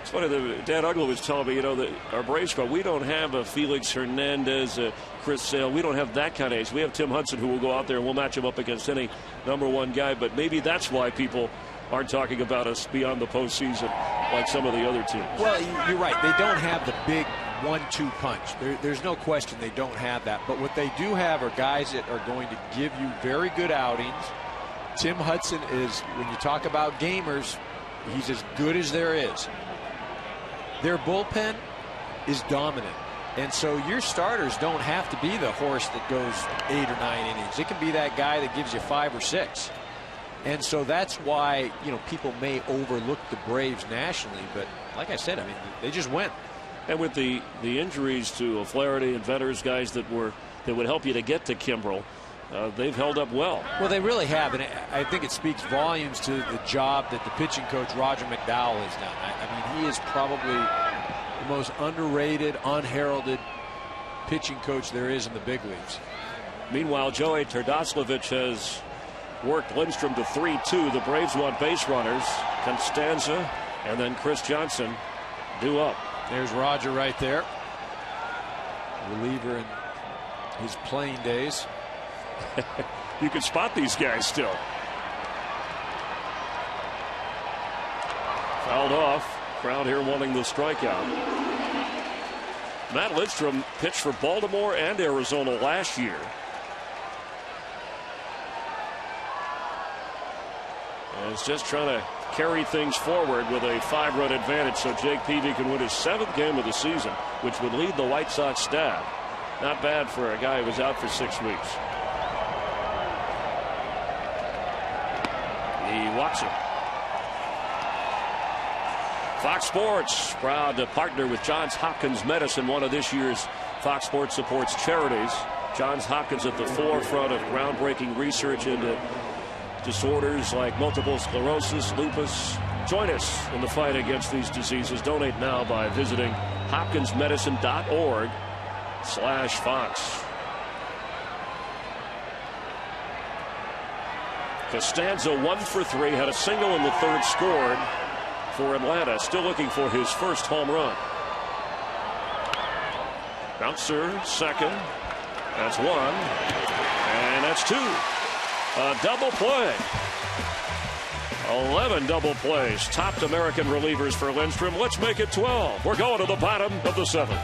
it's funny that Dan Uggla was telling me, that our Braves club, we don't have a Felix Hernandez, Chris Sale. We don't have that kind of ace. We have Tim Hudson, who will go out there and we'll match him up against any #1 guy. But maybe that's why people aren't talking about us beyond the postseason like some of the other teams. Well, you're right. They don't have the big 1-2 punch. There's no question they don't have that. But what they do have are guys that are going to give you very good outings. Tim Hudson is, when you talk about gamers, he's as good as there is. Their bullpen is dominant. And so your starters don't have to be the horse that goes 8 or 9 innings. It can be that guy that gives you 5 or 6. And so that's why, people may overlook the Braves nationally. But like I said, they just win. And with the injuries to O'Flaherty and Vetters, guys that would help you to get to Kimbrel, they've held up well. Well, they really have, and I think it speaks volumes to the job that the pitching coach Roger McDowell has done. I mean, he is probably the most underrated, unheralded pitching coach there is in the big leagues. Meanwhile, Joey Tardoslavich has worked Lindstrom to 3-2. The Braves want base runners. Constanza and then Chris Johnson due up. There's Roger right there. Reliever in his playing days. You can spot these guys still. Fouled off. Crowd here wanting the strikeout. Matt Lindstrom pitched for Baltimore and Arizona last year. And is just trying to carry things forward with a 5-run advantage so Jake Peavy can win his 7th game of the season, which would lead the White Sox staff. Not bad for a guy who was out for 6 weeks. He walks him. Fox Sports proud to partner with Johns Hopkins Medicine, one of this year's Fox Sports Supports charities. Johns Hopkins at the forefront of groundbreaking research into disorders like multiple sclerosis, lupus. Join us in the fight against these diseases. Donate now by visiting hopkinsmedicine.org/Fox. Costanza 1 for 3, had a single in the 3rd, scored for Atlanta. Still looking for his first home run. Bouncer, second. That's 1. And that's 2. A double play. 11 double plays. Topped American relievers for Lindstrom. Let's make it 12. We're going to the bottom of the 7th.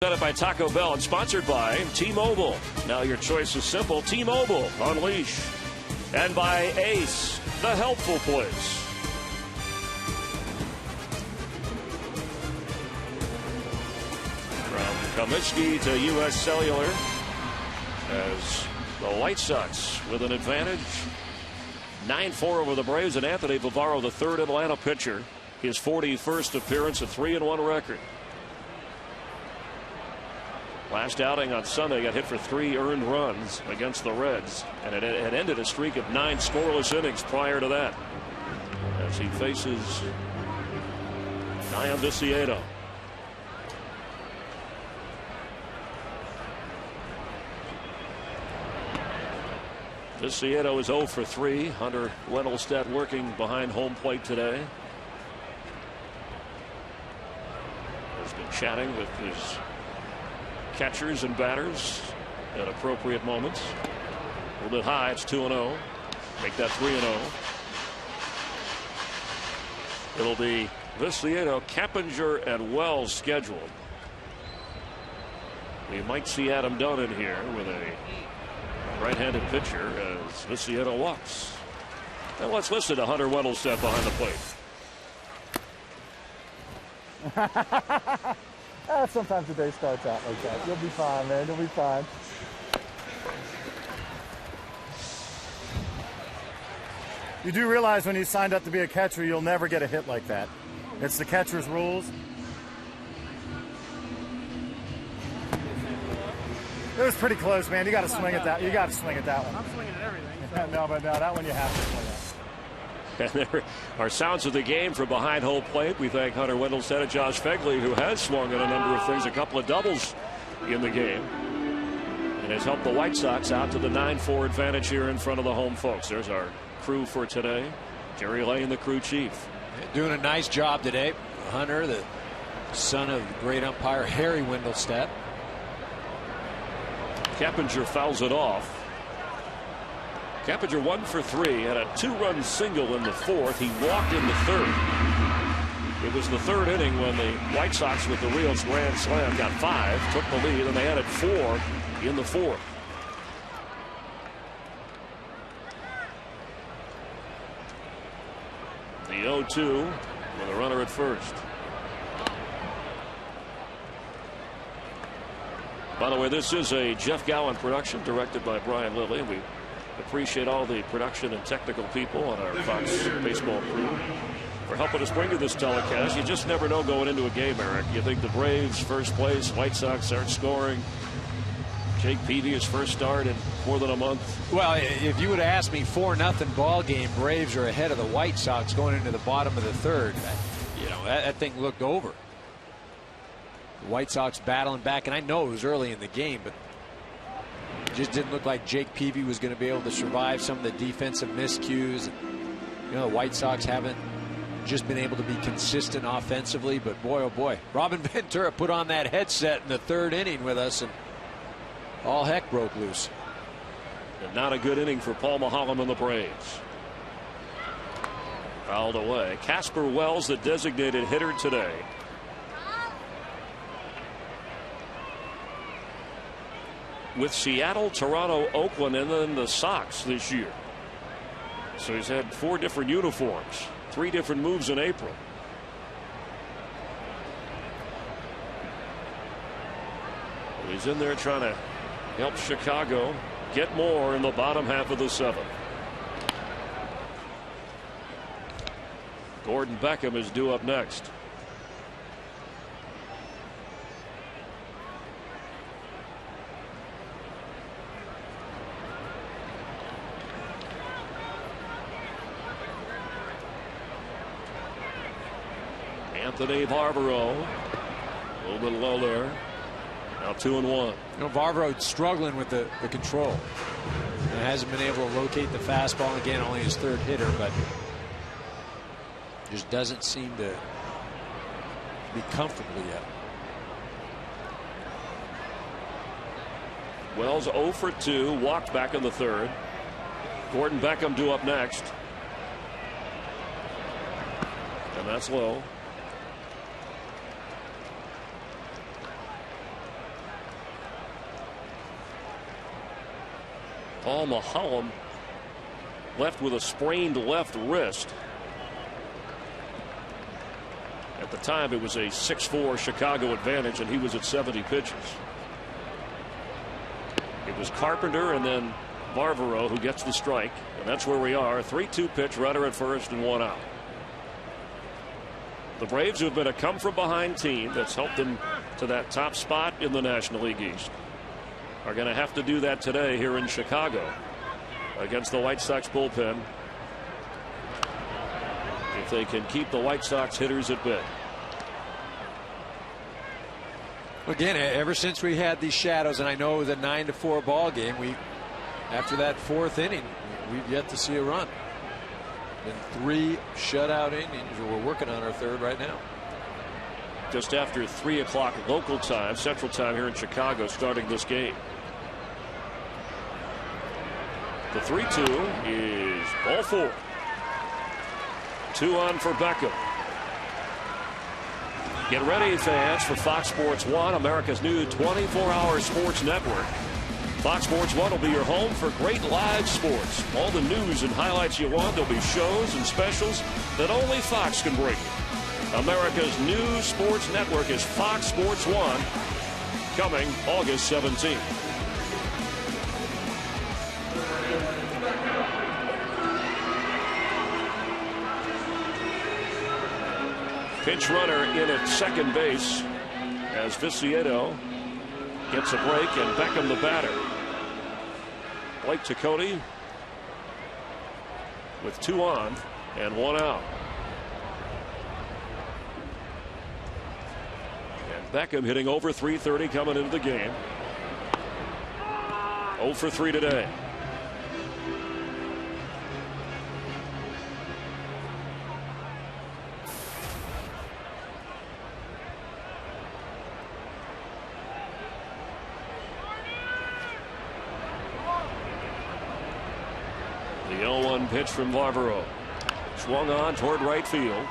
Presented by Taco Bell and sponsored by T-Mobile. Now your choice is simple. T-Mobile, unleash. And by Ace, the helpful place. From Comiskey to U.S. Cellular as the White Sox with an advantage. 9-4 over the Braves, and Anthony Bavaro, the third Atlanta pitcher. His 41st appearance, a 3-1 record. Last outing on Sunday, got hit for 3 earned runs against the Reds, and it had ended a streak of 9 scoreless innings prior to that, as he faces Dayan Viciedo. Viciedo is 0 for 3. Hunter Wendelstedt working behind home plate today. Has been chatting with his catchers and batters at appropriate moments. A little bit high. It's 2-0. Make that 3-0. It'll be Viciedo, Keppinger, and Wells scheduled. We might see Adam Dunn in here with a right-handed pitcher as Viciedo walks. Now let's listen to Hunter Wendelstedt behind the plate. Sometimes the day starts out like that. You'll be fine, man. You'll be fine. You do realize when you signed up to be a catcher, you'll never get a hit like that. It's the catcher's rules. It was pretty close, man. You got to swing at that. You got to swing at that one. I'm swinging at everything. No, but no, that one you have to swing at. And there are sounds of the game from behind home plate. We thank Hunter Wendelstedt and Josh Fegley, who has swung at a number of things, a couple of doubles in the game, and has helped the White Sox out to the 9-4 advantage here in front of the home folks. There's our crew for today. Jerry Lane, the crew chief. Doing a nice job today. Hunter, the son of the great umpire Harry Wendelstedt. Keppinger fouls it off. Keppinger 1 for 3, had a 2-run single in the 4th. He walked in the 3rd. It was the 3rd inning when the White Sox with the Rios grand slam got 5, took the lead, and they added 4 in the 4th. The 0-2 with a runner at first. By the way, this is a Jeff Gowan production directed by Brian Lilly. We appreciate all the production and technical people on our Fox baseball crew for helping us bring you this telecast. You just never know going into a game, Eric. You think the Braves first place, White Sox aren't scoring. Jake Peavy, his first start in more than a month. Well, if you would have asked me 4-0 ball game, Braves are ahead of the White Sox going into the bottom of the 3rd. You know, that thing looked over. The White Sox battling back, and I know it was early in the game, but it just didn't look like Jake Peavy was going to be able to survive some of the defensive miscues. You know, the White Sox haven't just been able to be consistent offensively, but boy, oh boy, Robin Ventura put on that headset in the 3rd inning with us, and all heck broke loose. And not a good inning for Paul Maholm and the Braves. Fouled away. Casper Wells, the designated hitter today. With Seattle, Toronto, Oakland, and then the Sox this year. So he's had 4 different uniforms, 3 different moves in April. Well, he's in there trying to help Chicago get more in the bottom half of the 7th. Gordon Beckham is due up next. Anthony Barbaro, a little bit low there. Now 2-1. You know, Barbaro struggling with the control. And hasn't been able to locate the fastball. Again, only his 3rd hitter, but just doesn't seem to be comfortable yet. Wells 0 for 2, walked back in the 3rd. Gordon Beckham due up next. And that's low. Paul Maholm left with a sprained left wrist. At the time, it was a 6-4 Chicago advantage, and he was at 70 pitches. It was Carpenter and then Barbaro who gets the strike, and that's where we are. 3-2 pitch, runner at first and 1 out. The Braves, who have been a come-from-behind team that's helped them to that top spot in the National League East, are going to have to do that today here in Chicago against the White Sox bullpen if they can keep the White Sox hitters at bay. Again, ever since we had these shadows, and I know it was a 9-4 ball game, after that 4th inning, we've yet to see a run. Been 3 shutout innings. We're working on our 3rd right now. Just after 3 o'clock local time, Central Time here in Chicago, starting this game. The 3-2 is ball 4. 2 on for Beckham. Get ready, fans, for Fox Sports 1, America's new 24-hour sports network. Fox Sports 1 will be your home for great live sports. All the news and highlights you want. There'll be shows and specials that only Fox can bring you. America's new sports network is Fox Sports 1, coming August 17th. Pinch runner in at second base as Viciedo gets a break, and Beckham the batter. Blake Tecote with 2 on and 1 out. And Beckham hitting over .330 coming into the game. 0 for 3 today. The 0-1 pitch from Barbaro. Swung on toward right field.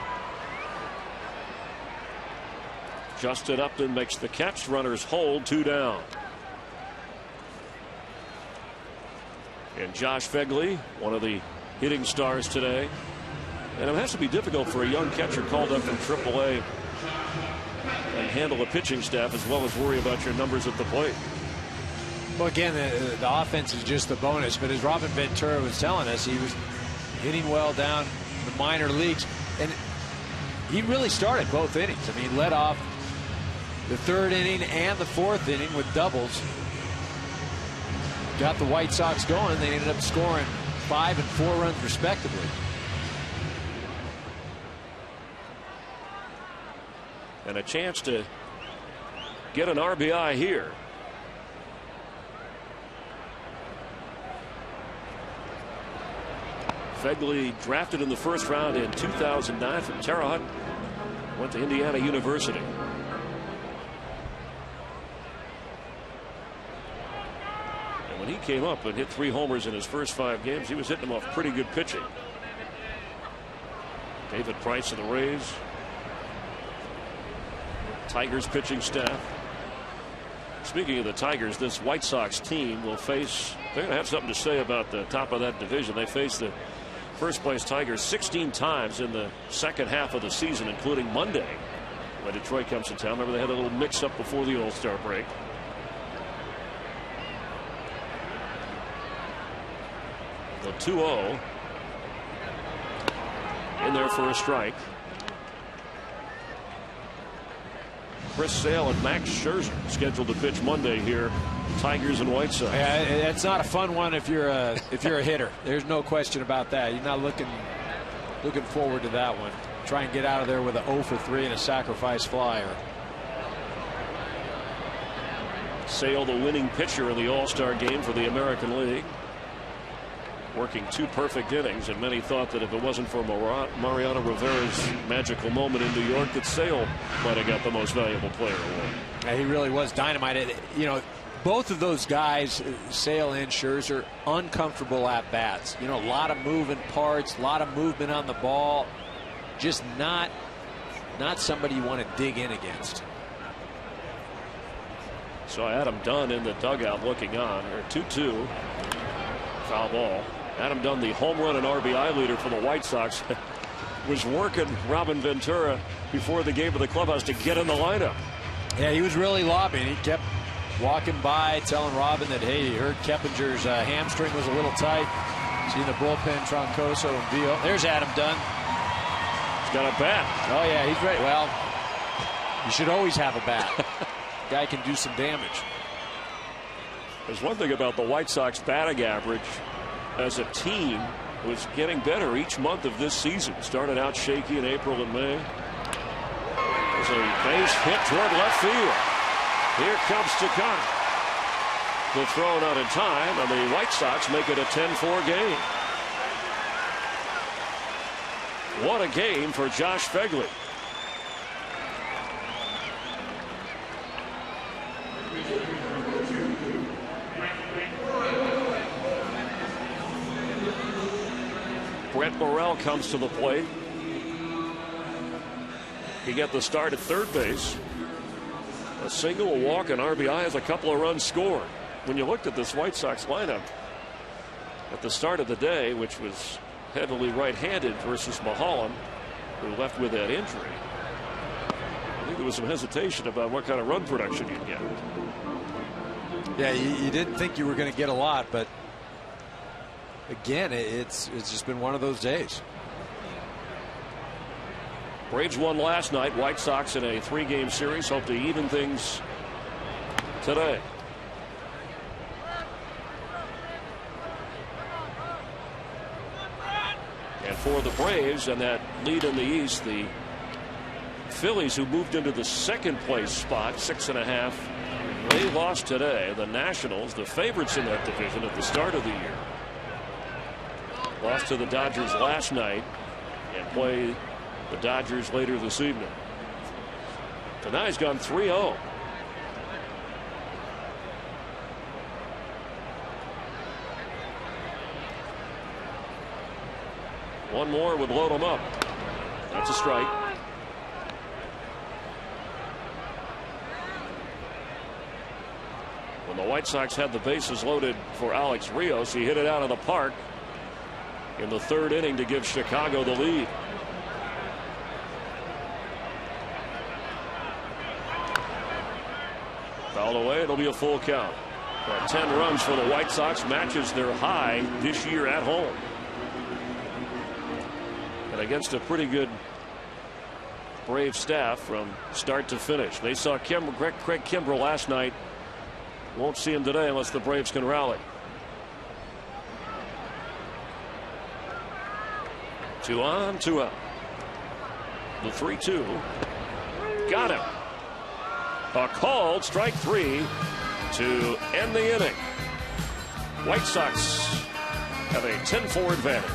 Justin Upton makes the catch. Runners hold, 2 down. And Josh Fegley, one of the hitting stars today. And it has to be difficult for a young catcher called up from AAA and handle a pitching staff as well as worry about your numbers at the plate. Well, again, the offense is just the bonus, but as Robin Ventura was telling us, he was hitting well down in the minor leagues, and he really started both innings. I mean, he led off the 3rd inning and the 4th inning with doubles. Got the White Sox going, and they ended up scoring 5 and 4 runs respectively. And a chance to get an RBI here. Fegley, drafted in the 1st round in 2009 from Terre Haute, went to Indiana University. And when he came up and hit 3 homers in his first 5 games, he was hitting them off pretty good pitching. David Price of the Rays, Tigers pitching staff. Speaking of the Tigers, this White Sox team will face, they're going to have something to say about the top of that division. They face the first place Tigers 16 times in the second half of the season, including Monday when Detroit comes to town. Remember, they had a little mix up before the All-Star break. The 2-0 in there for a strike. Chris Sale and Max Scherzer scheduled to pitch Monday here. Tigers and White Sox. Yeah, it's not a fun one if you're a hitter. There's no question about that. You're not looking forward to that one. Try and get out of there with a 0 for 3 and a sacrifice flyer. Sale, the winning pitcher in the All-Star game for the American League, working 2 perfect innings, and many thought that if it wasn't for Mariano Rivera's magical moment in New York, that Sale might have got the most valuable player award. Yeah, he really was dynamite. You know, both of those guys, Sale and Scherzer, uncomfortable at bats. You know, a lot of moving parts, a lot of movement on the ball. Just not somebody you want to dig in against. So Adam Dunn in the dugout looking on. Or 2-2. Foul ball. Adam Dunn, the home run and RBI leader for the White Sox, was working Robin Ventura before the game of the clubhouse to get in the lineup. Yeah, he was really lobbying. He kept walking by, telling Robin that, hey, he heard Keppinger's hamstring was a little tight. Seeing the bullpen, Troncoso and Vio. There's Adam Dunn. He's got a bat. Oh, yeah, he's ready. Well, you should always have a bat. Guy can do some damage. There's one thing about the White Sox batting average as a team was getting better each month of this season. Started out shaky in April and May. There's a base hit toward left field. Here comes Takano. The throw not in time, and the White Sox make it a 10-4 game. What a game for Josh Phegley. Brett Morrell comes to the plate. He got the start at third base. A single, a walk, an RBI as a couple of runs scored. When you looked at this White Sox lineup at the start of the day, which was heavily right-handed versus Mulholland, who left with that injury, I think there was some hesitation about what kind of run production you'd get. Yeah, you didn't think you were going to get a lot, but again, it's just been one of those days. Braves won last night. White Sox in a 3-game series hope to even things today. And for the Braves and that lead in the East, the Phillies, who moved into the second place spot, 6.5, they lost today. The Nationals, the favorites in that division at the start of the year, lost to the Dodgers last night and play the Dodgers later this evening. Tonight he's gone 3-0. One more would load him up. That's a strike. When the White Sox had the bases loaded for Alex Rios, he hit it out of the park in the third inning to give Chicago the lead. Fouled away. It'll be a full count. 10 runs for the White Sox, matches their high this year at home. And against a pretty good Brave staff from start to finish. They saw Craig Kimbrell last night. Won't see him today unless the Braves can rally. 2 on, 2 out. The 3-2. Got him. A called strike 3 to end the inning. White Sox have a 10-4 advantage.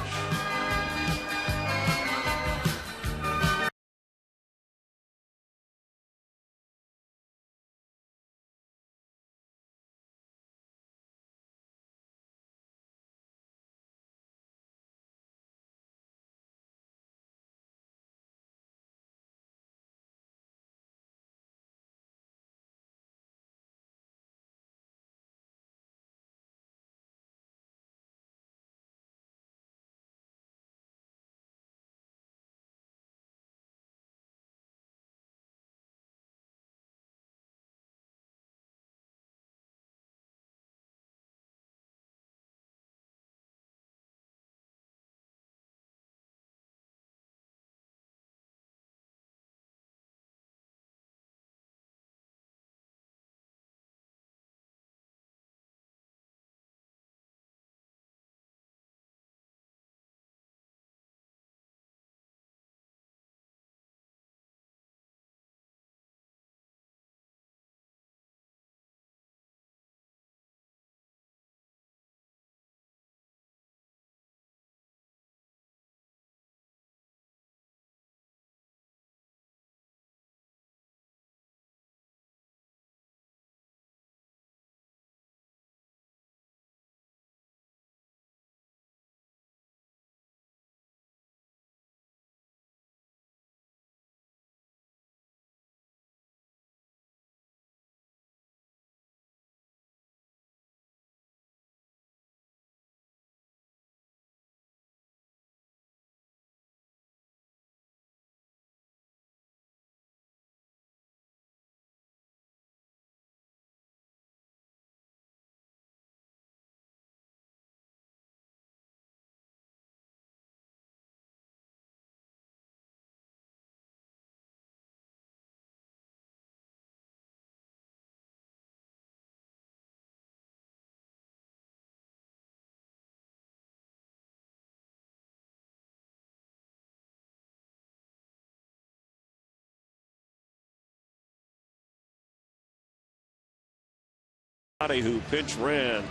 Who pinch ran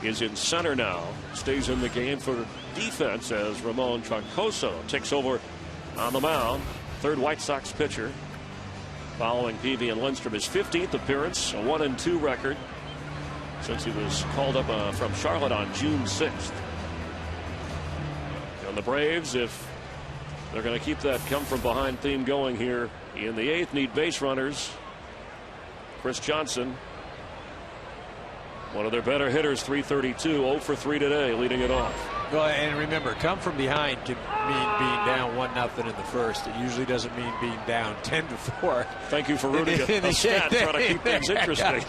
is in center now. Stays in the game for defense as Ramon Troncoso takes over on the mound. Third White Sox pitcher following Peavy and Lindstrom. His 15th appearance, a 1-2 record since he was called up from Charlotte on June 6th. And the Braves, if they're going to keep that come from behind theme going here in the 8th, need base runners. Chris Johnson, one of their better hitters, 332, 0 for 3 today, leading it off. Well, and remember, come from behind can mean being down 1-0 in the first. It usually doesn't mean being down 10-4. Thank you for rooting a stat, trying to keep things interesting.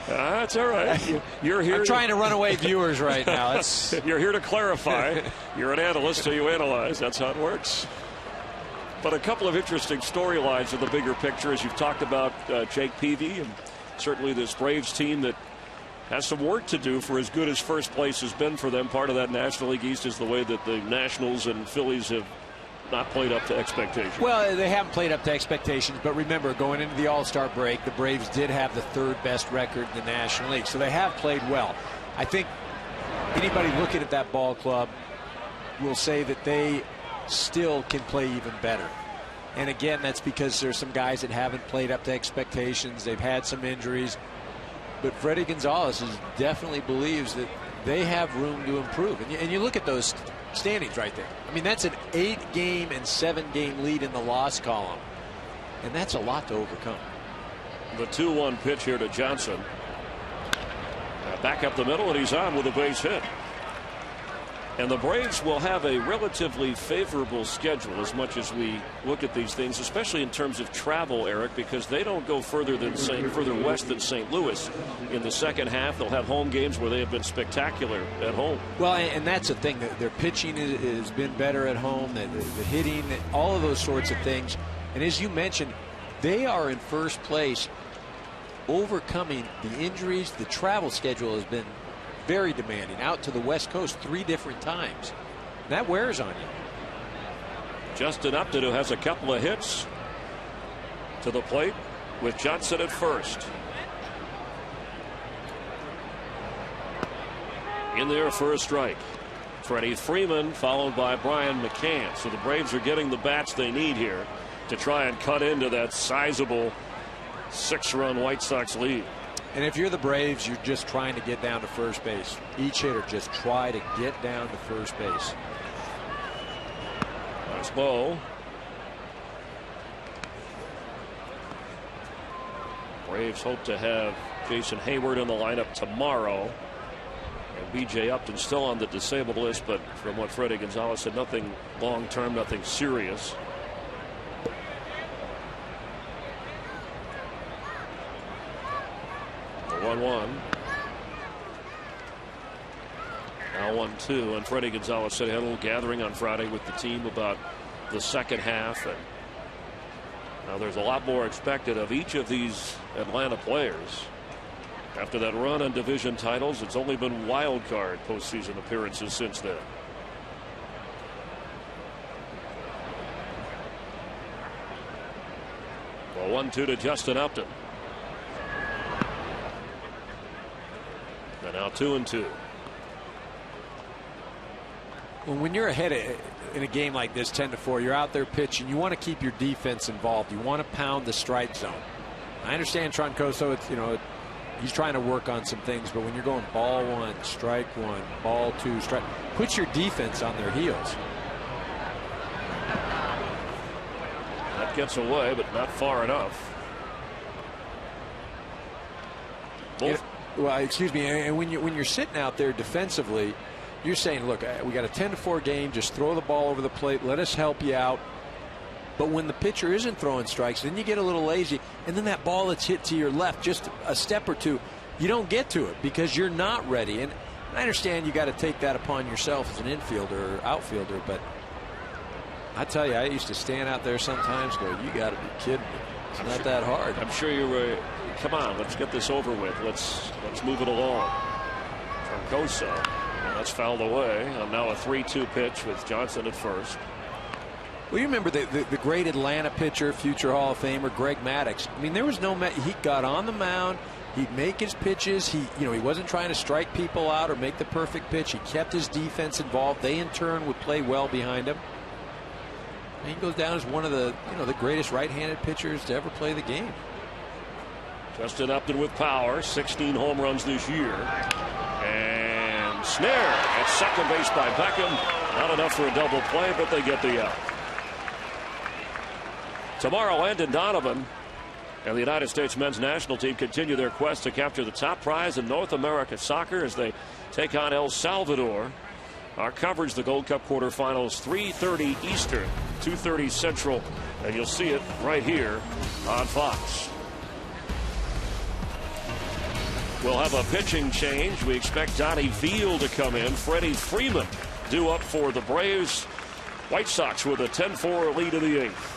That's all right. You're here. I'm trying to run away viewers right now. You're here to clarify. You're an analyst, so you analyze. That's how it works. But a couple of interesting storylines in the bigger picture, as you've talked about Jake Peavy, and certainly this Braves team that has some work to do for as good as first place has been for them. Part of that National League East is the way that the Nationals and Phillies have not played up to expectations. Well, they haven't played up to expectations, but remember, going into the All-Star break, the Braves did have the 3rd best record in the National League, so they have played well. I think anybody looking at that ball club will say that they still can play even better. And again, that's because there's some guys that haven't played up to expectations. They've had some injuries. But Freddie Gonzalez definitely believes that they have room to improve. And you look at those standings right there. I mean, that's an 8-game and 7-game lead in the loss column. And that's a lot to overcome. The 2-1 pitch here to Johnson. Back up the middle, and he's on with a base hit. And the Braves will have a relatively favorable schedule as much as we look at these things, especially in terms of travel, Eric, because they don't go further west than St. Louis. In the second half, they'll have home games where they have been spectacular at home. Well, and that's the thing. Their pitching has been better at home, the hitting, all of those sorts of things. And as you mentioned, they are in first place, overcoming the injuries. The travel schedule has been very demanding, out to the West Coast 3 different times. That wears on you. Justin Upton, who has a couple of hits, to the plate with Johnson at first. In there for a strike. Freddie Freeman followed by Brian McCann. So the Braves are getting the bats they need here to try and cut into that sizable 6-run White Sox lead. And if you're the Braves, you're just trying to get down to first base. Each hitter just try to get down to first base. Nice ball. Braves hope to have Jason Hayward in the lineup tomorrow. And B.J. Upton still on the disabled list, but from what Freddie Gonzalez said, nothing long-term, nothing serious. The 1-1. Now 1-2, and Freddie Gonzalez said he had a little gathering on Friday with the team about the second half, and now there's a lot more expected of each of these Atlanta players. After that run on division titles, it's only been wild card postseason appearances since then. Well, 1-2 to Justin Upton. And now 2-2. Well, when you're ahead in a game like this, 10-4, you're out there pitching. You want to keep your defense involved. You want to pound the strike zone. I understand Troncoso. It's he's trying to work on some things, but when you're going ball 1, strike 1, ball 2, strike, put your defense on their heels. That gets away, but not far enough. Well, excuse me, and when you're sitting out there defensively, you're saying, look, we got a 10-4 game, just throw the ball over the plate, let us help you out. But when the pitcher isn't throwing strikes, then you get a little lazy, and then that ball that's hit to your left just a step or two, you don't get to it because you're not ready. And I understand you got to take that upon yourself as an infielder or outfielder, but I tell you, I used to stand out there sometimes and go, you got to be kidding me. It's not that hard. I'm sure you were. Come on, let's get this over with. Let's move it along. Troncoso, and that's fouled away. And now a 3-2 pitch with Johnson at first. Well, you remember the great Atlanta pitcher, future Hall of Famer Greg Maddux. I mean, there was no he got on the mound, He'd make his pitches. He wasn't trying to strike people out or make the perfect pitch. He kept his defense involved. They in turn would play well behind him. And he goes down as one of the greatest right-handed pitchers to ever play the game. Justin Upton with power, 16 home runs this year. And snare at second base by Beckham. Not enough for a double play, but they get the out. Tomorrow, Landon Donovan and the United States men's national team continue their quest to capture the top prize in North America soccer as they take on El Salvador. Our coverage, the Gold Cup quarterfinals, 3:30 Eastern, 2:30 Central, and you'll see it right here on Fox. We'll have a pitching change. We expect Donnie Veal to come in. Freddie Freeman due up for the Braves. White Sox with a 10-4 lead in the 8th.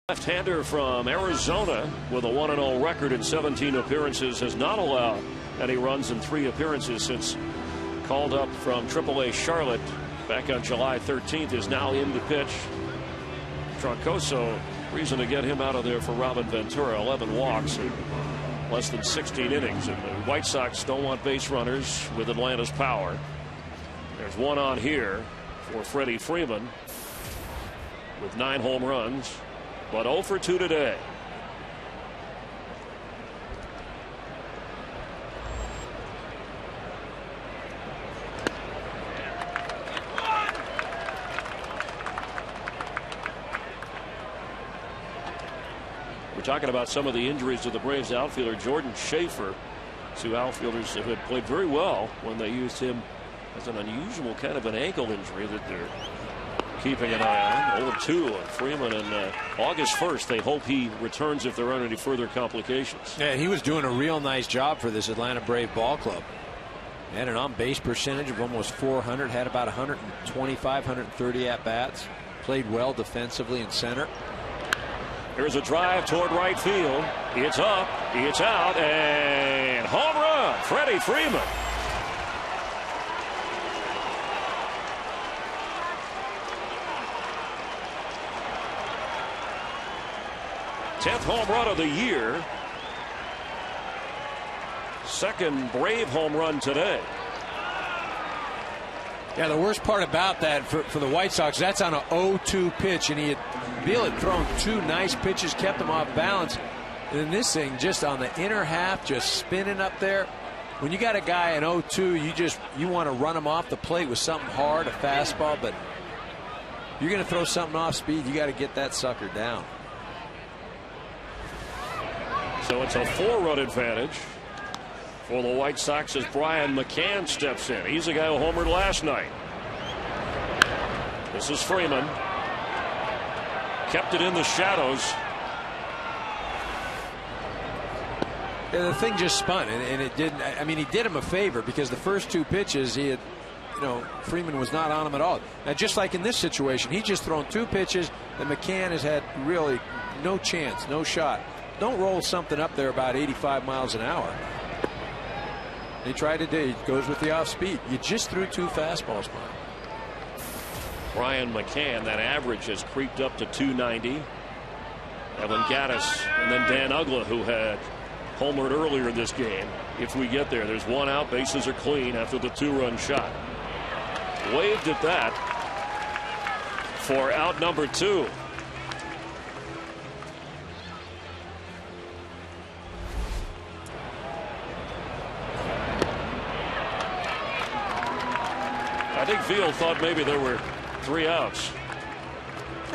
Left-hander from Arizona with a 1-0 record in 17 appearances has not allowed any runs in 3 appearances since called up from AAA Charlotte back on July 13th. Is now in to pitch. Troncoso, reason to get him out of there for Robin Ventura. 11 walks in less than 16 innings. And the White Sox don't want base runners with Atlanta's power. There's one on here for Freddie Freeman with 9 home runs. But 0 for 2 today. We're talking about some of the injuries to the Braves outfielder Jordan Schaefer. 2 outfielders who had played very well when they used him as an unusual kind of an ankle injury that they're keeping an eye on. 0-2 on Freeman, and August 1st they hope he returns if there aren't any further complications. Yeah, he was doing a real nice job for this Atlanta Brave ball club. Had an on-base percentage of almost 400, had about 125, 130 at-bats, played well defensively in center. Here's a drive toward right field. It's up, it's out, and home run, Freddie Freeman. Tenth home run of the year. Second Brave home run today. Yeah, the worst part about that for the White Sox, that's on an 0-2 pitch, and Beal had thrown 2 nice pitches, kept them off balance. And then this thing just on the inner half, just spinning up there. When you got a guy in 0-2, you want to run him off the plate with something hard, a fastball, but If you're going to throw something off speed, you got to get that sucker down. So it's a 4-run advantage for the White Sox as Brian McCann steps in. He's the guy who homered last night. This is Freeman. Kept it in the shadows. Yeah, the thing just spun, and it didn't. I mean, he did him a favor because the first 2 pitches, he had, Freeman was not on him at all. Now, just like in this situation, he's just thrown 2 pitches, and McCann has had really no chance, no shot. Don't roll something up there about 85 miles an hour. He tried to do. He goes with the off speed. You just threw 2 fastballs, Mark. Brian McCann, that average has creeped up to 290. Evan Gattis and then Dan Ugla, who had homered earlier in this game. If we get there, there's 1 out, bases are clean after the 2-run shot. Waved at that for out number 2. I think Veal thought maybe there were 3 outs.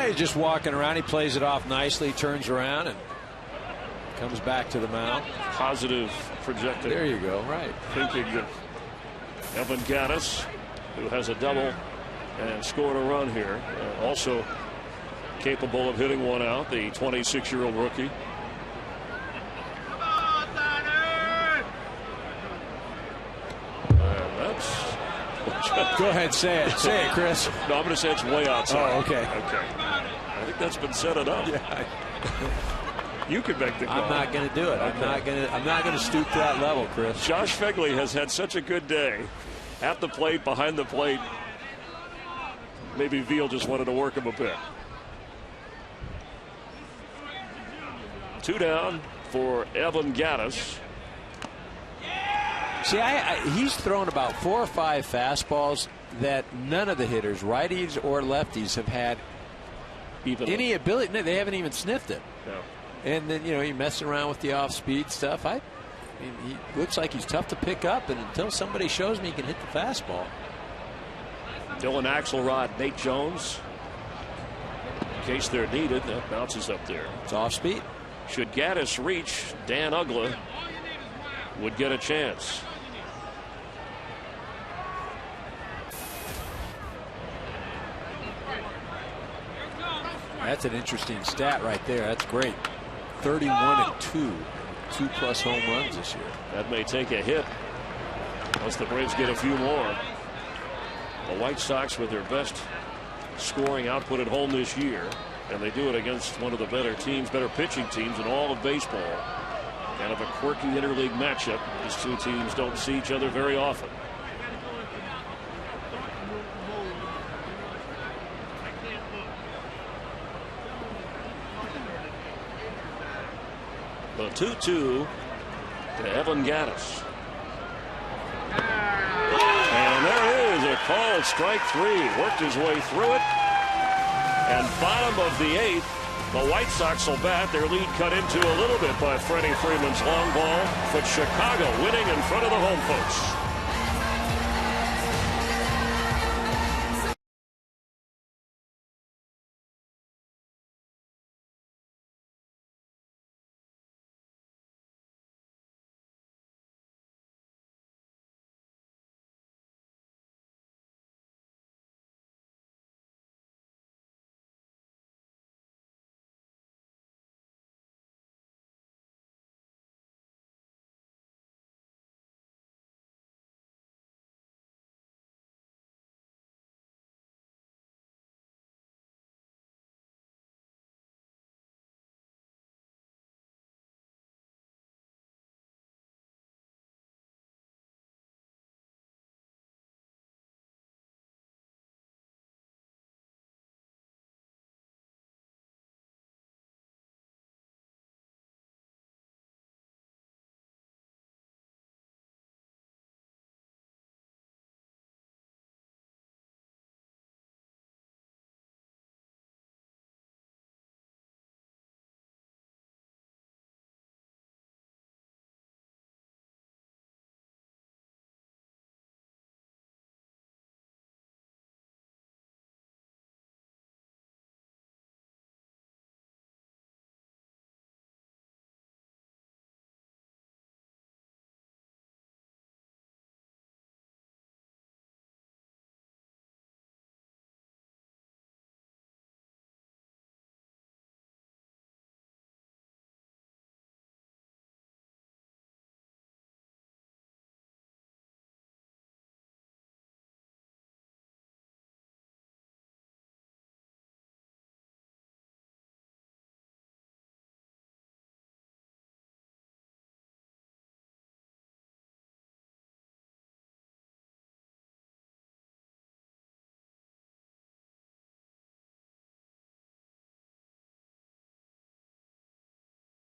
He's just walking around. He plays it off nicely, turns around, and comes back to the mound. Positive projecting. There you go. Right. Thinking that Evan Gattis, who has a double and scored a run here, also capable of hitting 1 out, the 26-year-old rookie. And that's. Go ahead, say it. Say it, Chris. No, I'm going to say it's way outside. Oh, okay. Okay. I think that's been said enough. Yeah. You could make the call. I'm not going to do it. Okay. I'm not going to stoop to that level, Chris. Josh Fegley has had such a good day at the plate, behind the plate. Maybe Veal just wanted to work him a bit. 2 down for Evan Gattis. See, he's thrown about 4 or 5 fastballs that none of the hitters, righties or lefties, have had any ability. No, they haven't even sniffed it. No. And then, you're messing around with the off-speed stuff. I mean, he looks like he's tough to pick up, and until somebody shows me he can hit the fastball. Dylan Axelrod, Nate Jones. In case they're needed, that bounces up there. It's off-speed. Should Gattis reach, Dan Ugla would get a chance. That's an interesting stat right there. That's great. 31-2. 2+ home runs this year. That may take a hit once the Braves get a few more. The White Sox with their best scoring output at home this year, and they do it against one of the better teams, better pitching teams in all of baseball. Kind of a quirky interleague matchup. These 2 teams don't see each other very often. The 2-2 to Evan Gattis. And there is a called strike 3. Worked his way through it. And bottom of the 8th, the White Sox will bat. Their lead cut into a little bit by Freddie Freeman's long ball. But Chicago winning in front of the home folks.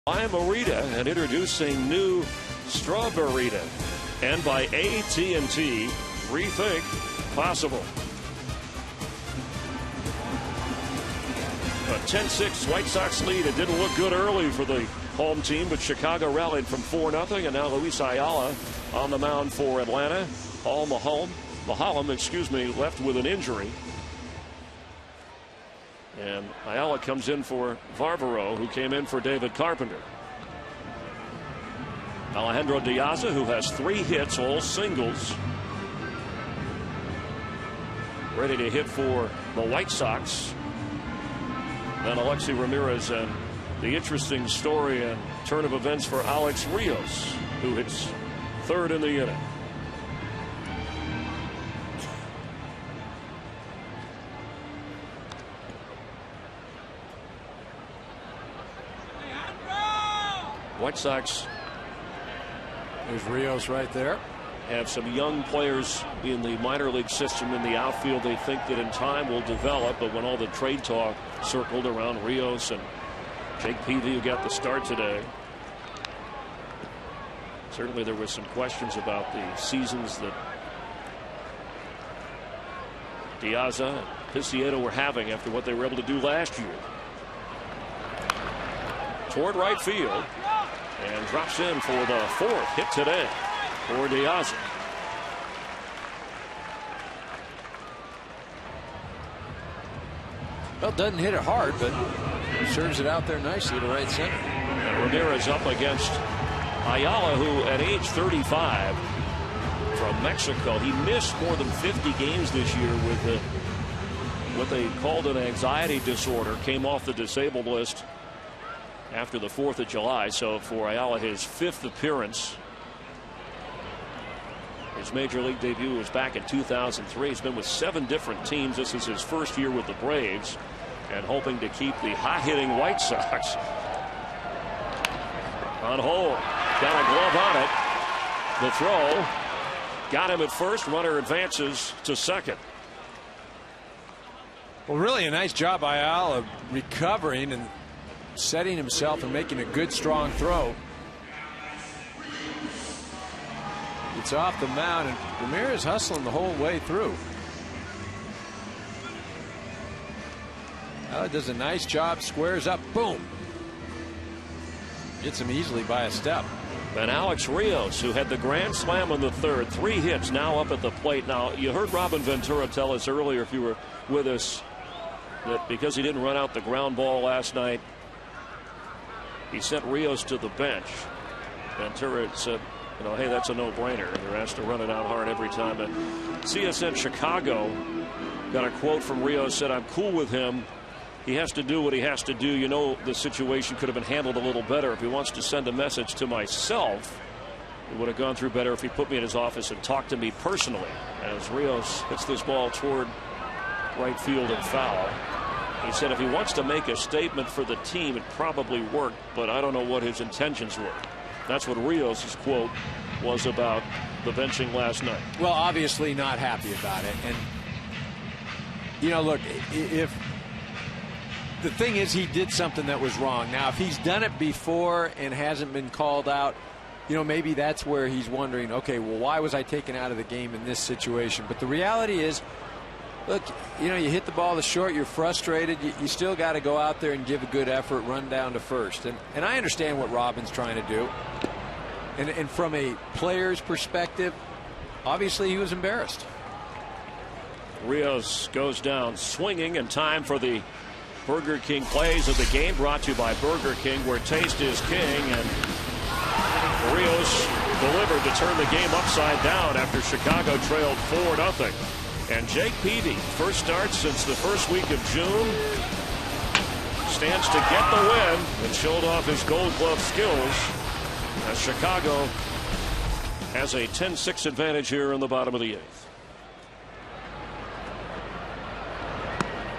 by Marita and introducing new Strawberryta, and by AT&T, rethink possible. A 10-6 White Sox lead. It didn't look good early for the home team, but Chicago rallied from 4-0, and now Luis Ayala on the mound for Atlanta. Maholm, left with an injury. And Ayala comes in for Varvaro, who came in for David Carpenter. Alejandro Diaz, who has 3 hits, all singles, ready to hit for the White Sox. Then Alexi Ramirez, and the interesting story and turn of events for Alex Rios, who hits 3rd in the inning. White Sox, there's Rios right there, have some young players in the minor league system in the outfield they think that in time will develop, but when all the trade talk circled around Rios and Jake Peavy, who got the start today, certainly there were some questions about the seasons that Diaz and Piscieto were having after what they were able to do last year. Toward right field, and drops in for the 4th hit today for Diaz. Well, doesn't hit it hard, but serves it out there nicely to right center. And Ramirez up against Ayala, who at age 35 from Mexico, he missed more than 50 games this year with what they called an anxiety disorder, came off the disabled list after the 4th of July. So for Ayala, his 5th appearance. His major league debut was back in 2003. He's been with 7 different teams. This is his first year with the Braves, and hoping to keep the hot-hitting White Sox on hold. Got a glove on it. The throw got him at first. Runner advances to second. Well, really a nice job by Ayala recovering and setting himself and making a good strong throw. It's off the mound, and Ramirez hustling the whole way through. Does a nice job, squares up, boom. Gets him easily by a step. And Alex Rios, who had the grand slam in the 3rd, 3 hits, now up at the plate. Now, you heard Robin Ventura tell us earlier, if you were with us, that because he didn't run out the ground ball last night, he sent Rios to the bench. Ventura said, hey, that's a no-brainer. They're asked to run it out hard every time. And CSN Chicago got a quote from Rios, said, "I'm cool with him. He has to do what he has to do. The situation could have been handled a little better. If he wants to send a message to myself, it would have gone through better if he put me in his office and talked to me personally." As Rios hits this ball toward right field and foul. He said if he wants to make a statement for the team, it probably worked, but I don't know what his intentions were. That's what Rios' quote was about the benching last night. Well, obviously not happy about it. And, look, if the thing is, he did something that was wrong. Now, if he's done it before and hasn't been called out, maybe that's where he's wondering, okay, well, why was I taken out of the game in this situation? But the reality is, look, you hit the ball to short, you're frustrated, you still got to go out there and give a good effort, run down to first. And I understand what Robin's trying to do. And from a player's perspective, obviously he was embarrassed. Rios goes down swinging, and time for the Burger King plays of the game, brought to you by Burger King, where taste is king. And Rios delivered to turn the game upside down after Chicago trailed 4-0. And Jake Peavy, first start since the first week of June, stands to get the win and showed off his Gold Glove skills as Chicago has a 10-6 advantage here in the bottom of the 8th.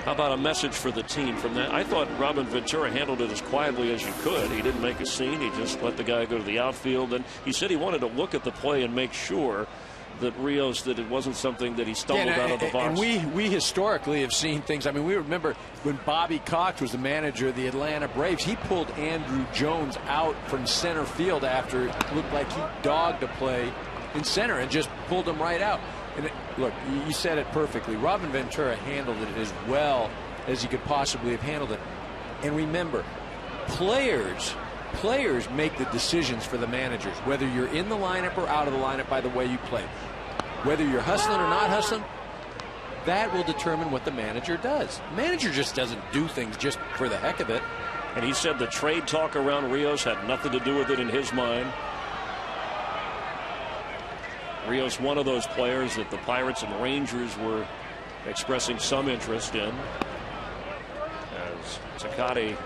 How about a message for the team from that? I thought Robin Ventura handled it as quietly as you could. He didn't make a scene. He just let the guy go to the outfield. And he said he wanted to look at the play and make sure that Rios, that it wasn't something that he stumbled out of the box. And we historically have seen things. I mean, we remember when Bobby Cox was the manager of the Atlanta Braves, he pulled Andrew Jones out from center field after it looked like he dogged a play in center and just pulled him right out. And look, you said it perfectly. Robin Ventura handled it as well as he could possibly have handled it. And remember, players make the decisions for the managers, whether you're in the lineup or out of the lineup by the way you play. Whether you're hustling or not hustling, that will determine what the manager does. The manager just doesn't do things just for the heck of it. And he said the trade talk around Rios had nothing to do with it in his mind. Rios, one of those players that the Pirates and Rangers were expressing some interest in. As Takati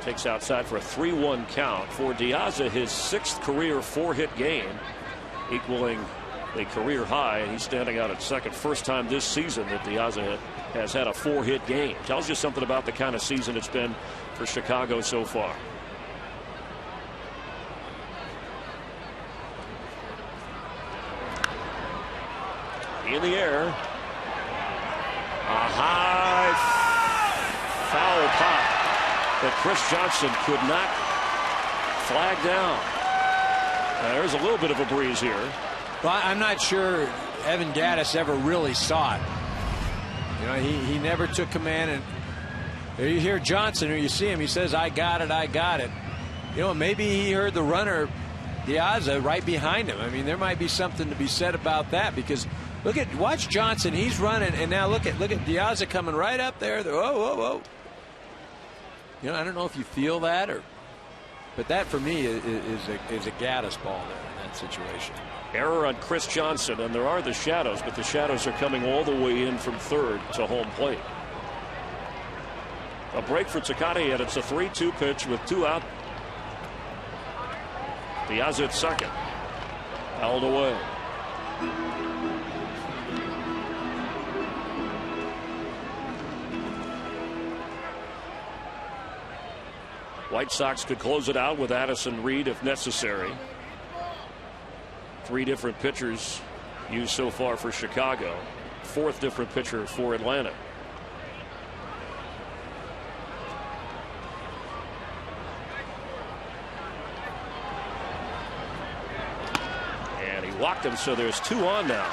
takes outside for a 3-1 count. For Diaza, his 6th career 4-hit game, equaling a career high, and he's standing out at second. First time this season that Diaza has had a 4-hit game. Tells you something about the kind of season it's been for Chicago so far. In the air, a high foul pop that Chris Johnson could not flag down. There's a little bit of a breeze here. Well, I'm not sure Evan Gattis ever really saw it. You know, he never took command. And there you hear Johnson, or you see him, he says, I got it, I got it. You know, maybe he heard the runner, Diaza, right behind him. I mean, there might be something to be said about that, because watch Johnson, he's running, and now look at Diaza coming right up there. Whoa, whoa, whoa. You know, I don't know if you feel that, but that for me is a Gattis ball there in that situation. Error on Chris Johnson, and there are the shadows, but the shadows are coming all the way in from third to home plate. A break for Takati, and it's a 3-2 pitch with 2 out. Diaz at second. Held away. White Sox could close it out with Addison Reed if necessary. 3 different pitchers used so far for Chicago. 4th different pitcher for Atlanta. And he walked him, so there's 2 on now.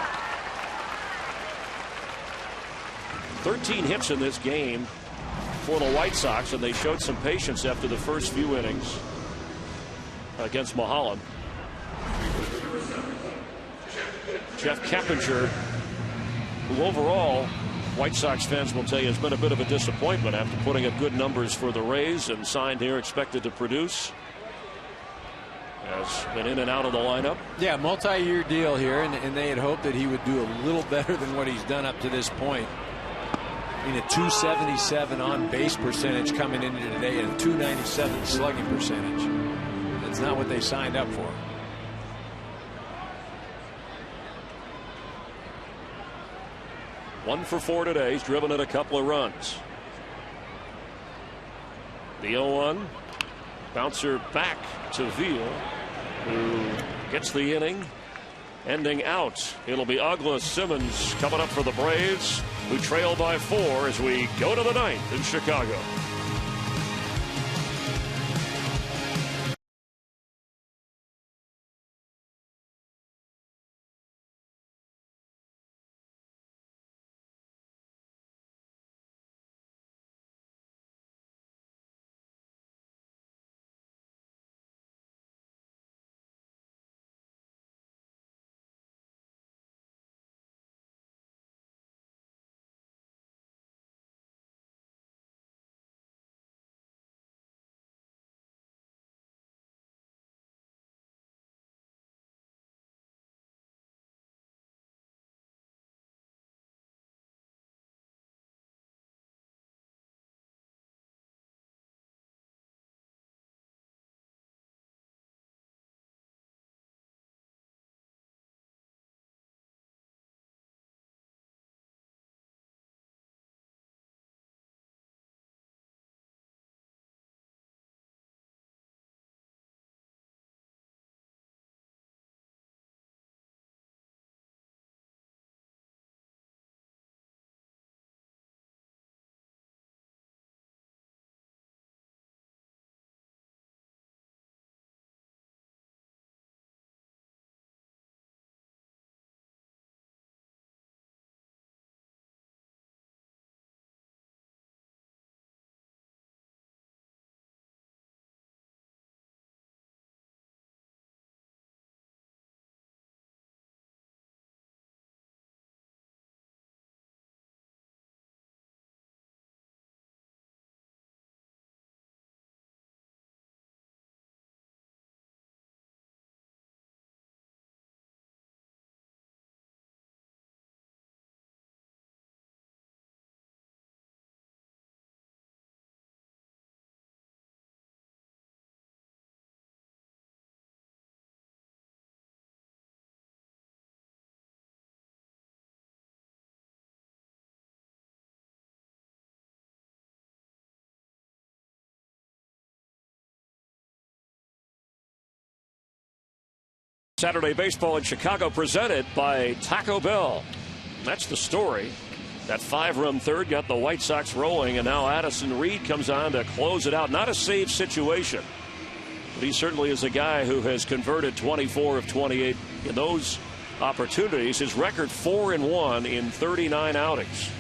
13 hits in this game for the White Sox, and they showed some patience after the first few innings against Mulholland. Jeff Keppinger, who overall White Sox fans will tell you has been a bit of a disappointment after putting up good numbers for the Rays and signed here, expected to produce. Has been in and out of the lineup. Yeah, multi-year deal here, and they had hoped that he would do a little better than what he's done up to this point. I mean, a 277 on base percentage coming into today and a 297 slugging percentage. That's not what they signed up for. One for 4 today. He's driven in a couple of runs. The 0-1 bouncer back to Veal, who gets the inning, ending out. It'll be Douglas Simmons coming up for the Braves, who trail by 4 as we go to the 9th in Chicago. Saturday Baseball in Chicago presented by Taco Bell. That's the story. That 5-run third got the White Sox rolling, and now Addison Reed comes on to close it out. Not a save situation, but he certainly is a guy who has converted 24 of 28 in those opportunities. His record 4-1 in 39 outings.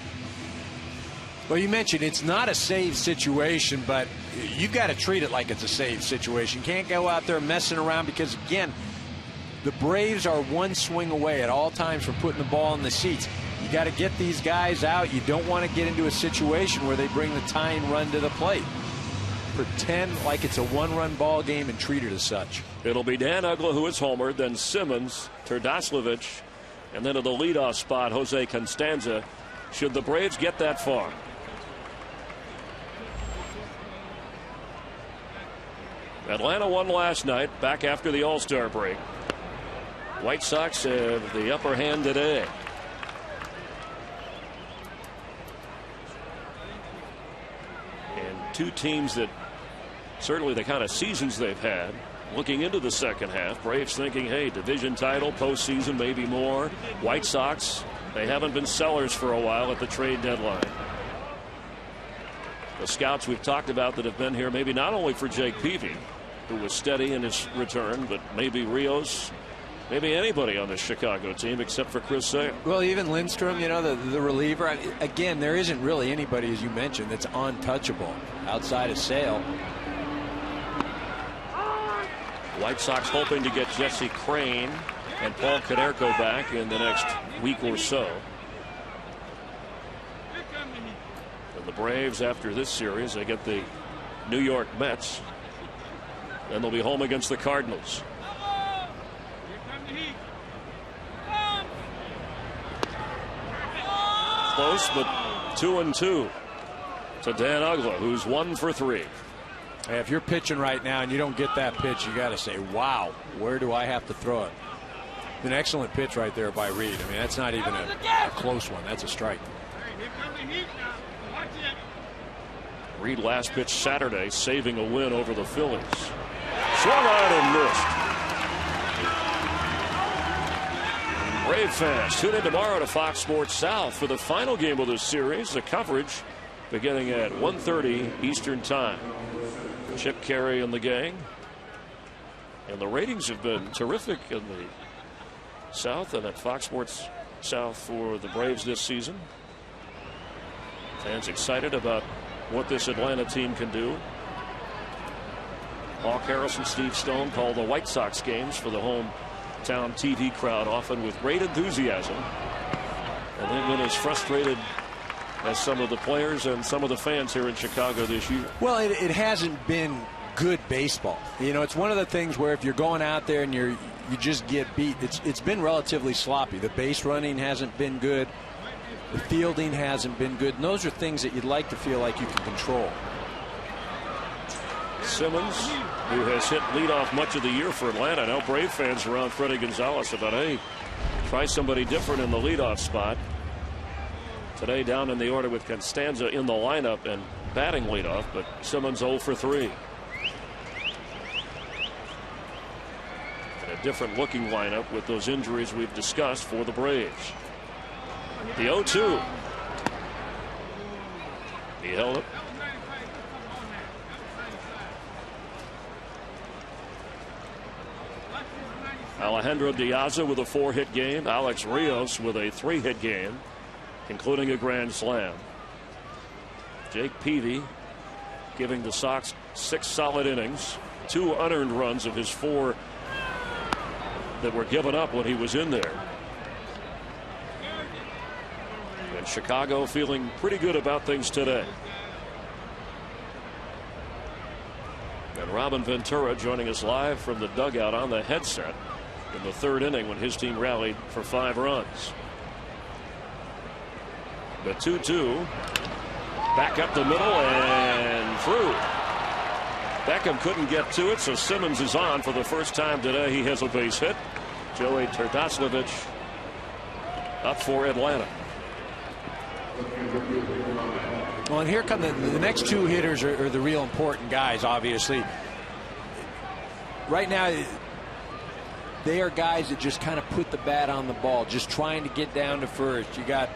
Well, you mentioned it's not a save situation, but you've got to treat it like it's a save situation. You can't go out there messing around because, again, the Braves are one swing away at all times from putting the ball in the seats. You got to get these guys out. You don't want to get into a situation where they bring the tying run to the plate. Pretend like it's a one-run ball game and treat it as such. It'll be Dan Uggla who is homered, then Simmons, Terdoslavich, and then to the leadoff spot, Jose Constanza, should the Braves get that far. Atlanta won last night, back after the All-Star break. White Sox have the upper hand today. And two teams that certainly the kind of seasons they've had. Looking into the second half, Braves thinking, hey, division title, postseason, maybe more. White Sox, they haven't been sellers for a while at the trade deadline. The scouts we've talked about that have been here, maybe not only for Jake Peavy, who was steady in his return, but maybe Rios, maybe anybody on this Chicago team except for Chris Sale. Well, even Lindstrom, you know, the reliever. Again, there isn't really anybody, as you mentioned, that's untouchable outside of Sale. White Sox hoping to get Jesse Crane and Paul Konerko back in the next week or so. And the Braves, after this series, they get the New York Mets. Then they'll be home against the Cardinals. Close, but 2-2 to Dan Uggla, who's 1 for 3. Hey, if you're pitching right now and you don't get that pitch, you got to say, wow, where do I have to throw it? An excellent pitch right there by Reed. I mean, that's not even a close one. That's a strike. Reed last pitch Saturday, saving a win over the Phillies. Swung on and missed. Brave fans, tune in tomorrow to Fox Sports South for the final game of this series. The coverage beginning at 1:30 Eastern Time. Chip Carey and the gang. And the ratings have been terrific in the South and at Fox Sports South for the Braves this season. Fans excited about what this Atlanta team can do. Hawk Harrelson, Steve Stone call the White Sox games for the hometown TV crowd often with great enthusiasm. And they've been as frustrated as some of the players and some of the fans here in Chicago this year. Well, it hasn't been good baseball. You know, it's one of the things where if you're going out there and you just get beat, it's been relatively sloppy. The base running hasn't been good. The fielding hasn't been good. And those are things that you'd like to feel like you can control. Simmons, who has hit leadoff much of the year for Atlanta. Now Brave fans are on Freddie Gonzalez about, hey, try somebody different in the leadoff spot. Today down in the order with Constanza in the lineup and batting leadoff, but Simmons 0 for 3. And a different looking lineup with those injuries we've discussed for the Braves. The 0-2. He held it. Alejandro Diaza with a 4-hit game. Alex Rios with a 3-hit game, including a grand slam. Jake Peavy giving the Sox 6 solid innings, 2 unearned runs of his 4 that were given up when he was in there. And Chicago feeling pretty good about things today. And Robin Ventura joining us live from the dugout on the headset in the 3rd inning when his team rallied for 5 runs. The 2-2 back up the middle and through. Beckham couldn't get to it, so Simmons is on for the first time today. He has a base hit. Joey Terdoslavich up for Atlanta. Well, and here come the next 2 hitters are the real important guys, obviously. Right now, they are guys that just kind of put the bat on the ball, just trying to get down to first. You got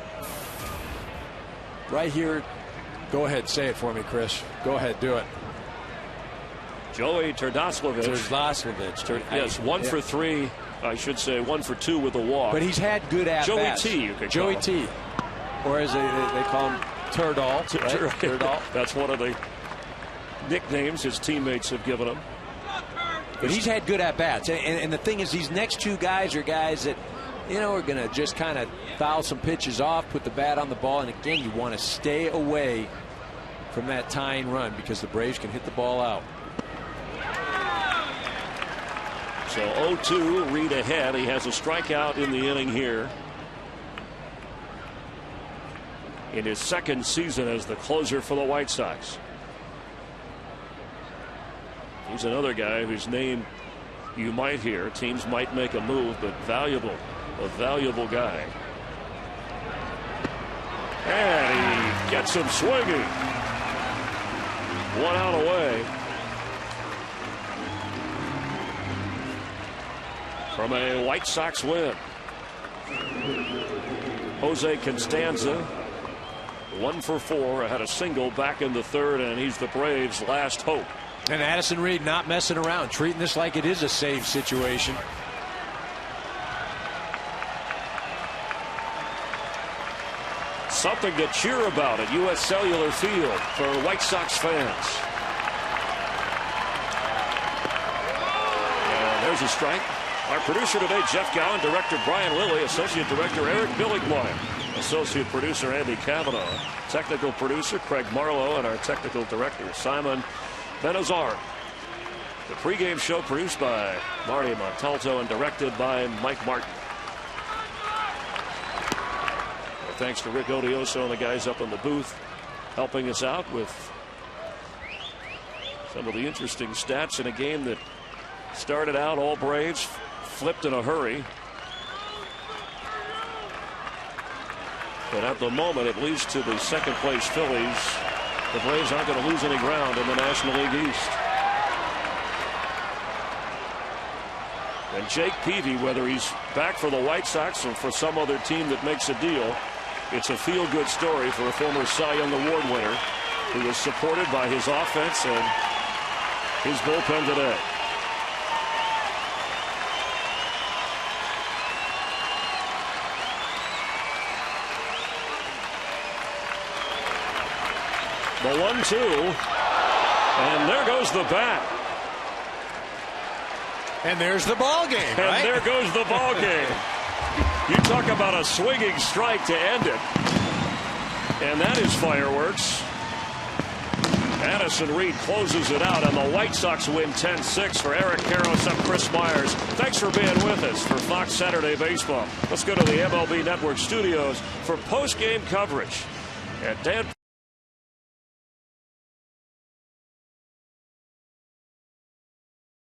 right here. Go ahead, say it for me, Chris. Go ahead, do it. Joey Turdoslavich. Yes, 1 for 3. I should say 1 for 2 with a walk. But he's had good at-bats. Joey T, you could Joey call T. him. Or as they call him, Turdal. Right? Turdal. That's one of the nicknames his teammates have given him. But he's had good at-bats. And the thing is, these next two guys are guys that, are going to just kind of foul some pitches off, put the bat on the ball. And again, you want to stay away from that tying run because the Braves can hit the ball out. So 0-2, Reed ahead. He has a strikeout in the inning here. In his second season as the closer for the White Sox. He's another guy whose name you might hear. Teams might make a move, but a valuable guy. And he gets him swinging. 1 out away. From a White Sox win. Jose Constanza 1 for 4, had a single back in the third, and he's the Braves' last hope. And Addison Reed not messing around, treating this like it is a safe situation. Something to cheer about at U.S. Cellular Field for White Sox fans. And there's a strike. Our producer today, Jeff Gowan, director Brian Lilly, associate director Eric Billigmeyer, associate producer Andy Cavanaugh, technical producer Craig Marlowe, and our technical director Simon Benazar. The pregame show produced by Marty Montalto and directed by Mike Martin. Well, thanks to Rick Odioso and the guys up in the booth helping us out with some of the interesting stats in a game that started out all Braves, flipped in a hurry. But at the moment, it leads to the second place Phillies. The Braves aren't going to lose any ground in the National League East. And Jake Peavy, whether he's back for the White Sox or for some other team that makes a deal, it's a feel-good story for a former Cy Young Award winner who was supported by his offense and his bullpen today. The 1-2, and there goes the bat. And there's the ball game. And right? there goes the ball game. You talk about a swinging strike to end it. And that is fireworks. Addison Reed closes it out, and the White Sox win 10-6. For Eric Karros, I'm Chris Myers. Thanks for being with us for Fox Saturday Baseball. Let's go to the MLB Network studios for post-game coverage at Dan